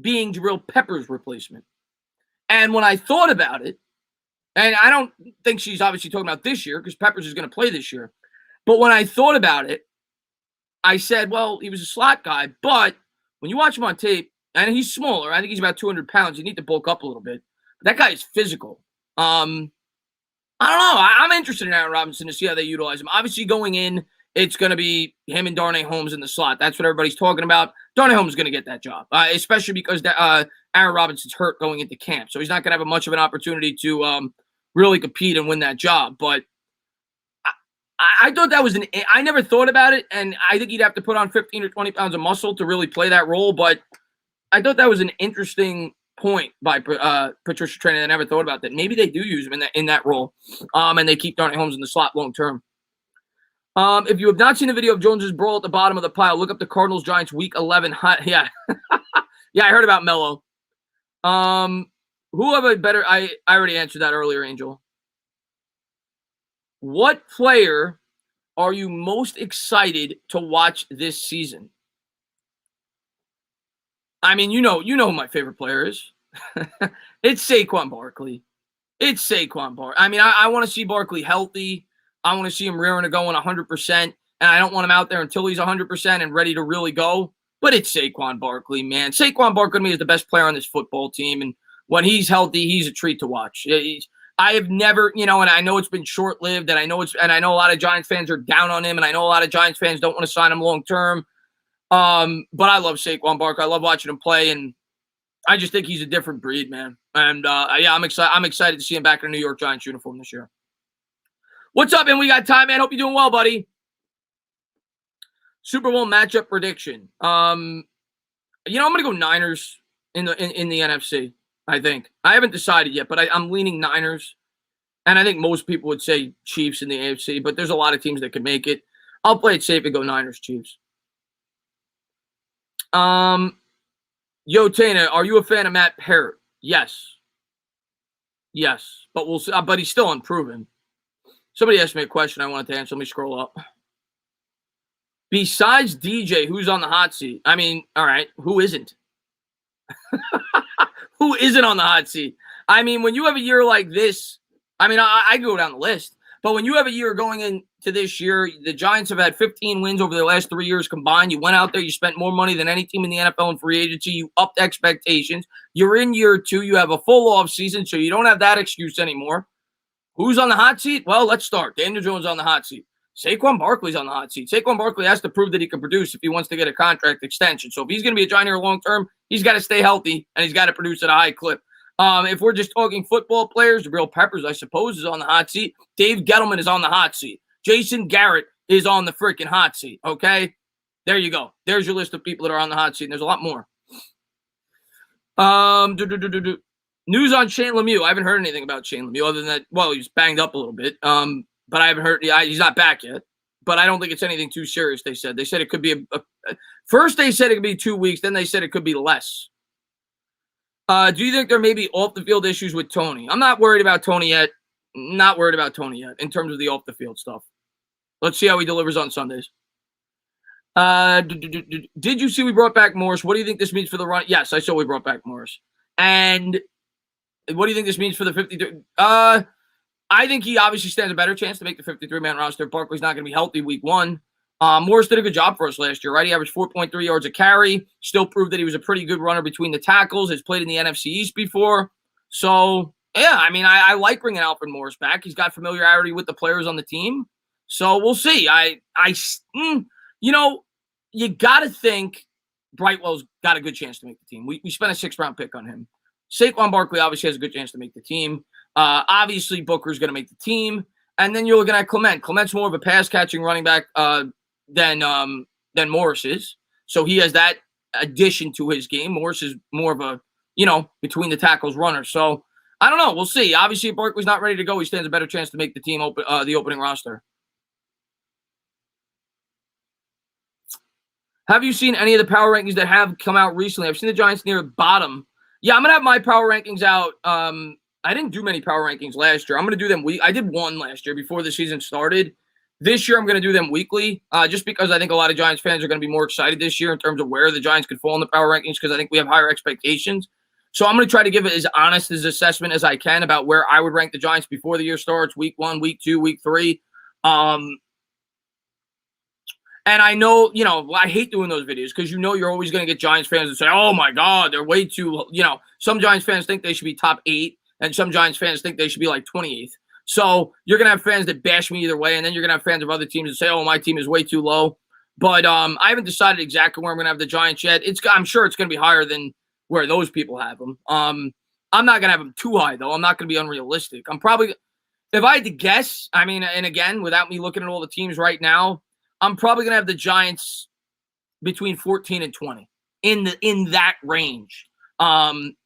being Jabril Peppers' replacement. And when I thought about it, and I don't think she's obviously talking about this year, because Peppers is going to play this year, but when I thought about it, I said, well, he was a slot guy, but when you watch him on tape, and he's smaller, I think he's about 200 pounds, you need to bulk up a little bit. But that guy is physical. I don't know. I'm interested in Aaron Robinson to see how they utilize him. Obviously, going in, it's going to be him and Darnay Holmes in the slot. That's what everybody's talking about. Darnay Holmes is going to get that job, especially because Aaron Robinson's hurt going into camp. So he's not going to have much of an opportunity to really compete and win that job. But I thought that was I never thought about it, and I think he'd have to put on 15 or 20 pounds of muscle to really play that role. But I thought that was an interesting point by Patricia Traina. I never thought about that. Maybe they do use him in that role, and they keep Darnay Holmes in the slot long term. If you have not seen the video of Jones's Brawl at the bottom of the pile, look up the Cardinals-Giants Week 11. Yeah. Yeah, I heard about Melo. Who have a better – I already answered that earlier, Angel. What player are you most excited to watch this season? I mean, you know who my favorite player is. It's Saquon Barkley. I mean, I want to see Barkley healthy. I want to see him rearing to going 100%, and I don't want him out there until he's 100% and ready to really go. But it's Saquon Barkley, man. Saquon Barkley to me is the best player on this football team, and when he's healthy, he's a treat to watch. I have never, and I know it's been short-lived, and I know a lot of Giants fans are down on him, and I know a lot of Giants fans don't want to sign him long-term. But I love Saquon Barkley. I love watching him play, and I just think he's a different breed, man. And I'm excited. I'm excited to see him back in a New York Giants uniform this year. What's up, man? We got time, man. Hope you're doing well, buddy. Super Bowl matchup prediction. I'm gonna go Niners in the NFC. I think I haven't decided yet, but I'm leaning Niners, and I think most people would say Chiefs in the AFC. But there's a lot of teams that could make it. I'll play it safe and go Niners, Chiefs. Yo, Tana, are you a fan of Matt Parrott? Yes, but we'll see. But he's still unproven. Somebody asked me a question I wanted to answer. Let me scroll up. Besides DJ, who's on the hot seat? I mean, all right, who isn't? Who isn't on the hot seat? I mean, when you have a year like this, I mean, I go down the list, but when you have a year going into this year, the Giants have had 15 wins over the last 3 years combined. You went out there, you spent more money than any team in the NFL in free agency. You upped expectations. You're in year 2. You have a full off season, so you don't have that excuse anymore. Who's on the hot seat? Well, let's start. Daniel Jones on the hot seat. Saquon Barkley's on the hot seat. Saquon Barkley has to prove that he can produce if he wants to get a contract extension. So if he's going to be a Giant here long term, he's got to stay healthy, and he's got to produce at a high clip. If we're just talking football players, Jabril Peppers, I suppose, is on the hot seat. Dave Gettleman is on the hot seat. Jason Garrett is on the freaking hot seat, okay? There you go. There's your list of people that are on the hot seat, and there's a lot more. News on Shane Lemieux. I haven't heard anything about Shane Lemieux other than that, well, he's banged up a little bit. But I haven't heard, he's not back yet. But I don't think it's anything too serious, they said. They said it could be first they said it could be 2 weeks, then they said it could be less. Do you think there may be off-the-field issues with Tony? I'm not worried about Tony yet. Not worried about Tony yet in terms of the off-the-field stuff. Let's see how he delivers on Sundays. Did you see we brought back Morris? What do you think this means for the run? Yes, I saw we brought back Morris. And what do you think this means for the 53? I think he obviously stands a better chance to make the 53-man roster. Barkley's not going to be healthy week 1. Morris did a good job for us last year, right? He averaged 4.3 yards a carry. Still proved that he was a pretty good runner between the tackles. Has played in the NFC East before. So, yeah, I mean, I like bringing Alfred Morris back. He's got familiarity with the players on the team. So we'll see. You know, you got to think Brightwell's got a good chance to make the team. We spent a 6th-round pick on him. Saquon Barkley obviously has a good chance to make the team. Obviously, Booker's going to make the team. And then you're looking at Clement. Clement's more of a pass-catching running back than Morris is. So he has that addition to his game. Morris is more of a, between the tackles runner. So I don't know. We'll see. Obviously, if Barkley's not ready to go, he stands a better chance to make the team the opening roster. Have you seen any of the power rankings that have come out recently? I've seen the Giants near the bottom. Yeah, I'm going to have my power rankings out. I didn't do many power rankings last year. I'm going to do them I did one last year before the season started. This year, I'm going to do them weekly, just because I think a lot of Giants fans are going to be more excited this year in terms of where the Giants could fall in the power rankings, because I think we have higher expectations. So I'm going to try to give it as honest as assessment as I can about where I would rank the Giants before the year starts, week 1, week 2, week 3. And I know, I hate doing those videos because you're always going to get Giants fans that say, oh, my God, they're way too, some Giants fans think they should be top 8, and some Giants fans think they should be like 28th. So you're going to have fans that bash me either way, and then you're going to have fans of other teams that say, oh, my team is way too low. But I haven't decided exactly where I'm going to have the Giants yet. I'm sure it's going to be higher than where those people have them. I'm not going to have them too high, though. I'm not going to be unrealistic. I'm probably, if I had to guess, and again, without me looking at all the teams right now, I'm probably going to have the Giants between 14 and 20 in that range,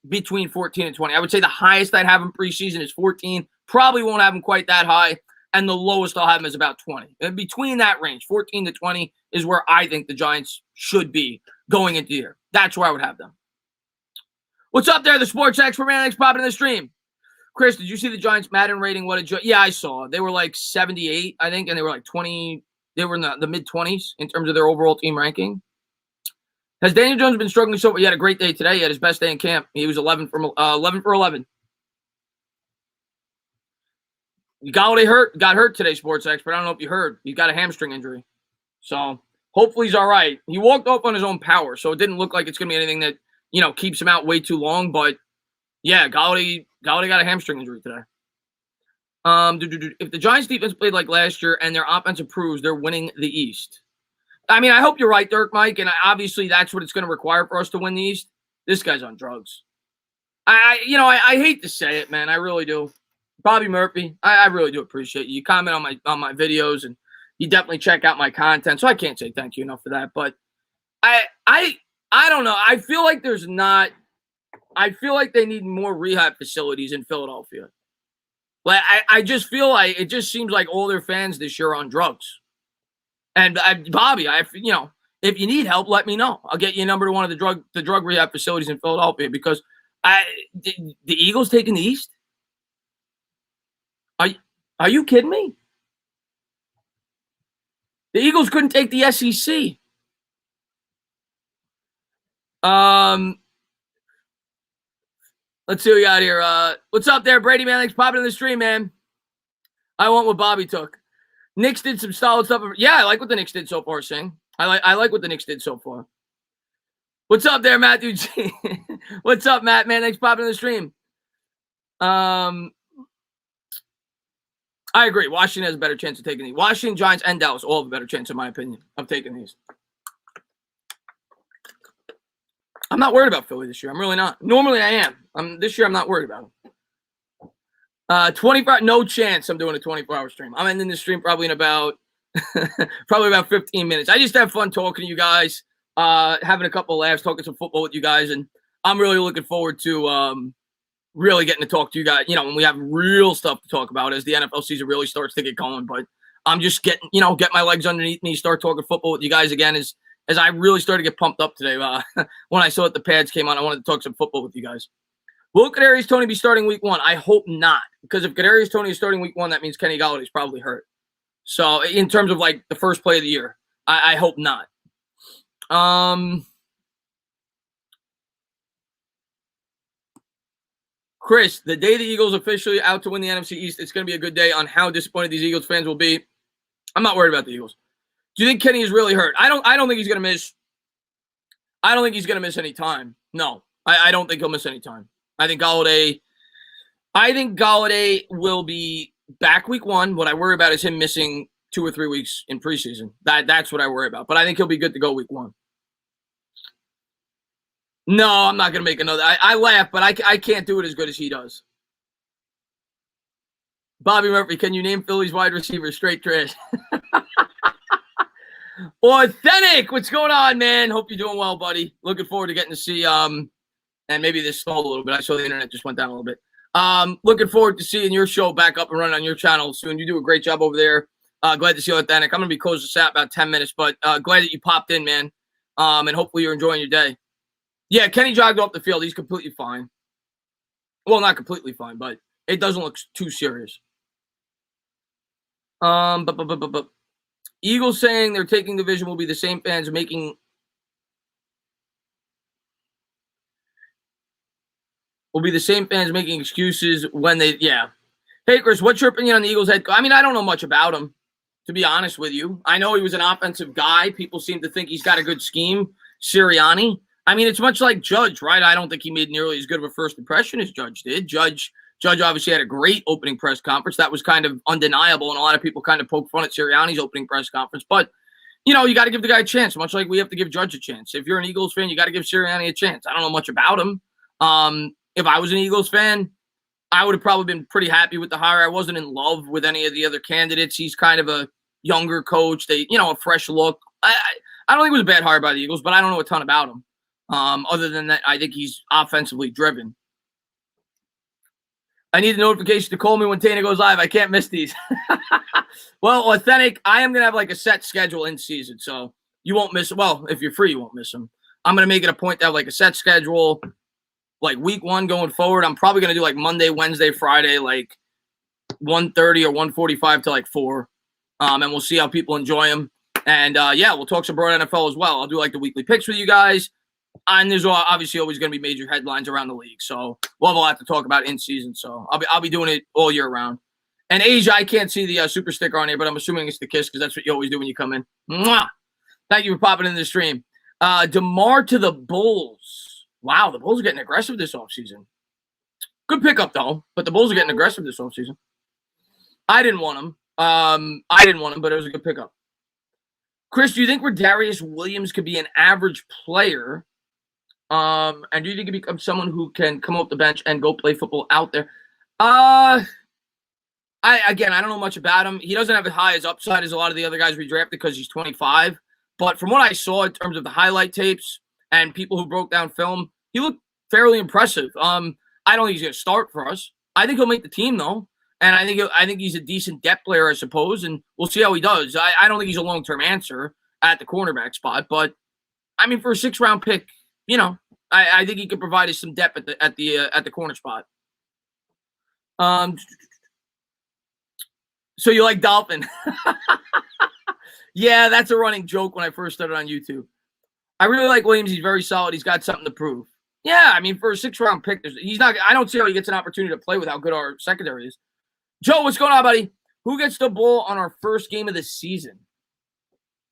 between 14 and 20. I would say the highest I'd have them preseason is 14. Probably won't have them quite that high. And the lowest I'll have them is about 20. And between that range, 14 to 20 is where I think the Giants should be going into the year. That's where I would have them. What's up there, the sports expert man that's popping in the stream? Chris, did you see the Giants Madden rating? Yeah, I saw. They were like 78, I think, and they were like 20. They were in the mid-20s in terms of their overall team ranking. Has Daniel Jones been struggling so far? He had a great day today. He had his best day in camp. He was 11 for 11. Golladay got hurt today, sports expert. I don't know if you heard. He got a hamstring injury. So hopefully he's all right. He walked off on his own power, so it didn't look like it's going to be anything that, keeps him out way too long. But, yeah, Golladay got a hamstring injury today. If the Giants defense played like last year and their offense improves, they're winning the East. I hope you're right, Dirk Mike, and obviously that's what it's going to require for us to win the East. This guy's on drugs. I hate to say it, man. I really do. Bobby Murphy, I really do appreciate you. You comment on my videos, and you definitely check out my content. So I can't say thank you enough for that. But I don't know. I feel like they need more rehab facilities in Philadelphia. Like I just feel like it just seems like all their fans this year are on drugs. And Bobby, if you need help, let me know. I'll get you a number to one of the drug rehab facilities in Philadelphia, because the Eagles taking the East. Are you kidding me? The Eagles couldn't take the SEC. Let's see what we got here. What's up there, Brady, man? Thanks for popping in the stream, man. I want what Bobby took. Knicks did some solid stuff. Yeah, I like what the Knicks did so far, Sing. I like what the Knicks did so far. What's up there, Matthew G? What's up, Matt, man? Thanks for popping in the stream. I agree. Washington has a better chance of taking these. Washington, Giants, and Dallas all have a better chance, in my opinion, of taking these. I'm not worried about Philly this year. I'm really not. Normally I am. This year I'm not worried about them. 24, no chance I'm doing a 24-hour stream. I'm ending the stream probably in about 15 minutes. I just have fun talking to you guys, having a couple of laughs, talking some football with you guys, and I'm really looking forward to really getting to talk to you guys, when we have real stuff to talk about as the NFL season really starts to get going. But I'm just getting, get my legs underneath me, start talking football with you guys again as I really started to get pumped up today. When I saw that the pads came on, I wanted to talk some football with you guys. Will Kadarius Toney be starting week 1? I hope not, because if Kadarius Toney is starting week 1, that means Kenny Golladay is probably hurt. So in terms of like the first play of the year, I hope not. Chris, the day the Eagles officially out to win the NFC East, it's going to be a good day on how disappointed these Eagles fans will be. I'm not worried about the Eagles. Do you think Kenny is really hurt? I don't think he's going to miss. I don't think he's going to miss any time. No, I don't think he'll miss any time. I think Golladay will be back week 1. What I worry about is him missing 2 or 3 weeks in preseason. That's what I worry about. But I think he'll be good to go week 1. No, I'm not going to make another. I laugh, but I can't do it as good as he does. Bobby Murphy, can you name Philly's wide receiver? Straight trash. Authentic, what's going on, man? Hope you're doing well, buddy. Looking forward to getting to see, and maybe this stalled a little bit. I saw the internet just went down a little bit. Looking forward to seeing your show back up and running on your channel soon. You do a great job over there. Glad to see you, Authentic. I'm going to be closing this out about 10 minutes, but glad that you popped in, man. And hopefully you're enjoying your day. Yeah, Kenny jogged off the field. He's completely fine. Well, not completely fine, but it doesn't look too serious. But Eagles saying they're taking division will be the same fans making excuses when they, yeah. Hey, Chris, what's your opinion on the Eagles head coach? I mean, I don't know much about him, to be honest with you. I know he was an offensive guy. People seem to think he's got a good scheme. Sirianni. I mean, it's much like Judge, right? I don't think he made nearly as good of a first impression as Judge did. Judge obviously had a great opening press conference. That was kind of undeniable, and a lot of people kind of poked fun at Sirianni's opening press conference. But, you know, you got to give the guy a chance, much like we have to give Judge a chance. If you're an Eagles fan, you got to give Sirianni a chance. I don't know much about him. If I was an Eagles fan, I would have probably been pretty happy with the hire. I wasn't in love with any of the other candidates. He's kind of a younger coach. A fresh look. I don't think it was a bad hire by the Eagles, but I don't know a ton about him. Other than that, I think he's offensively driven. I need a notification to call me when Tana goes live. I can't miss these. Well, Authentic, I am going to have like a set schedule in season, so you won't miss. Well, if you're free, you won't miss them. I'm going to make it a point to have like a set schedule, like week 1 going forward. I'm probably going to do like Monday, Wednesday, Friday, like 1:30 or 1:45 to like 4. And we'll see how people enjoy them. And yeah, we'll talk some broad NFL as well. I'll do like the weekly picks with you guys. And there's obviously always going to be major headlines around the league. So we'll have a lot to talk about in season. So I'll be doing it all year round. And Asia, I can't see the super sticker on here, but I'm assuming it's the kiss because that's what you always do when you come in. Mwah! Thank you for popping in the stream. DeMar to the Bulls. Wow, the Bulls are getting aggressive this offseason. Good pickup, though. But the Bulls are getting aggressive this offseason. I didn't want him. But it was a good pickup. Chris, do you think Darius Williams could be an average player? And do you think he becomes someone who can come off the bench and go play football out there? I don't know much about him. He doesn't have as high as upside as a lot of the other guys we drafted because he's 25. But from what I saw in terms of the highlight tapes and people who broke down film, he looked fairly impressive. I don't think he's going to start for us. I think he'll make the team though, and I think he's a decent depth player, I suppose. And we'll see how he does. I don't think he's a long-term answer at the cornerback spot, but I mean, for a 6th-round pick. You know, I think he could provide us some depth at the corner spot. So you like Dolphin? Yeah, that's a running joke when I first started on YouTube. I really like Williams. He's very solid. He's got something to prove. Yeah, I mean, for a 6th-round pick, he's not. I don't see how he gets an opportunity to play with how good our secondary is. Joe, what's going on, buddy? Who gets the ball on our first game of the season?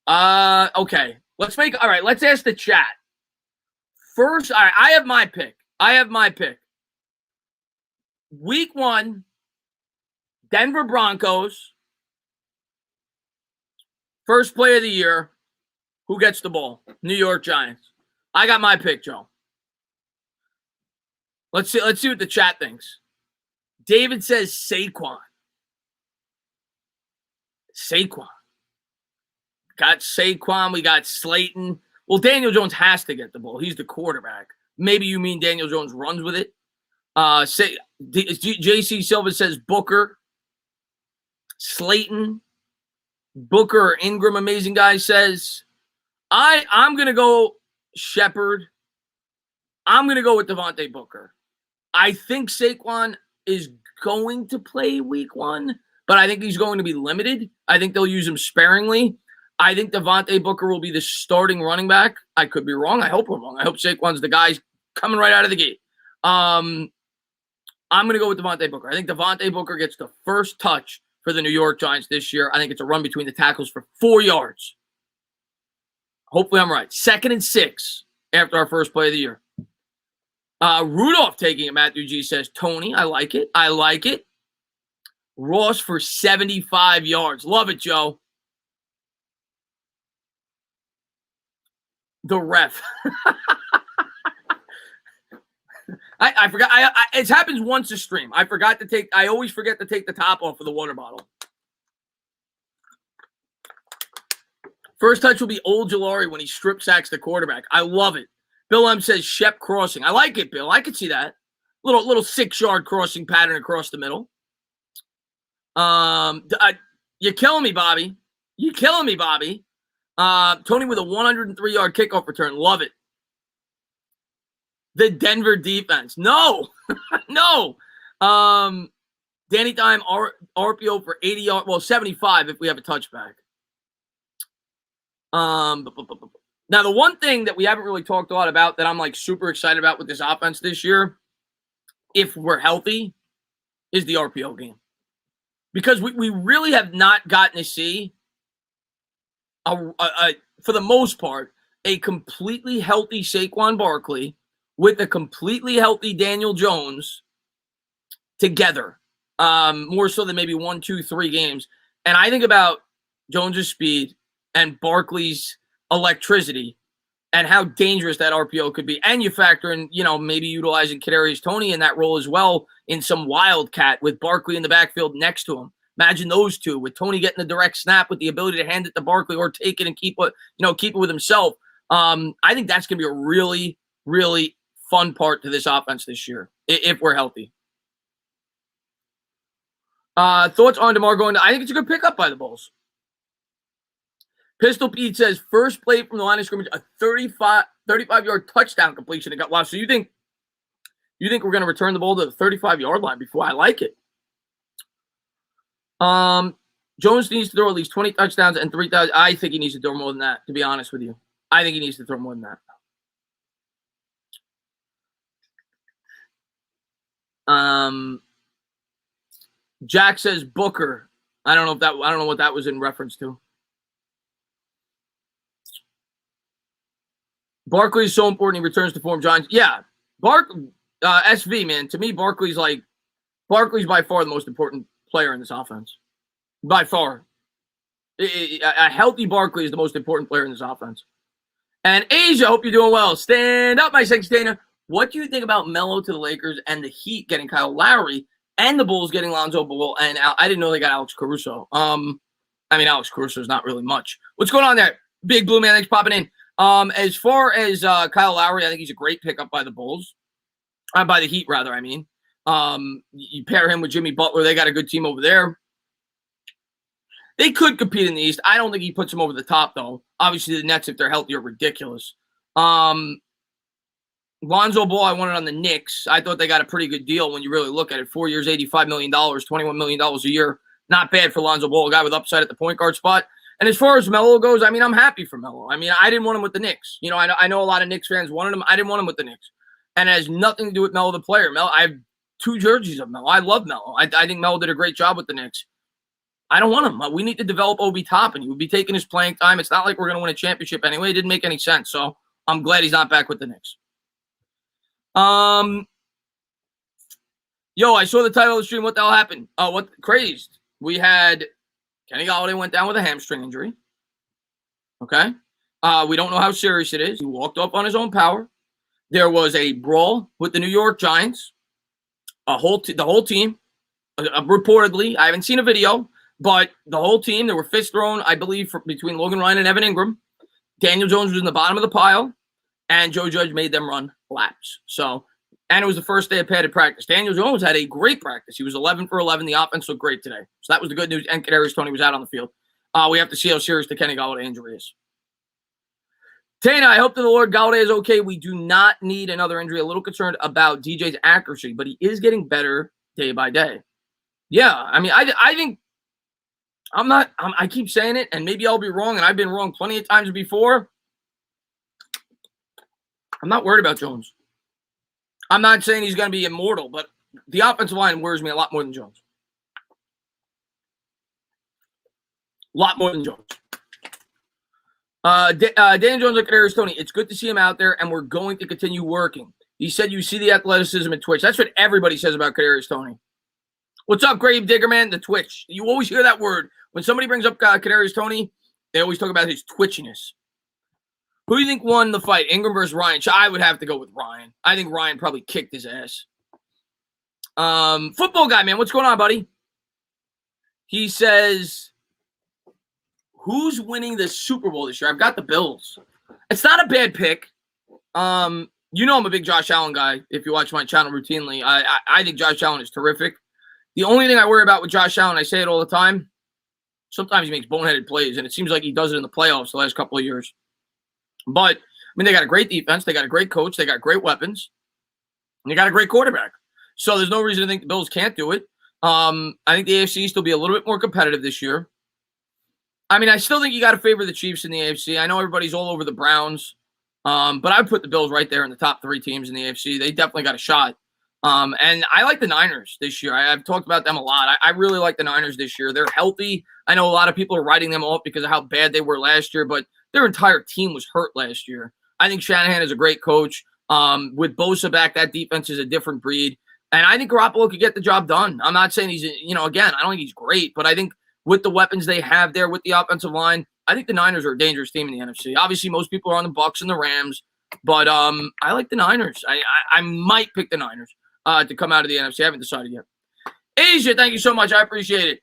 Okay. Let's ask the chat. First, all right, I have my pick. Week 1, Denver Broncos. First play of the year. Who gets the ball? New York Giants. I got my pick, Joe. Let's see what the chat thinks. David says Saquon. Got Saquon. We got Slayton. Well, Daniel Jones has to get the ball. He's the quarterback. Maybe you mean Daniel Jones runs with it. JC Silva says Booker. Slayton. Booker or Ingram, amazing guy, says. I'm going to go Shepard. I'm going to go with Devontae Booker. I think Saquon is going to play week 1, but I think he's going to be limited. I think they'll use him sparingly. I think Devontae Booker will be the starting running back. I could be wrong. I hope I'm wrong. I hope Saquon's the guy coming right out of the gate. I'm going to go with Devontae Booker. I think Devontae Booker gets the first touch for the New York Giants this year. I think it's a run between the tackles for 4 yards. Hopefully I'm right. 2nd and 6 after our first play of the year. Rudolph taking it, Matthew G says, Tony, I like it. I like it. Ross for 75 yards. Love it, Joe. The ref. I forgot. It happens once a stream. I always forget to take the top off of the water bottle. First touch will be Old Jalari when he strip sacks the quarterback. I love it. Bill M says Shep crossing. I like it, Bill. I could see that. Little 6-yard crossing pattern across the middle. You're killing me, Bobby. You're killing me, Bobby. Tony with a 103-yard kickoff return. Love it. The Denver defense. No. No. Danny Dime RPO for 80 yards. Well, 75 if we have a touchback. Now, the one thing that we haven't really talked a lot about that I'm like super excited about with this offense this year, if we're healthy, is the RPO game. Because we really have not gotten to see, for the most part, a completely healthy Saquon Barkley with a completely healthy Daniel Jones together, more so than maybe 1, 2, 3 games. And I think about Jones's speed and Barkley's electricity and how dangerous that RPO could be. And you factor in, maybe utilizing Kadarius Toney in that role as well in some wildcat with Barkley in the backfield next to him. Imagine those two with Toney getting the direct snap with the ability to hand it to Barkley or take it and keep it with himself. I think that's going to be a really, really fun part to this offense this year if we're healthy. Thoughts on DeMar going to, I think it's a good pickup by the Bulls. Pistol Pete says, first play from the line of scrimmage, a 35-yard touchdown completion. Wow, so you think we're going to return the ball to the 35-yard line before? I like it. Jones needs to throw at least 20 touchdowns and 3,000. I think he needs to throw more than that, to be honest with you. I think he needs to throw more than that. Jack says Booker. I don't know what that was in reference to. Barkley is so important. He returns to form. Giants. Yeah, SV, man. To me, Barkley's by far the most important player in this offense. By far, a healthy Barkley is the most important player in this offense. And Asia, hope you're doing well. Stand up, my sexy Dana. What do you think about Melo to the Lakers and the Heat getting Kyle Lowry and the Bulls getting Lonzo Ball? And I didn't know they got Alex Caruso. Alex Caruso is not really much. What's going on there? Big Blue Man, thanks for popping in. As far as Kyle Lowry, I think he's a great pickup by the Bulls. By the Heat, rather, I mean. You pair him with Jimmy Butler. They got a good team over there. They could compete in the East. I don't think he puts them over the top, though. Obviously, the Nets, if they're healthy, are ridiculous. Lonzo Ball, I wanted on the Knicks. I thought they got a pretty good deal when you really look at it. 4 years, $85 million, $21 million a year. Not bad for Lonzo Ball, a guy with upside at the point guard spot. And as far as Melo goes, I'm happy for Melo. I didn't want him with the Knicks. I know a lot of Knicks fans wanted him. I didn't want him with the Knicks. And it has nothing to do with Melo, the player. I have 2 jerseys of Melo. I love Melo. I think Melo did a great job with the Knicks. I don't want him. We need to develop Obi Toppin. He would be taking his playing time. It's not like we're going to win a championship anyway. It didn't make any sense. So I'm glad he's not back with the Knicks. Yo, I saw the title of the stream. What the hell happened? What crazed? We had Kenny Golladay went down with a hamstring injury. Okay. We don't know how serious it is. He walked off on his own power. There was a brawl with the New York Giants. The whole team, reportedly, I haven't seen a video, but the whole team, there were fists thrown, I believe, between Logan Ryan and Evan Ingram. Daniel Jones was in the bottom of the pile, and Joe Judge made them run laps. And it was the first day of padded practice. Daniel Jones had a great practice. He was 11 for 11. The offense looked great today. So that was the good news. And Kadarius Toney was out on the field. We have to see how serious the Kenny Golladay injury is. Tana, I hope that the Lord Golladay is okay. We do not need another injury. A little concerned about DJ's accuracy, but he is getting better day by day. Yeah, I think I keep saying it, and maybe I'll be wrong, and I've been wrong plenty of times before. I'm not worried about Jones. I'm not saying he's going to be immortal, but The offensive line worries me a lot more than Jones. A lot more than Jones. Dan Jones look at Kadarius Toney. It's good to see him out there, and we're going to continue working. He said you see the athleticism at Twitch. That's what everybody says about Kadarius Toney. What's up, Grave Digger, man? The Twitch. You always hear that word. When somebody brings up Kadarius Toney, they always talk about his twitchiness. Who do you think won the fight, Ingram versus Ryan? I would have to go with Ryan. I think Ryan probably kicked his ass. Football guy, man. What's going on, buddy? He says, who's winning the Super Bowl this year? I've got the Bills. It's not a bad pick. You know I'm a big Josh Allen guy if you watch my channel routinely. I think Josh Allen is terrific. The only thing I worry about with Josh Allen, I say it all the time, sometimes he makes boneheaded plays, and it seems like he does it in the playoffs the last couple of years. But, I mean, they got a great defense. They got a great coach. They got great weapons. And they got a great quarterback. So there's no reason to think the Bills can't do it. I think the AFC East will be a little bit more competitive this year. I mean, I still think you got to favor the Chiefs in the AFC. I know everybody's all over the Browns, but I would put the Bills right there in the top 3 teams in the AFC. They definitely got a shot. And I like the Niners this year. I've talked about them a lot. I really like the Niners this year. They're healthy. I know a lot of people are writing them off because of how bad they were last year, but their entire team was hurt last year. I think Shanahan is a great coach. With Bosa back, that defense is a different breed. And I think Garoppolo could get the job done. I'm not saying he's, again, I don't think he's great, but I think with the weapons they have there with the offensive line, I think the Niners are a dangerous team in the NFC. Obviously, most people are on the Bucs and the Rams, but I like the Niners. I might pick the Niners to come out of the NFC. I haven't decided yet. Asia, thank you so much. I appreciate it.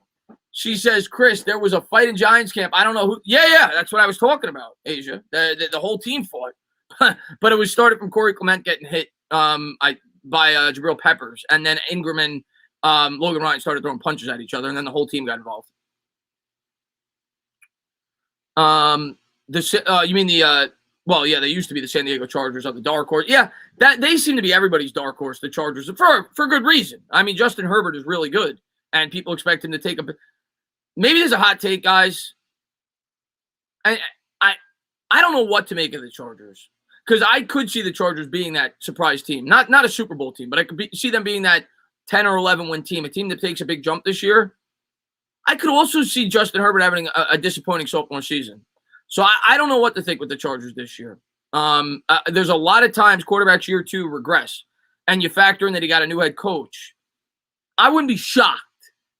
She says, Chris, there was a fight in Giants camp. I don't know who. Yeah, that's what I was talking about, Asia. The whole team fought. But it was started from Corey Clement getting hit by Jabril Peppers. And then Ingram and Logan Ryan started throwing punches at each other. And then the whole team got involved. You mean the well, yeah, they used to be the San Diego Chargers of the dark horse. Yeah, that they seem to be everybody's dark horse, the Chargers, for good reason. I mean, Justin Herbert is really good, and people expect him to take a. Maybe there's a hot take, guys. I don't know what to make of the Chargers because I could see the Chargers being that surprise team, not a Super Bowl team, but I could see them being that 10 or 11 win team, a team that takes a big jump this year. I could also see Justin Herbert having a disappointing sophomore season. So I don't know what to think with the Chargers this year. There's a lot of times quarterbacks year 2 regress, and you factor in that he got a new head coach. I wouldn't be shocked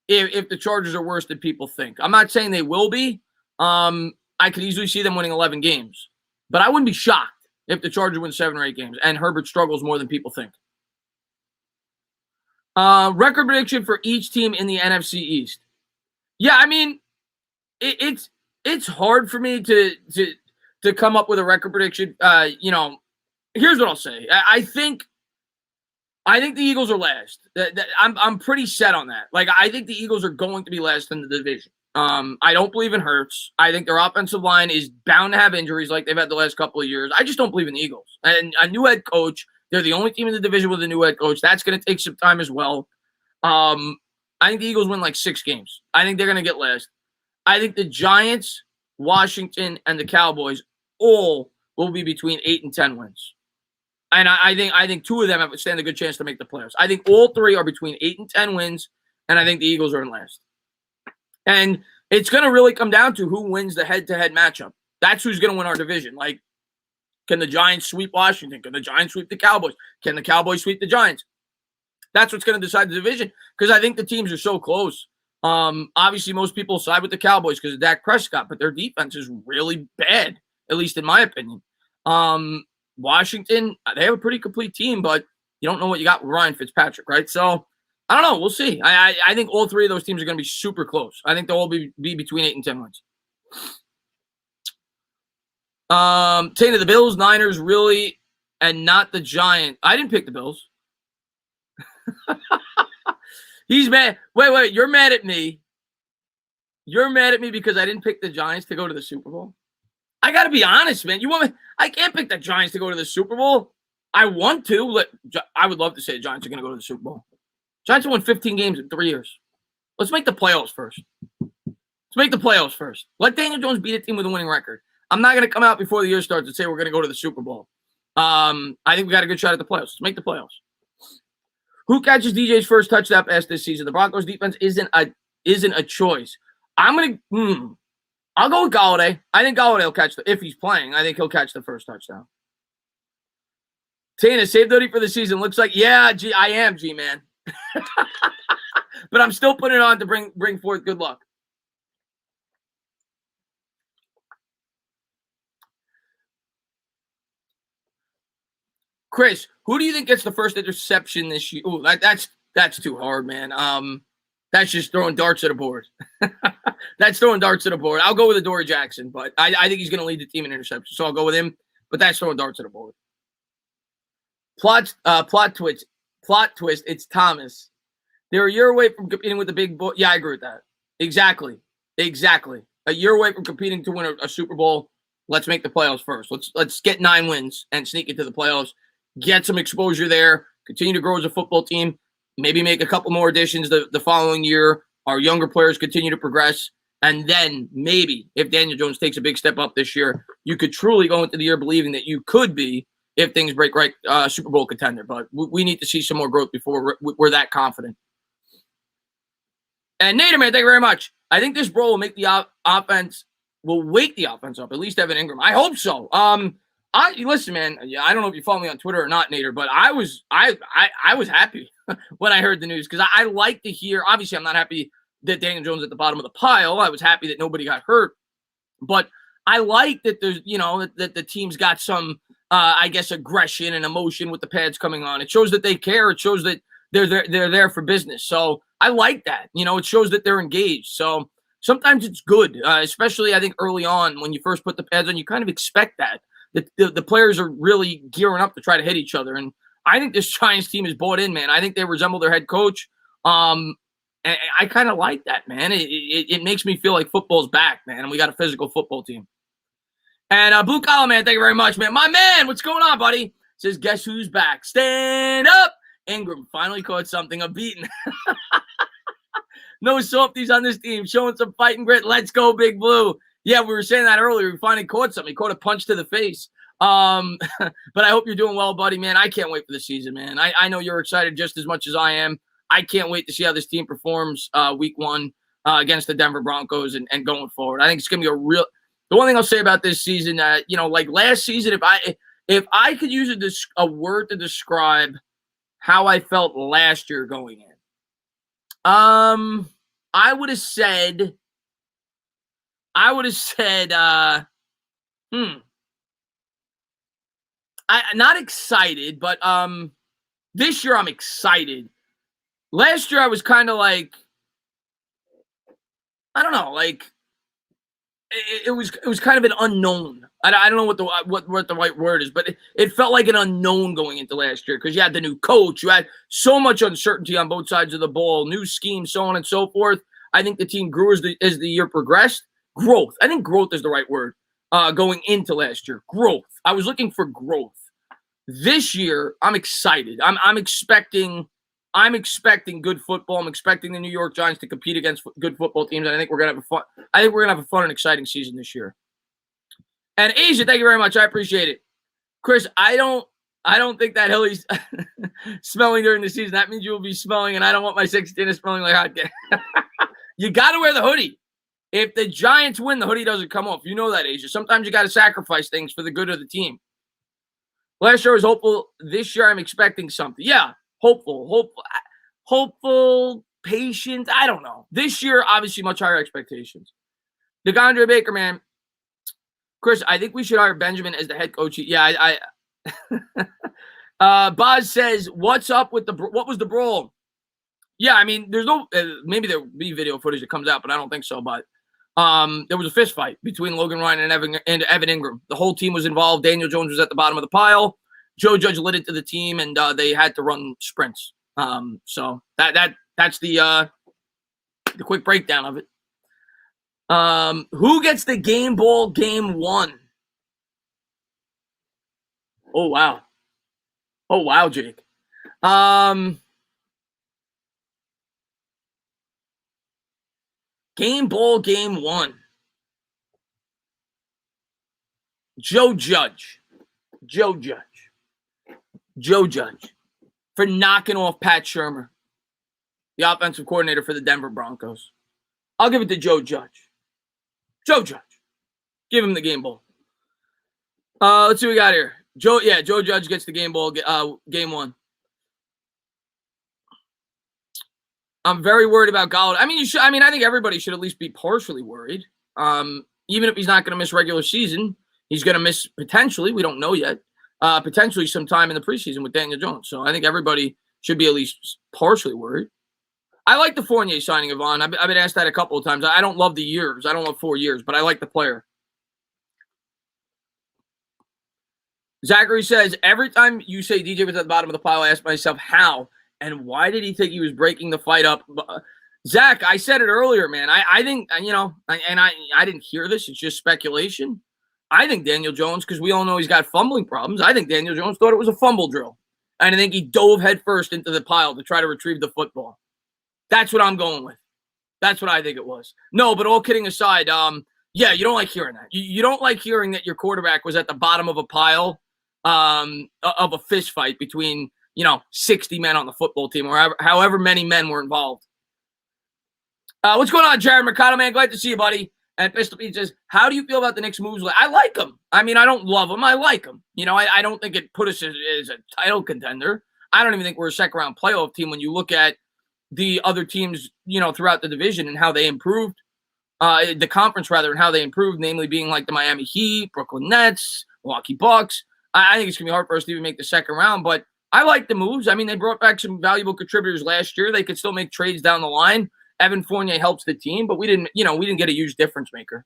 if the Chargers are worse than people think. I'm not saying they will be. I could easily see them winning 11 games. But I wouldn't be shocked if the Chargers win 7 or 8 games, and Herbert struggles more than people think. Record prediction for each team in the NFC East. Yeah, I mean, it's hard for me to come up with a record prediction. Here's what I'll say. I think the Eagles are last. I'm pretty set on that. Like, I think the Eagles are going to be last in the division. I don't believe in Hurts. I think their offensive line is bound to have injuries like they've had the last couple of years. I just don't believe in the Eagles. And a new head coach, they're the only team in the division with a new head coach. That's going to take some time as well. I think the Eagles win like 6 games. I think they're going to get last. I think the Giants, Washington, and the Cowboys all will be between 8 and 10 wins. And I think 2 of them have stand a good chance to make the playoffs. I think all 3 are between 8 and 10 wins, and I think the Eagles are in last. And it's going to really come down to who wins the head-to-head matchup. That's who's going to win our division. Like, can the Giants sweep Washington? Can the Giants sweep the Cowboys? Can the Cowboys sweep the Giants? That's what's going to decide the division because I think the teams are so close. Obviously, most people side with the Cowboys because of Dak Prescott, but their defense is really bad, at least in my opinion. Washington, they have a pretty complete team, but you don't know what you got with Ryan Fitzpatrick, right? So, I don't know. We'll see. I think all 3 of those teams are going to be super close. I think they'll all be between 8 and 10 wins. Saying the Bills, Niners, really, and not the Giants. I didn't pick the Bills. He's mad. Wait. You're mad at me. You're mad at me because I didn't pick the Giants to go to the Super Bowl. I got to be honest, man. You want me? I can't pick the Giants to go to the Super Bowl. I want to. I would love to say the Giants are going to go to the Super Bowl. Giants have won 15 games in 3 years. Let's make the playoffs first. Let Daniel Jones beat a team with a winning record. I'm not going to come out before the year starts and say we're going to go to the Super Bowl. I think we got a good shot at the playoffs. Let's make the playoffs. Who catches DJ's first touchdown pass this season? The Broncos defense isn't a choice. I'll go with Golladay. I think Golladay will catch if he's playing. I think he'll catch the first touchdown. Tana, save Dodie for the season. Looks like, yeah, I am, G-man. But I'm still putting it on to bring forth good luck. Chris, who do you think gets the first interception this year? Ooh, that's too hard, man. That's just throwing darts at a board. That's throwing darts at a board. I'll go with Adoree Jackson, but I think he's going to lead the team in interception, so I'll go with him. But that's throwing darts at a board. Plot twist. It's Thomas. They're a year away from competing with the big boy. Yeah, I agree with that. Exactly. A year away from competing to win a Super Bowl. Let's make the playoffs first. Let's get 9 wins and sneak into the playoffs. Get some exposure there. Continue to grow as a football team. Maybe make a couple more additions the following year. Our younger players continue to progress. And then maybe if Daniel Jones takes a big step up this year, you could truly go into the year believing that you could be, if things break right, Super Bowl contender. But we need to see some more growth before we're that confident. And Nader, man, thank you very much. I think this Brawl will make the offense, will wake the offense up, at least Evan Ingram. I hope so. Listen, man, I don't know if you follow me on Twitter or not, Nader, but I was happy when I heard the news because I like to hear, obviously I'm not happy that Daniel Jones at the bottom of the pile. I was happy that nobody got hurt, but I like that there's, that the team's got some, I guess, aggression and emotion with the pads coming on. It shows that they care. It shows that they're there for business. So I like that. It shows that they're engaged. So sometimes it's good, especially I think early on when you first put the pads on, you kind of expect that. The players are really gearing up to try to hit each other. And I think this Giants team is bought in, man. I think they resemble their head coach. And I kind of like that, man. It makes me feel like football's back, man. And we got a physical football team. And Blue Collar, man, thank you very much, man. My man, what's going on, buddy? Says, guess who's back? Stand up. Ingram finally caught something. I'm beaten. No softies on this team. Showing some fighting grit. Let's go, Big Blue. Yeah, we were saying that earlier. We finally caught something. He caught a punch to the face. But I hope you're doing well, buddy, man. I can't wait for the season, man. I know you're excited just as much as I am. I can't wait to see how this team performs week 1 against the Denver Broncos and going forward. I think it's going to be a real – the one thing I'll say about this season, like last season, if I could use a word to describe how I felt last year going in, I would have said I'm not excited, but this year I'm excited. Last year I was kind of like, I don't know, like it was kind of an unknown. I don't know what the right word is, but it felt like an unknown going into last year because you had the new coach, you had so much uncertainty on both sides of the ball, new schemes, so on and so forth. I think the team grew as the year progressed. Growth. I think growth is the right word going into last year. Growth. I was looking for growth. This year, I'm excited. I'm expecting good football. I'm expecting the New York Giants to compete against good football teams. And I think we're gonna have a fun and exciting season this year. And Asia, thank you very much. I appreciate it. Chris, I don't think that Hilly's smelling during the season. That means you will be smelling, and I don't want my 16 smelling like hot gas. You got to wear the hoodie. If the Giants win, the hoodie doesn't come off. You know that, Asia. Sometimes you got to sacrifice things for the good of the team. Last year I was hopeful. This year I'm expecting something. Yeah, hopeful, patient. I don't know. This year, obviously, much higher expectations. DeAndre Baker, man. Chris, I think we should hire Benjamin as the head coach. Yeah, Boz says, what's up with what was the brawl? Yeah, I mean, there's no, maybe there'll be video footage that comes out, but I don't think so. But there was a fist fight between Logan Ryan and Evan Ingram. The whole team was involved. Daniel Jones was at the bottom of the pile. Joe Judge lit it to the team, and they had to run sprints. So that's the quick breakdown of it. Who gets the game ball game 1? Oh wow, Jake. Game ball game 1. Joe Judge. for knocking off Pat Shurmur, the offensive coordinator for the Denver Broncos. I'll give it to Joe Judge. Joe Judge. Give him the game ball. Let's see what we got here. Joe Judge gets the game ball, game one. I'm very worried about Golladay. I think everybody should at least be partially worried. Even if he's not going to miss regular season, he's going to miss potentially, we don't know yet, potentially sometime in the preseason with Daniel Jones. So I think everybody should be at least partially worried. I like the Fournier signing, Yvonne. I've been asked that a couple of times. I don't love the years. I don't love 4 years, but I like the player. Zachary says, every time you say DJ was at the bottom of the pile, I ask myself how and why did he think he was breaking the fight up? Zach, I said it earlier, man. I think, I didn't hear this. It's just speculation. I think Daniel Jones, because we all know he's got fumbling problems, I think Daniel Jones thought it was a fumble drill. And I think he dove headfirst into the pile to try to retrieve the football. That's what I'm going with. That's what I think it was. No, but all kidding aside, you don't like hearing that. You don't like hearing that your quarterback was at the bottom of a pile of a fist fight between, 60 men on the football team or however many men were involved. What's going on, Jared Mercado, man? Glad to see you, buddy. And Pistol Pete says, how do you feel about the Knicks' moves? I like them. I don't love them. I like them. I don't think it put us as a title contender. I don't even think we're a second-round playoff team when you look at the other teams, throughout the division and how they improved, the conference rather, and how they improved, namely being like the Miami Heat, Brooklyn Nets, Milwaukee Bucks. I think it's going to be hard for us to even make the second round, but I like the moves. They brought back some valuable contributors last year. They could still make trades down the line. Evan Fournier helps the team, but we didn't get a huge difference maker.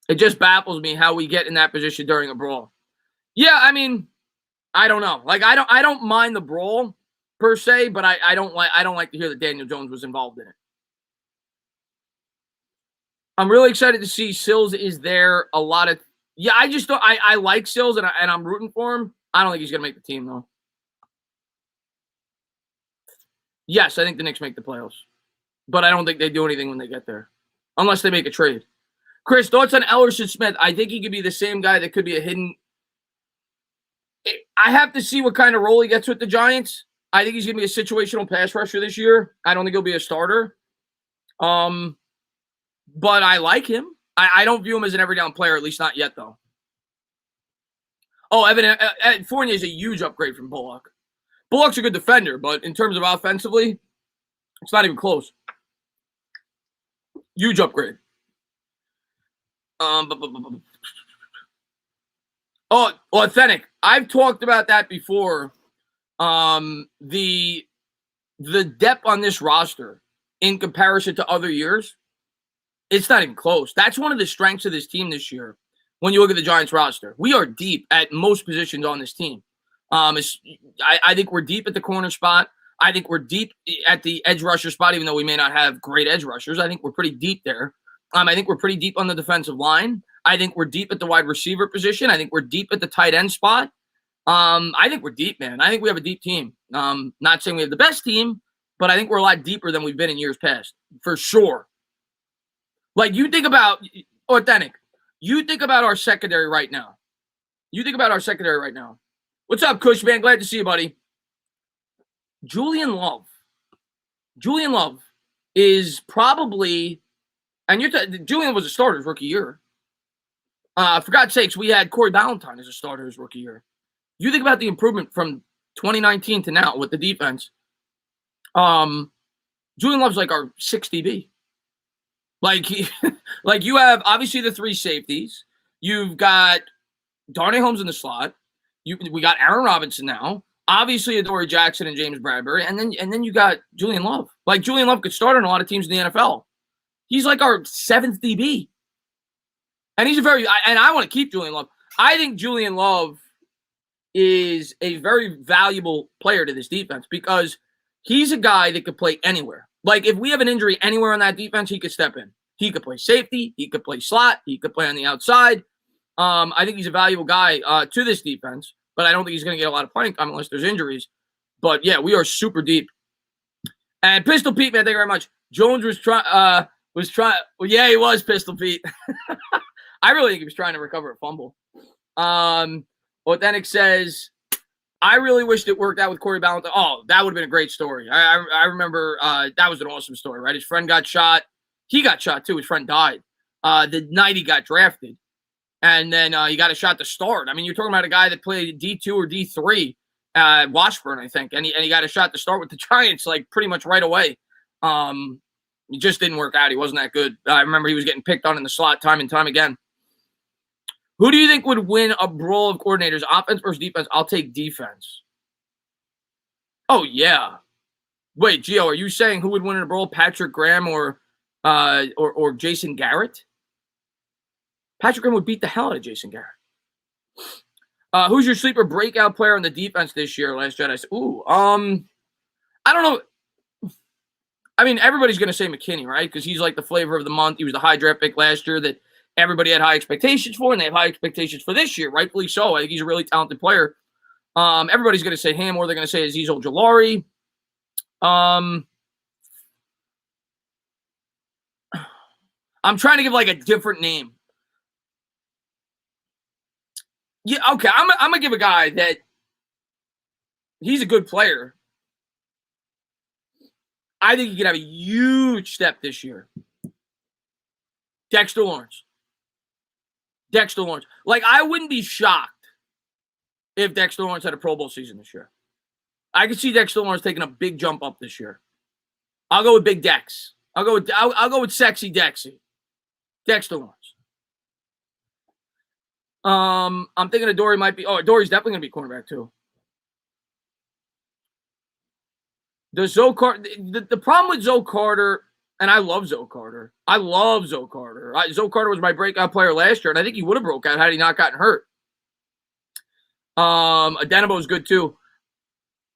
It just baffles me how we get in that position during a brawl. Yeah, I don't know. I don't mind the brawl per se, but I don't like to hear that Daniel Jones was involved in it. I'm really excited to see Sills is there. I just don't. I like Sills and I'm rooting for him. I don't think he's gonna make the team though. Yes, I think the Knicks make the playoffs, but I don't think they do anything when they get there, unless they make a trade. Chris, thoughts on Ellerson Smith? I think he could be the same guy that could be a hidden. I have to see what kind of role he gets with the Giants. I think he's going to be a situational pass rusher this year. I don't think he'll be a starter. But I like him. I don't view him as an every down player, at least not yet, though. Oh, Evan Fournier is a huge upgrade from Bullock. Bullock's a good defender, but in terms of offensively, it's not even close. Huge upgrade. Oh, authentic. I've talked about that before. The depth on this roster in comparison to other years, it's not even close. That's one of the strengths of this team this year. When you look at the Giants roster, we are deep at most positions on this team. I think we're deep at the corner spot. I think we're deep at the edge rusher spot, even though we may not have great edge rushers. I think we're pretty deep there. I think we're pretty deep on the defensive line. I think we're deep at the wide receiver position. I think we're deep at the tight end spot. I think we're deep, man. I think we have a deep team. Not saying we have the best team, but I think we're a lot deeper than we've been in years past, for sure. You think about authentic. You think about our secondary right now. What's up, Kush, man? Glad to see you, buddy. Julian Love is probably, and Julian was a starter his rookie year. For God's sakes, we had Corey Ballantyne as a starter his rookie year. You think about the improvement from 2019 to now with the defense. Julian Love's like our 6 DB. You have obviously the 3 safeties. You've got Darnay Holmes in the slot. We got Aaron Robinson now. Obviously Adoree Jackson and James Bradbury, and then you got Julian Love. Julian Love could start on a lot of teams in the NFL. He's like our 7th DB. And I want to keep Julian Love. I think Julian Love is a very valuable player to this defense because he's a guy that could play anywhere. If we have an injury anywhere on that defense, he could step in. He could play safety. He could play slot. He could play on the outside. I think he's a valuable guy to this defense, but I don't think he's going to get a lot of playing time unless there's injuries. But, yeah, we are super deep. And Pistol Pete, man, thank you very much. Jones was trying. Well, yeah, he was Pistol Pete. I really think he was trying to recover a fumble. Authentic says, I really wished it worked out with Corey Ballantyne. Oh, that would have been a great story. I remember that was an awesome story, right? His friend got shot. He got shot, too. His friend died the night he got drafted. And then he got a shot to start. I mean, you're talking about a guy that played D2 or D3 Washburn, I think. And he got a shot to start with the Giants, like, pretty much right away. It just didn't work out. He wasn't that good. I remember he was getting picked on in the slot time and time again. Who do you think would win a brawl of coordinators, offense versus defense? I'll take defense. Oh, yeah. Wait, Gio, are you saying who would win in a brawl, Patrick Graham or Jason Garrett? Patrick Graham would beat the hell out of Jason Garrett. Who's your sleeper breakout player on the defense this year, Last Jedi? Ooh, I don't know. I mean, everybody's going to say McKinney, right? Because he's like the flavor of the month. He was the high draft pick last year that everybody had high expectations for, and they have high expectations for this year, rightfully so. I think he's a really talented player. Everybody's going to say him, or they're going to say Azeez Ojulari. I'm trying to give like a different name. Yeah, okay. I'm gonna give a guy that he's a good player. I think he could have a huge step this year. Dexter Lawrence. Like, I wouldn't be shocked if Dexter Lawrence had a Pro Bowl season this year. I could see Dexter Lawrence taking a big jump up this year. I'll go with Big Dex. I'll go with Sexy Dexy. Dexter Lawrence. I'm thinking of Dory might be. Oh, Dory's definitely gonna be cornerback too. The problem with Zoe Carter, and I love Zoe Carter. Zoe Carter was my breakout player last year, and I think he would have broke out had he not gotten hurt. Adenabo is good too.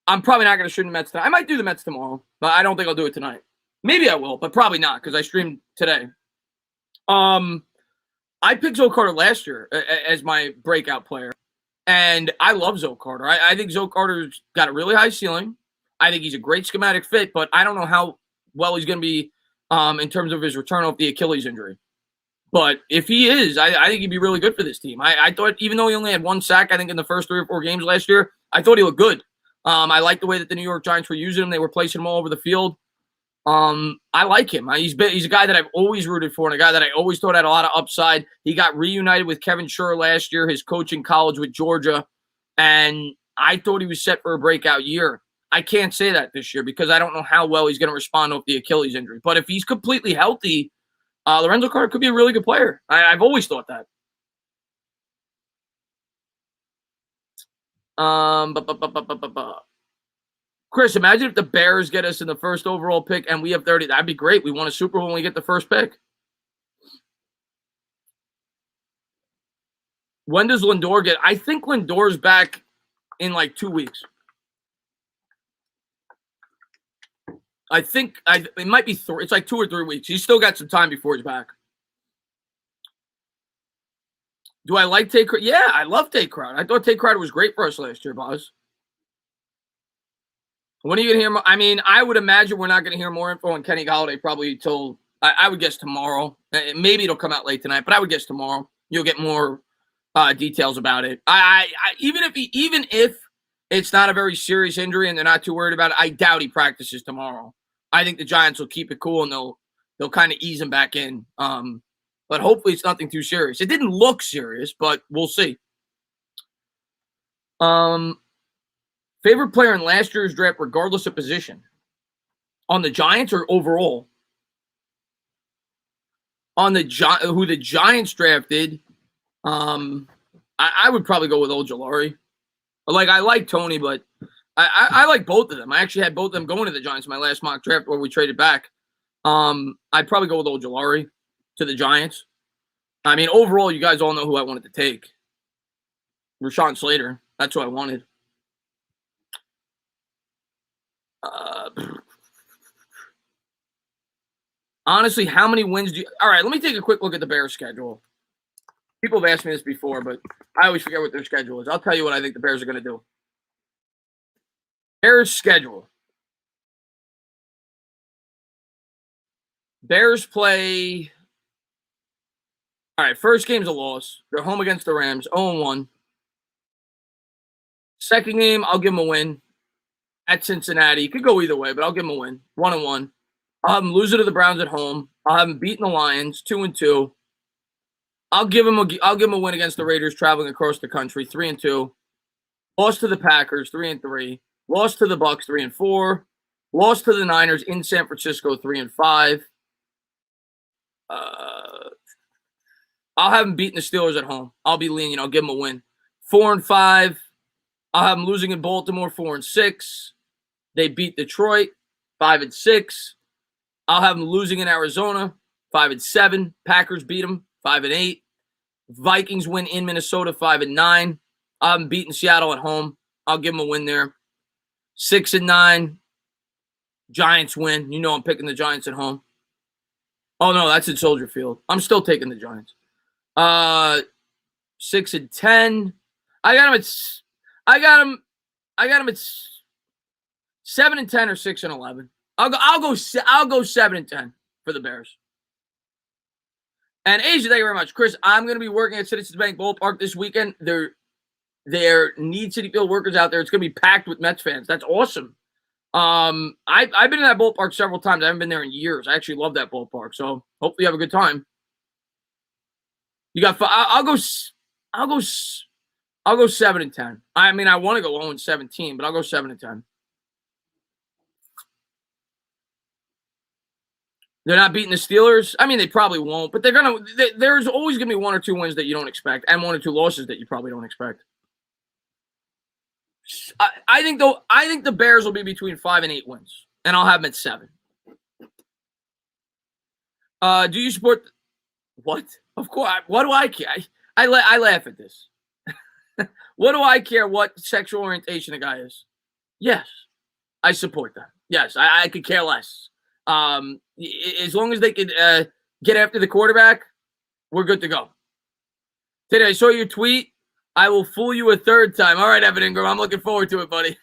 I'm probably not going to stream the Mets tonight. I might do the Mets tomorrow, but I don't think I'll do it tonight. Maybe I will, but probably not because I streamed today. I picked Zoe Carter last year as my breakout player, and I love Zoe Carter. I think Zoe Carter's got a really high ceiling. I think he's a great schematic fit, but I don't know how well he's going to be in terms of his return off the Achilles injury. But if he is, I think he'd be really good for this team. I thought, even though he only had one sack, I think in the first 3 or 4 games last year, I thought he looked good. I like the way that the New York Giants were using him. They were placing him all over the field. I like him. He's a guy that I've always rooted for, and a guy that I always thought had a lot of upside. He got reunited with Kevin Shure last year, his coach in college with Georgia, and I thought he was set for a breakout year. I can't say that this year because I don't know how well he's going to respond off the Achilles injury. But if he's completely healthy, Lorenzo Carter could be a really good player. I've always thought that. Chris, imagine if the Bears get us in the first overall pick and we have 30. That'd be great. We won a Super Bowl when we get the first pick. When does Lindor get? I think Lindor's back in like 2 weeks. I think it might be 3. It's like 2 or 3 weeks. He's still got some time before he's back. Do I like Tate Crowder? Yeah, I love Tate Crowder. I thought Tate Crowder was great for us last year, Boz. When are you going to hear more? I mean, I would imagine we're not going to hear more info on Kenny Golladay probably till, I would guess tomorrow. Maybe it'll come out late tonight, but I would guess tomorrow. You'll get more details about it. Even if it's not a very serious injury and they're not too worried about it, I doubt he practices tomorrow. I think the Giants will keep it cool and they'll kind of ease him back in. But hopefully it's nothing too serious. It didn't look serious, but we'll see. Favorite player in last year's draft, regardless of position, on the Giants or overall? On who the Giants drafted, I would probably go with Ojulari. Like, I like Tony, but I like both of them. I actually had both of them going to the Giants in my last mock draft where we traded back. I'd probably go with Ojulari to the Giants. I mean, overall, you guys all know who I wanted to take. Rashaan Slater. That's who I wanted. Honestly, how many wins do you... All right, let me take a quick look at the Bears' schedule. People have asked me this before, but I always forget what their schedule is. I'll tell you what I think the Bears are going to do. Bears' schedule. Bears play... All right, first game's a loss. They're home against the Rams, 0-1. Second game, I'll give them a win at Cincinnati. Could go either way, but I'll give them a win. 1-1. I'll have them losing to the Browns at home. I'll have them beating the Lions 2-2. I'll give them a win against the Raiders traveling across the country 3-2. Lost to the Packers 3-3. Lost to the Bucs 3-4. Lost to the Niners in San Francisco 3-5. I'll have them beating the Steelers at home. I'll be lenient. I'll give them a win. 4-5. I'll have them losing in Baltimore 4-6. They beat Detroit 5-6. I'll have them losing in Arizona 5-7. Packers beat them 5-8. Vikings win in Minnesota 5-9. I'll have them beating Seattle at home. I'll give them a win there. 6-9. Giants win. You know I'm picking the Giants at home. Oh no, that's at Soldier Field. I'm still taking the Giants. 6-10. I got them at 7-10 or 6-11. I'll go 7-10 for the Bears. And Asia, thank you very much. Chris, I'm going to be working at Citizens Bank Ballpark this weekend. There need Citi Field workers out there. It's going to be packed with Mets fans. That's awesome. I've been in that ballpark several times. I haven't been there in years. I actually love that ballpark. So hopefully you have a good time. You got. I'll go 7-10. I mean, I want to go 0-17, but I'll go 7-10. They're not beating the Steelers. I mean, they probably won't, but there's always gonna be 1 or 2 wins that you don't expect, and 1 or 2 losses that you probably don't expect. I think the Bears will be between 5 and 8 wins, and I'll have them at 7. Do you support what? Of course. What do I care? I laugh at this. What do I care what sexual orientation a guy is? Yes, I support that. Yes, I could care less. As long as they could get after the quarterback, we're good to go. Today, I saw your tweet. I will fool you a third time. All right, Evan Ingram, I'm looking forward to it, buddy.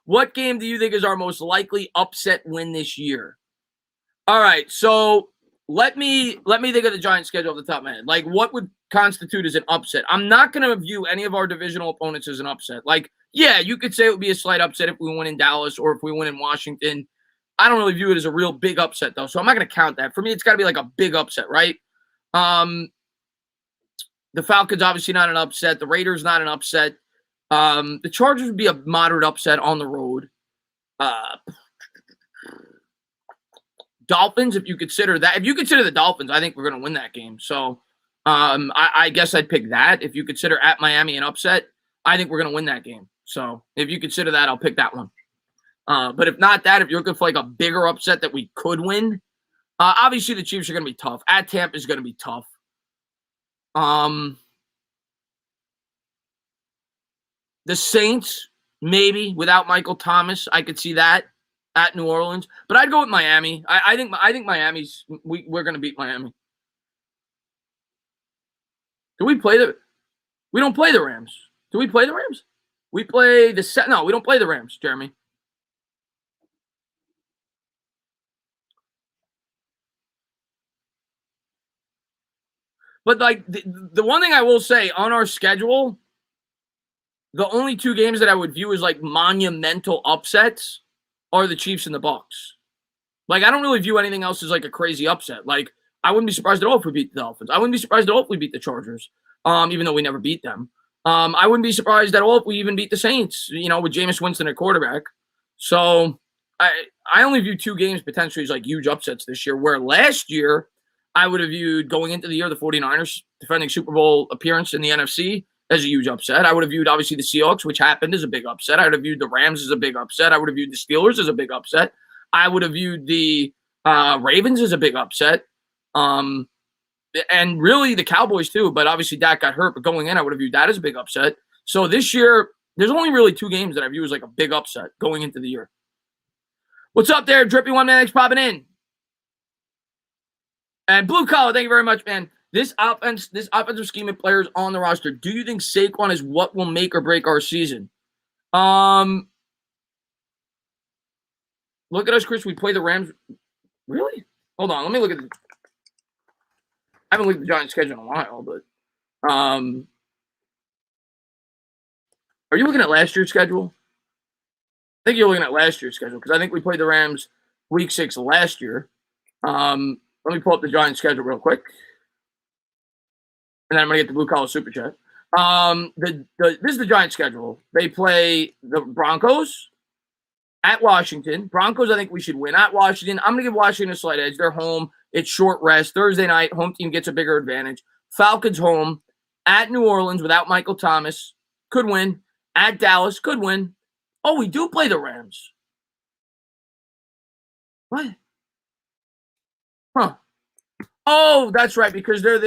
What game do you think is our most likely upset win this year? All right, so let me think of the Giants' schedule off the top of my head. Like, what would constitute as an upset? I'm not going to view any of our divisional opponents as an upset. Like, yeah, you could say it would be a slight upset if we win in Dallas or if we win in Washington. I don't really view it as a real big upset, though, so I'm not going to count that. For me, it's got to be like a big upset, right? The Falcons, obviously not an upset. The Raiders, not an upset. The Chargers would be a moderate upset on the road. Dolphins, if you consider that. If you consider the Dolphins, I think we're going to win that game. So I guess I'd pick that. If you consider at Miami an upset, I think we're going to win that game. So if you consider that, I'll pick that one. But if not that, if you're looking for like a bigger upset that we could win, obviously the Chiefs are going to be tough. At Tampa is going to be tough. The Saints, maybe without Michael Thomas, I could see that at New Orleans. But I'd go with Miami. I think Miami's we're going to beat Miami. Do we play We don't play the Rams. Do we play the Rams? We play No, we don't play the Rams, Jeremy. But like the one thing I will say on our schedule, the only 2 games that I would view as like monumental upsets are the Chiefs and the Bucs. Like I don't really view anything else as like a crazy upset. Like I wouldn't be surprised at all if we beat the Dolphins. I wouldn't be surprised at all if we beat the Chargers, even though we never beat them. I wouldn't be surprised at all if we even beat the Saints, with Jameis Winston at quarterback. So I only view 2 games potentially as like huge upsets this year, where last year I would have viewed going into the year the 49ers defending Super Bowl appearance in the NFC as a huge upset. I would have viewed obviously the Seahawks, which happened, as a big upset. I would have viewed the Rams as a big upset. I would have viewed the Steelers as a big upset. I would have viewed the Ravens as a big upset. And really the Cowboys too, but obviously Dak got hurt. But going in, I would have viewed that as a big upset. So this year, there's only really 2 games that I view as like a big upset going into the year. What's up there, Drippy One Man? Thanks for popping in. And Blue Collar, thank you very much, man. This offensive scheme of players on the roster, do you think Saquon is what will make or break our season? Look at us, Chris. We play the Rams. Really? Hold on. Let me look at I haven't looked at the Giants' schedule in a while, but Are you looking at last year's schedule? I think you're looking at last year's schedule because I think we played the Rams week 6 last year. Let me pull up the Giants schedule real quick. And then I'm going to get the Blue Collar Super Chat. This is the Giants schedule. They play the Broncos at Washington. Broncos, I think we should win at Washington. I'm going to give Washington a slight edge. They're home. It's short rest. Thursday night, home team gets a bigger advantage. Falcons home at New Orleans without Michael Thomas. Could win. At Dallas. Could win. Oh, we do play the Rams. What? Huh. Oh, that's right, because they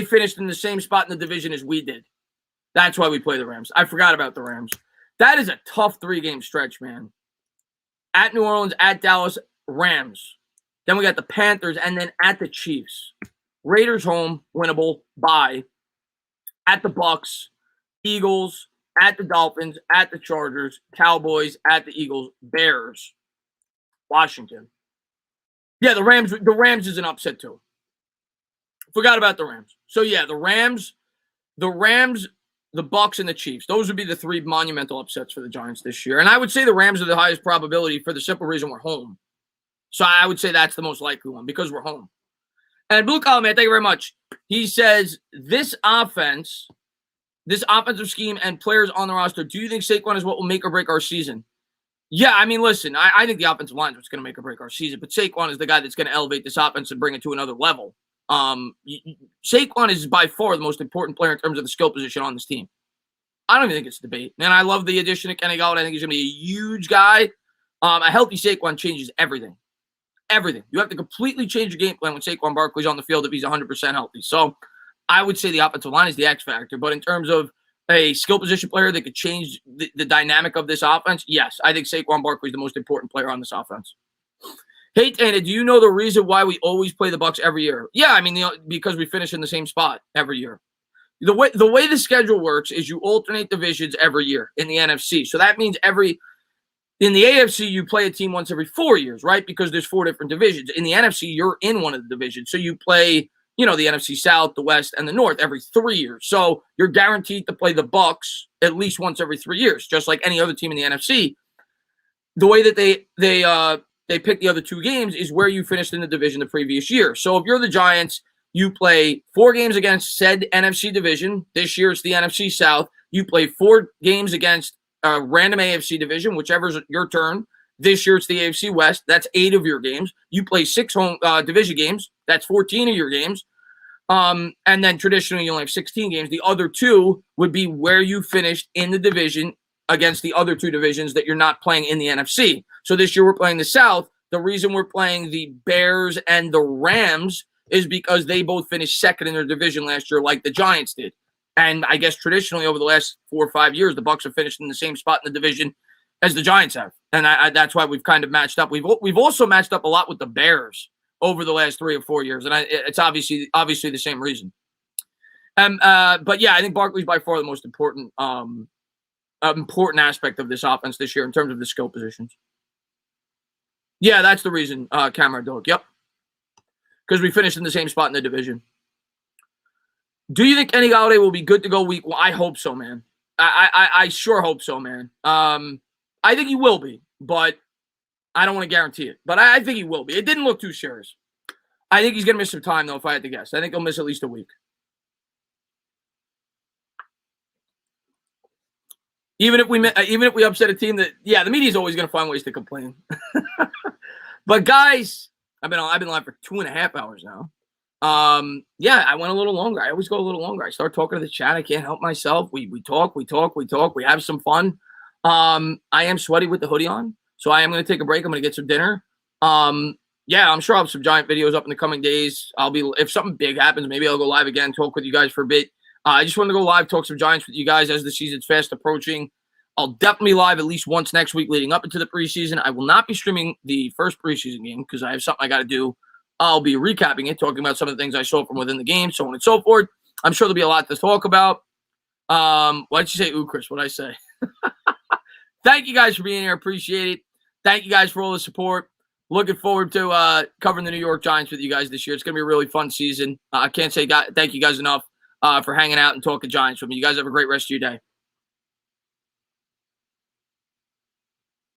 finished in the same spot in the division as we did. That's why we play the Rams. I forgot about the Rams. That is a tough 3-game stretch, man. At New Orleans, at Dallas, Rams. Then we got the Panthers, and then at the Chiefs. Raiders home, winnable, bye. At the Bucks, Eagles, at the Dolphins, at the Chargers, Cowboys, at the Eagles, Bears, Washington. Yeah, the Rams is an upset too. Forgot about the Rams. So yeah, the Rams, the Bucks, and the Chiefs. Those would be the 3 monumental upsets for the Giants this year. And I would say the Rams are the highest probability for the simple reason we're home. So I would say that's the most likely one because we're home. And Blue Collar Man, thank you very much. He says, this offensive scheme and players on the roster, do you think Saquon is what will make or break our season? Yeah, I mean, listen, I think the offensive line is what's going to make or break our season, but Saquon is the guy that's going to elevate this offense and bring it to another level. Saquon is by far the most important player in terms of the skill position on this team. I don't even think it's a debate. Man, I love the addition of Kenny Golladay. I think he's going to be a huge guy. A healthy Saquon changes everything. Everything. You have to completely change your game plan when Saquon Barkley's on the field if he's 100% healthy. So I would say the offensive line is the X factor. But in terms of a skill position player that could change the dynamic of this offense, yes, I think Saquon Barkley is the most important player on this offense. Hey, Tana, do you know the reason why we always play the Bucs every year? Yeah, I mean, because we finish in the same spot every year. The way the schedule works is you alternate divisions every year in the NFC. So that means in the AFC, you play a team once every 4 years, right? Because there's 4 different divisions. In the NFC, you're in one of the divisions. So you play, the NFC South, the West, and the North every 3 years. So you're guaranteed to play the Bucs at least once every 3 years, just like any other team in the NFC. The way that they pick the other 2 games is where you finished in the division the previous year. So if you're the Giants, you play 4 games against said NFC division. This year it's the NFC South. You play 4 games against a random AFC division, whichever's your turn. This year it's the AFC West. That's 8 of your games. You play 6 home division games. That's 14 of your games. And then traditionally you only have 16 games. The other 2 would be where you finished in the division against the other 2 divisions that you're not playing in the NFC. So this year we're playing the South. The reason we're playing the Bears and the Rams is because they both finished second in their division last year like the Giants did. And I guess traditionally over the last 4 or 5 years, the Bucs have finished in the same spot in the division as the Giants have. And that's why we've kind of matched up. We've also matched up a lot with the Bears over the last 3 or 4 years. And it's obviously the same reason. But yeah, I think Barkley's by far the most important aspect of this offense this year in terms of the skill positions. Yeah, that's the reason, Cameron Dog. Yep. Because we finished in the same spot in the division. Do you think Kenny Golladay will be good to go week 1? I hope so, man. I sure hope so, man. I think he will be, but I don't want to guarantee it. But I think he will be. It didn't look too serious. I think he's going to miss some time, though, if I had to guess. I think he'll miss at least a week. Even if we upset a team that, yeah, the media is always going to find ways to complain. But guys, I've been live for 2.5 hours now. Yeah, I went a little longer. I always go a little longer. I start talking to the chat. I can't help myself. We talk. We have some fun. I am sweaty with the hoodie on, so I am going to take a break. I'm going to get some dinner. Yeah, I'm sure I'll have some Giant videos up in the coming days. If something big happens, maybe I'll go live again, talk with you guys for a bit. I just wanted to go live, talk some Giants with you guys as the season's fast approaching. I'll definitely live at least once next week leading up into the preseason. I will not be streaming the first preseason game because I have something I got to do. I'll be recapping it, talking about some of the things I saw from within the game, so on and so forth. I'm sure there'll be a lot to talk about. Why did you say, ooh, Chris? What'd I say? Thank you guys for being here. Appreciate it. Thank you guys for all the support. Looking forward to covering the New York Giants with you guys this year. It's going to be a really fun season. I can't say thank you guys enough. for hanging out and talking Giants with me. You guys have a great rest of your day.